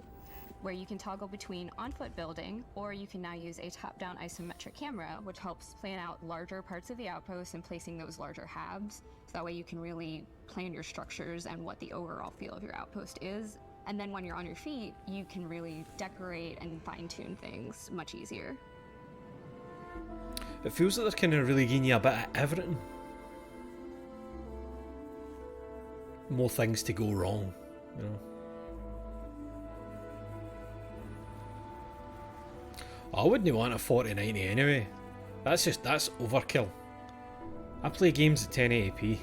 [SPEAKER 14] where you can toggle between on-foot building, or you can now use a top-down isometric camera, which helps plan out larger parts of the outpost and placing those larger halves. So that way you can really plan your structures and what the overall feel of your outpost is. And then when you're on your feet, you can really decorate and fine-tune things much easier.
[SPEAKER 1] It feels like they're kind of really giving you a bit of everything. More things to go wrong, you know. I wouldn't want a 4090 anyway. That's overkill. I play games at 1080p.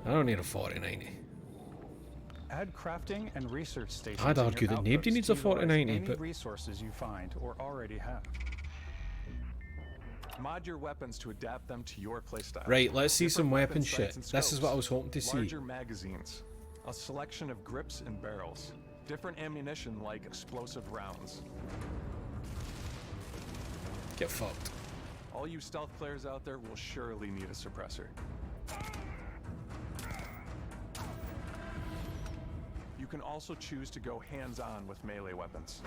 [SPEAKER 1] I don't need a 4090.
[SPEAKER 8] Add crafting and research stations.
[SPEAKER 1] I'd
[SPEAKER 8] in
[SPEAKER 1] argue
[SPEAKER 8] your
[SPEAKER 1] that nobody
[SPEAKER 8] outposts
[SPEAKER 1] needs a
[SPEAKER 8] to utilize
[SPEAKER 1] 4090,
[SPEAKER 8] any
[SPEAKER 1] but
[SPEAKER 8] resources you find or already have. Mod your weapons to adapt them to your playstyle.
[SPEAKER 1] Right, let's see some weapon
[SPEAKER 8] sights
[SPEAKER 1] shit.
[SPEAKER 8] and
[SPEAKER 1] This is what I was
[SPEAKER 8] scopes,
[SPEAKER 1] hoping to see.
[SPEAKER 8] Larger magazines, a selection of grips and barrels, different ammunition like explosive rounds.
[SPEAKER 1] Get fucked.
[SPEAKER 8] All you stealth players out there will surely need a suppressor. You can also choose to go hands-on with melee weapons.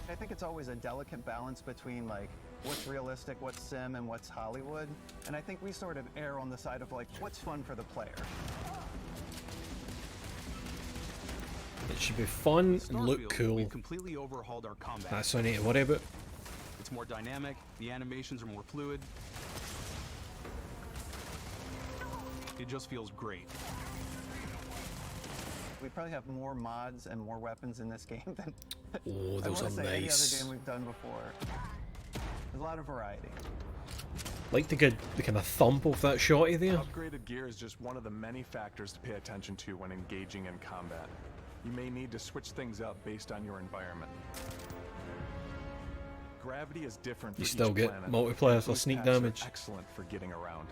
[SPEAKER 12] I think it's always a delicate balance between like what's realistic, what's sim, and what's Hollywood. And I think we sort of err on the side of like what's fun for the player.
[SPEAKER 1] It should be fun and look
[SPEAKER 4] Starfield,
[SPEAKER 1] cool.
[SPEAKER 4] we've completely overhauled our combat.
[SPEAKER 1] That's all I need to worry about.
[SPEAKER 4] It's more dynamic, the animations are more fluid. It just feels great.
[SPEAKER 12] We probably have more mods and more weapons in this game than
[SPEAKER 1] Oh,
[SPEAKER 12] I
[SPEAKER 1] those
[SPEAKER 12] wanna
[SPEAKER 1] are
[SPEAKER 12] say any other
[SPEAKER 1] nice.
[SPEAKER 12] game we've done before. There's a lot of variety.
[SPEAKER 1] Like the kind of thump of that shotty there.
[SPEAKER 8] Upgraded gear is just one of the many factors to pay attention to when engaging in combat. You may need to switch things up based on your environment. Gravity is different for
[SPEAKER 1] You still
[SPEAKER 8] each
[SPEAKER 1] get
[SPEAKER 8] planet,
[SPEAKER 1] multiplayer
[SPEAKER 8] and
[SPEAKER 1] for
[SPEAKER 8] boost
[SPEAKER 1] sneak
[SPEAKER 8] packs are
[SPEAKER 1] damage.
[SPEAKER 8] excellent for getting around.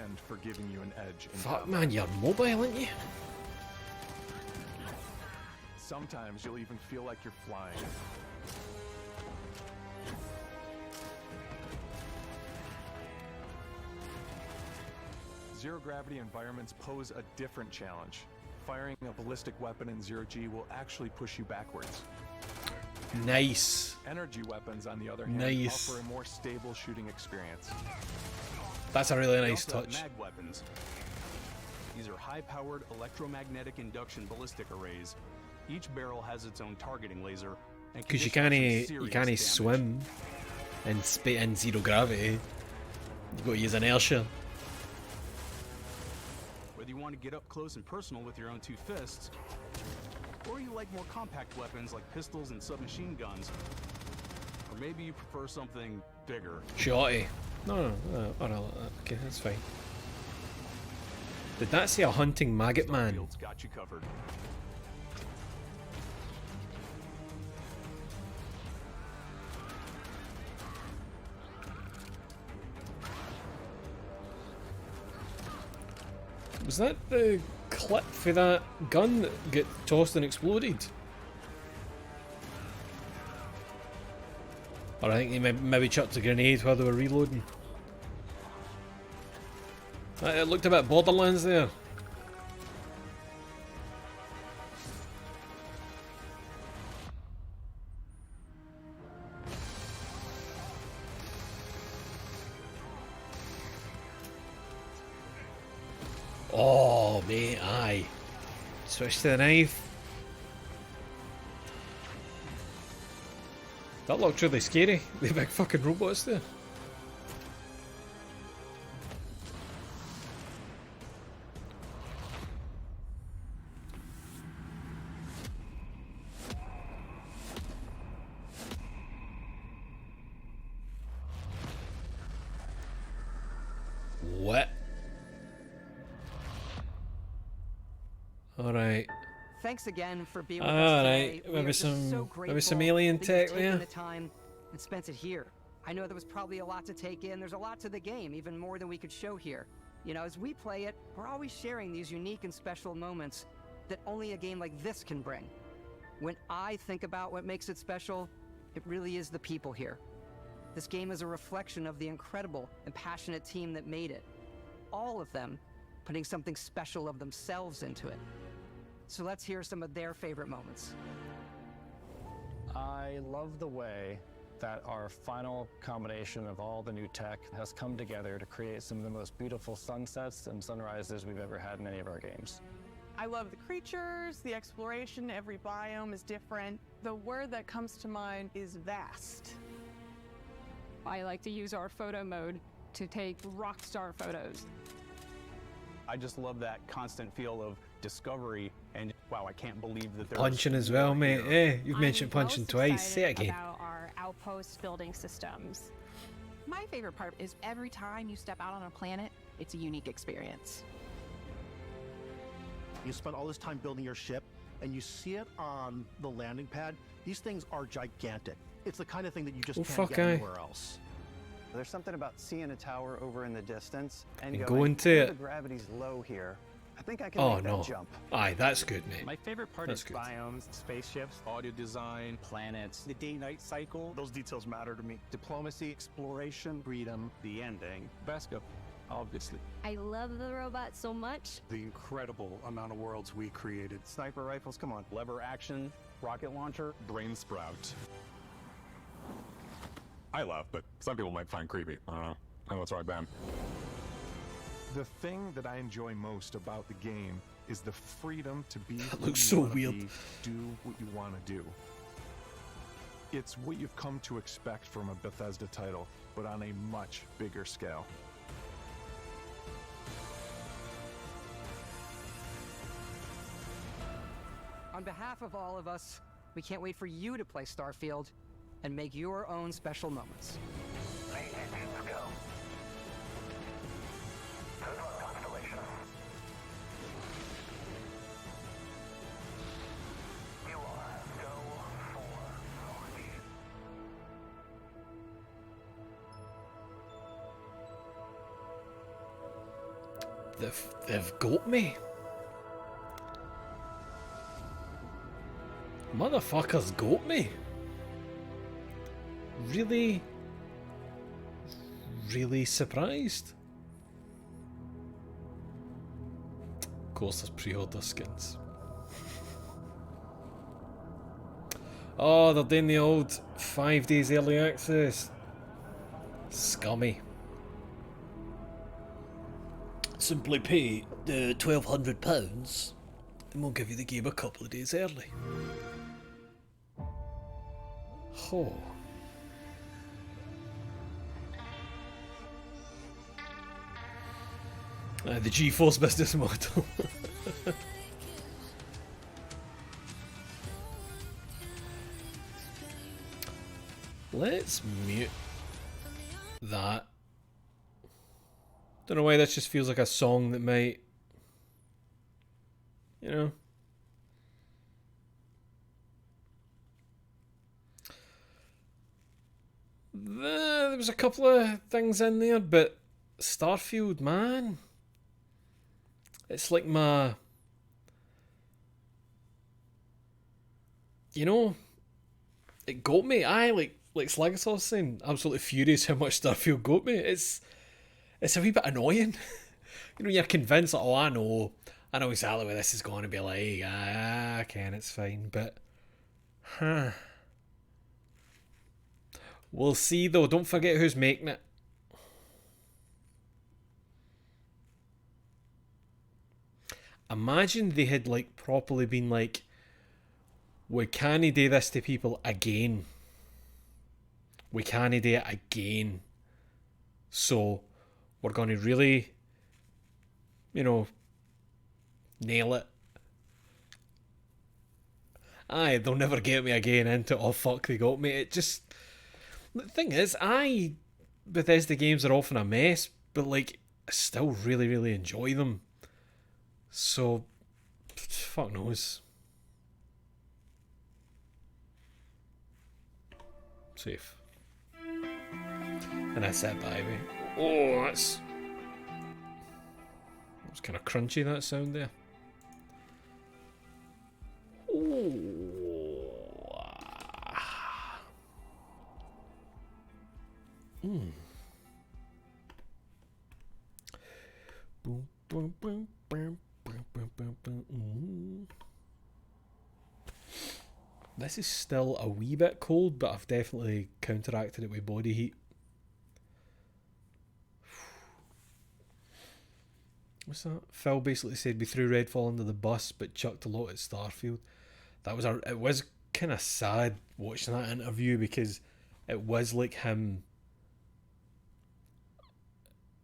[SPEAKER 8] And for giving you an edge in
[SPEAKER 1] Fuck
[SPEAKER 8] combat.
[SPEAKER 1] man, you're mobile, aren't you?
[SPEAKER 8] Sometimes you'll even feel like you're flying. Zero gravity environments pose a different challenge. Firing a ballistic weapon in zero G will actually push you backwards.
[SPEAKER 1] Nice.
[SPEAKER 8] Energy weapons, on the other hand,
[SPEAKER 1] Nice.
[SPEAKER 8] offer a more stable shooting experience.
[SPEAKER 1] That's a really
[SPEAKER 4] We
[SPEAKER 1] nice
[SPEAKER 4] also have
[SPEAKER 1] touch.
[SPEAKER 4] mag weapons. These are high-powered electromagnetic induction ballistic arrays. Each barrel has its own targeting laser. and can
[SPEAKER 1] Because you
[SPEAKER 4] discharge some
[SPEAKER 1] can't
[SPEAKER 4] serious
[SPEAKER 1] can't
[SPEAKER 4] damage.
[SPEAKER 1] swim in zero gravity. You've got to use inertia.
[SPEAKER 4] Whether you want to get up close and personal with your own two fists, or you like more compact weapons like pistols and submachine guns, or maybe you prefer something bigger.
[SPEAKER 1] Shotty. No, okay, that's fine. Did that say a hunting maggot man?
[SPEAKER 4] Starfield's got you covered.
[SPEAKER 1] Was that the clip for that gun that get tossed and exploded? Or I think they maybe chucked a grenade while they were reloading. It looked a bit Borderlands there. Oh, mate, aye. Switch to the knife. That looked really scary. The big fucking robots there. What? Alright.
[SPEAKER 21] Thanks again for being with us
[SPEAKER 1] Alright,
[SPEAKER 21] today. We are just so
[SPEAKER 1] maybe some
[SPEAKER 21] grateful
[SPEAKER 1] alien
[SPEAKER 21] that you've
[SPEAKER 1] tech
[SPEAKER 21] taken
[SPEAKER 1] there.
[SPEAKER 21] the time and spent it here. I know there was probably a lot to take in. There's a lot to the game, even more than we could show here. You know, as we play it, we're always sharing these unique and special moments that only a game like this can bring. When I think about what makes it special, it really is the people here. This game is a reflection of the incredible and passionate team that made it. All of them putting something special of themselves into it. So let's hear some of their favorite moments.
[SPEAKER 10] I love the way that our final combination of all the new tech has come together to create some of the most beautiful sunsets and sunrises we've ever had in any of our games.
[SPEAKER 22] I love the creatures, the exploration, every biome is different. The word that comes to mind is vast.
[SPEAKER 14] I like to use our photo mode to take rock star photos.
[SPEAKER 4] I just love that constant feel of discovery and wow, I can't believe that there's
[SPEAKER 1] Punching as well, mate. Eh, you've mentioned
[SPEAKER 23] I'm
[SPEAKER 1] punching
[SPEAKER 23] most
[SPEAKER 1] twice. Say it
[SPEAKER 23] excited
[SPEAKER 1] again.
[SPEAKER 23] about our outpost building systems. My favorite part is every time you step out on a planet, it's a unique experience.
[SPEAKER 3] You spent all this time building your ship, and you see it on the landing pad, these things are gigantic. It's the kind of thing that you just
[SPEAKER 1] Oh,
[SPEAKER 3] can't
[SPEAKER 1] fuck,
[SPEAKER 3] get
[SPEAKER 1] aye.
[SPEAKER 3] anywhere else.
[SPEAKER 6] There's something about seeing a tower over in the distance and
[SPEAKER 1] And
[SPEAKER 6] going,
[SPEAKER 1] going to
[SPEAKER 6] "Oh,
[SPEAKER 1] it."
[SPEAKER 6] the gravity's low here. I think I can
[SPEAKER 1] Oh
[SPEAKER 6] make
[SPEAKER 1] no.
[SPEAKER 6] that jump.
[SPEAKER 1] Aye, that's good, mate.
[SPEAKER 9] My favorite part
[SPEAKER 1] That's
[SPEAKER 9] is
[SPEAKER 1] good.
[SPEAKER 9] biomes, spaceships,
[SPEAKER 4] Audio design,
[SPEAKER 9] planets.
[SPEAKER 12] The day-night cycle,
[SPEAKER 2] Those details matter to me.
[SPEAKER 12] diplomacy, exploration,
[SPEAKER 3] Freedom.
[SPEAKER 12] the ending.
[SPEAKER 4] Vasco, obviously.
[SPEAKER 15] I love the robot so much.
[SPEAKER 8] The incredible amount of worlds we created.
[SPEAKER 6] Sniper rifles, come on.
[SPEAKER 12] Lever action, rocket launcher.
[SPEAKER 17] Brain sprout. I love, but some people might find creepy. I don't know. I know it's right, Ben.
[SPEAKER 24] The thing that I enjoy most about the game is the freedom to be
[SPEAKER 1] That
[SPEAKER 24] who
[SPEAKER 1] looks
[SPEAKER 24] you
[SPEAKER 1] so
[SPEAKER 24] wanna
[SPEAKER 1] weird.
[SPEAKER 24] be, do what you want to do. It's what you've come to expect from a Bethesda title, but on a much bigger scale.
[SPEAKER 21] On behalf of all of us, we can't wait for you to play Starfield and make your own special moments.
[SPEAKER 18] Let's go. Good luck, Constellation. You are go for it.
[SPEAKER 1] They've got me. Motherfuckers got me. Really, really surprised. Of course, there's pre-order skins. Oh, they're doing the old 5 days early access. Scummy. Simply pay the £1,200 and we'll give you the game a couple of days early. Oh. The GeForce business model. Let's mute that. Don't know why this just feels like a song that might, you know. There was a couple of things in there, but Starfield, man, it's like my, you know, it got me. like Slagasaur's saying, absolutely furious how much Starfield got me. It's a wee bit annoying. You know, you're convinced, like, oh, I know exactly what this is going to be like. I can, it's fine, but, we'll see though. Don't forget who's making it. Imagine they had like properly been like, we can't do this to people again. We can't do it again. So we're going to really, you know, nail it. Aye, they'll never get me again into, oh fuck, they got me. It just, the thing is, Bethesda games are often a mess, but like, I still really, really enjoy them. So, fuck knows. Safe. And I said by me. Oh, that was kind of crunchy, that sound there. Mm. Boom, boom, boom, boom, boom, boom, boom, boom. This is still a wee bit cold, but I've definitely counteracted it with body heat. What's that? Phil basically said we threw Redfall under the bus, but chucked a lot at Starfield. It was kind of sad watching that interview, because it was like him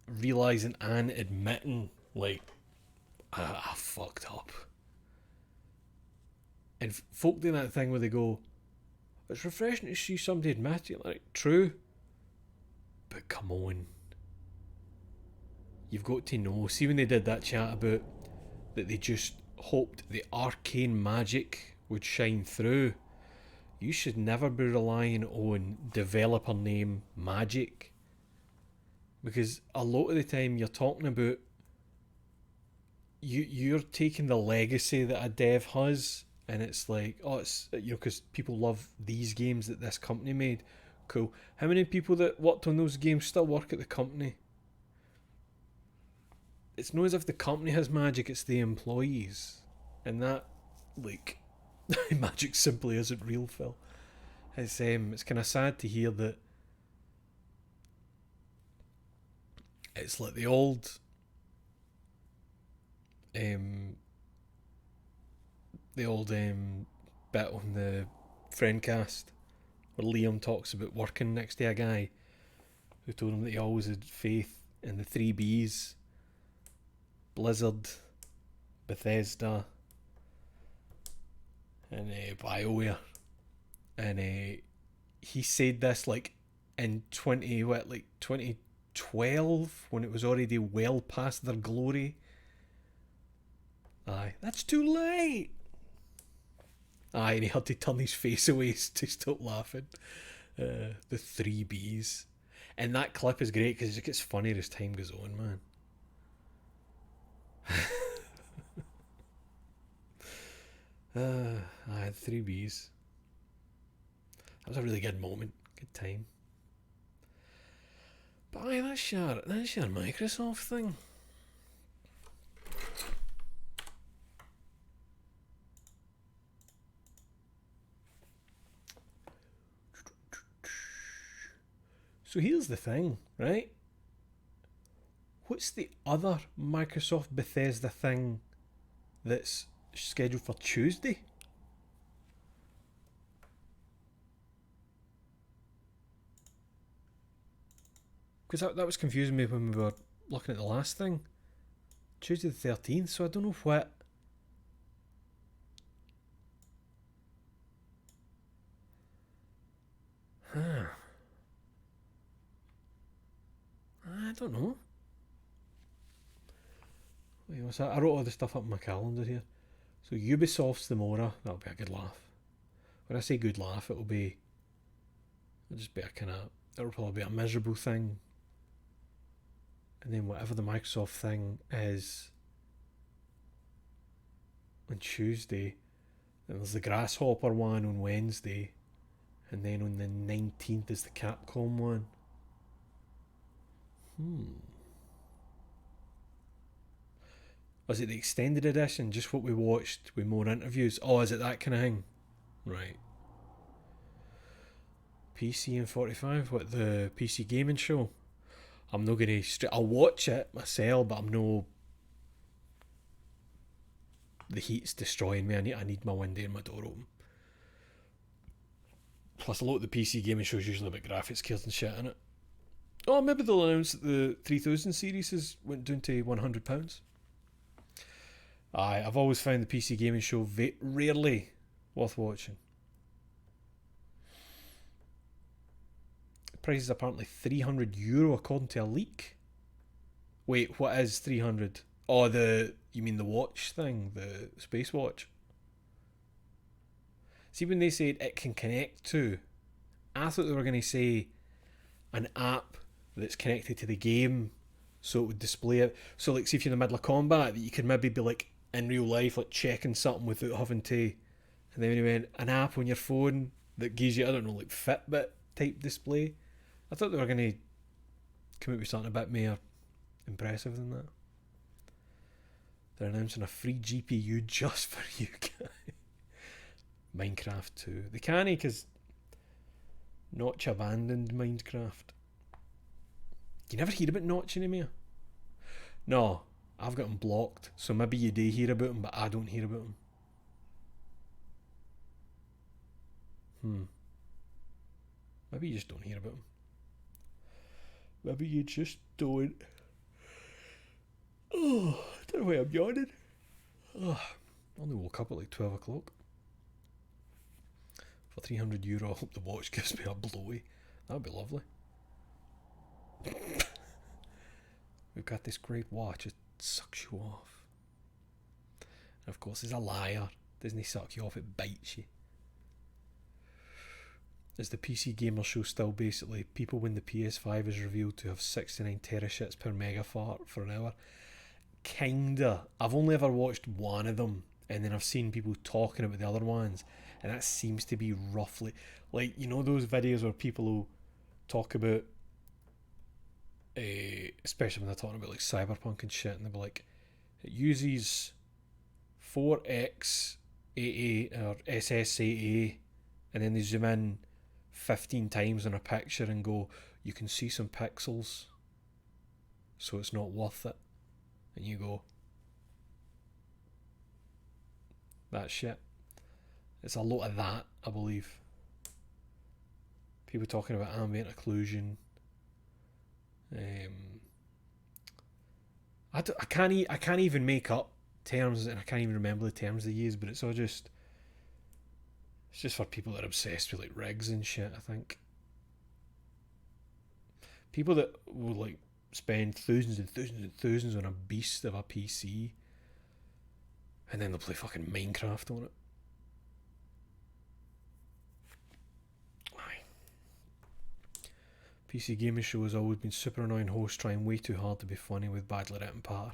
[SPEAKER 1] realising and admitting, like, I fucked up. And folk do that thing where they go, it's refreshing to see somebody admit it. Like, true, but come on. You've got to know. See when they did that chat about that they just hoped the arcane magic would shine through, you should never be relying on developer name magic. Because a lot of the time you're talking about you're taking the legacy that a dev has, and it's like, oh, it's, you know, because people love these games that this company made. Cool. How many people that worked on those games still work at the company? It's not as if the company has magic, it's the employees. And that, like, magic simply isn't real, Phil. It's kind of sad to hear that it's like the old bit on the Friendcast where Liam talks about working next to a guy who told him that he always had faith in the 3Bs: Blizzard, Bethesda, and BioWare. And he said this like in 2012, when it was already well past their glory. Aye, that's too late. Aye, and he had to turn his face away to stop laughing. The 3Bs. And that clip is great because it gets funnier as time goes on, man. Aye, 3Bs. That was a really good moment. Good time. But aye, that's your Microsoft thing. So here's the thing, right? What's the other Microsoft Bethesda thing that's scheduled for Tuesday? Because that was confusing me when we were looking at the last thing. Tuesday the 13th, so I don't know what... Huh. I don't know. Wait, what's that? I wrote all the stuff up in my calendar here. So Ubisoft's tomorrow. That'll be a good laugh. When I say good laugh, it'll just be a kind of... It'll probably be a miserable thing. And then whatever the Microsoft thing is on Tuesday, then there's the Grasshopper one on Wednesday, and then on the 19th is the Capcom one. Was it the extended edition, just what we watched with more interviews? Oh, is it that kind of thing? Right. PC and 45, what, the PC gaming show? I'm not going to... I'll watch it myself, but I'm no... The heat's destroying me. I need my window and my door open. Plus, a lot of the PC gaming shows usually about graphics cards and shit in it. Oh, maybe they'll announce that the 3000 series went down to £100. Aye, I've always found the PC gaming show rarely worth watching. The price is apparently €300 according to a leak. Wait, what is 300? Oh, you mean the watch thing, the space watch? See, when they said it can connect to, I thought they were going to say an app that's connected to the game, so it would display it. So, like, see if you're in the middle of combat, that you could maybe be like in real life, like checking something without having to. And then when you went an app on your phone that gives you, I don't know, like Fitbit type display. I thought they were going to come out with something a bit more impressive than that. They're announcing a free GPU just for you guys. Minecraft 2. They can't, because Notch abandoned Minecraft. You never hear about Notch anymore? No, I've got him blocked, so maybe you do hear about him, but I don't hear about him. Maybe you just don't hear about him. Maybe you just don't. Oh, I don't know why I'm yawning. Oh, I only woke up at like 12 o'clock. For €300, I hope the watch gives me a blowy. That would be lovely. We've got this great watch, it sucks you off. And of course, he's a liar. Doesn't he suck you off? It bites you. Is the PC Gamer Show still basically people when the PS5 is revealed to have 69 terashits per megafart for an hour? Kinda. I've only ever watched one of them, and then I've seen people talking about the other ones, and that seems to be roughly like, you know, those videos where people will talk about, especially when they're talking about like Cyberpunk and shit, and they'll be like, it uses 4x88 or SSAA, and then they zoom in 15 times on a picture and go, you can see some pixels, so it's not worth it. And you go, that shit. It's a lot of that, I believe. People talking about ambient occlusion. I can't even make up terms, and I can't even remember the terms they use, but it's just for people that are obsessed with like rigs and shit, I think. People that will like spend thousands and thousands and thousands on a beast of a PC, and then they'll play fucking Minecraft on it. Aye. PC Gaming Show has always been super annoying hosts trying way too hard to be funny with badly written patter.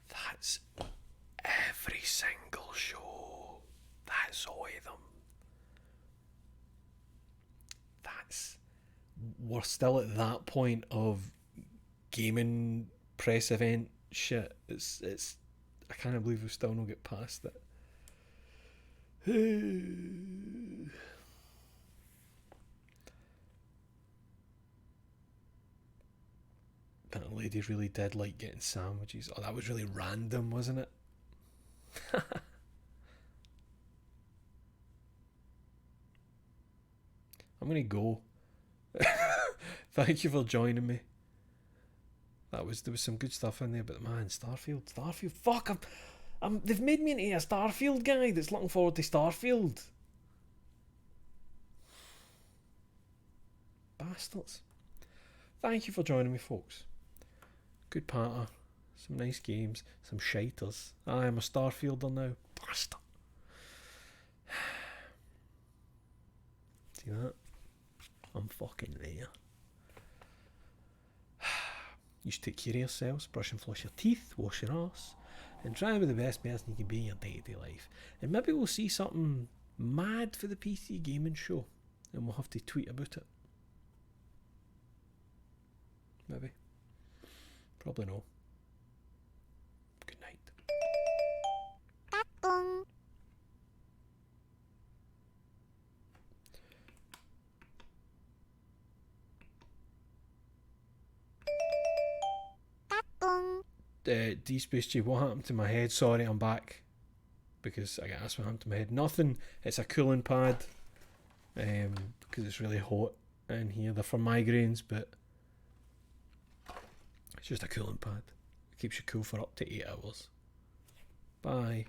[SPEAKER 1] That's every single show. That's all of them. We're still at that point of gaming press event shit. It's I can't believe we've still not get past it. That lady really did like getting sandwiches. Oh, that was really random, wasn't it? I'm gonna go. Thank you for joining me. There was some good stuff in there, but man, Starfield, fuck! They've made me into a Starfield guy that's looking forward to Starfield. Bastards. Thank you for joining me, folks. Good patter, some nice games, some shiters. I am a Starfielder now. Bastard. See that? I'm fucking there. You should take care of yourselves, brush and floss your teeth, wash your arse, and try and be the best person you can be in your day-to-day life. And maybe we'll see something mad for the PC Gaming Show, and we'll have to tweet about it. Maybe. Probably no. Good night. D-Space G, what happened to my head? Sorry, I'm back. Because I got asked what happened to my head. Nothing. It's a cooling pad. Because it's really hot in here. They're for migraines, but it's just a cooling pad. It keeps you cool for up to 8 hours. Bye.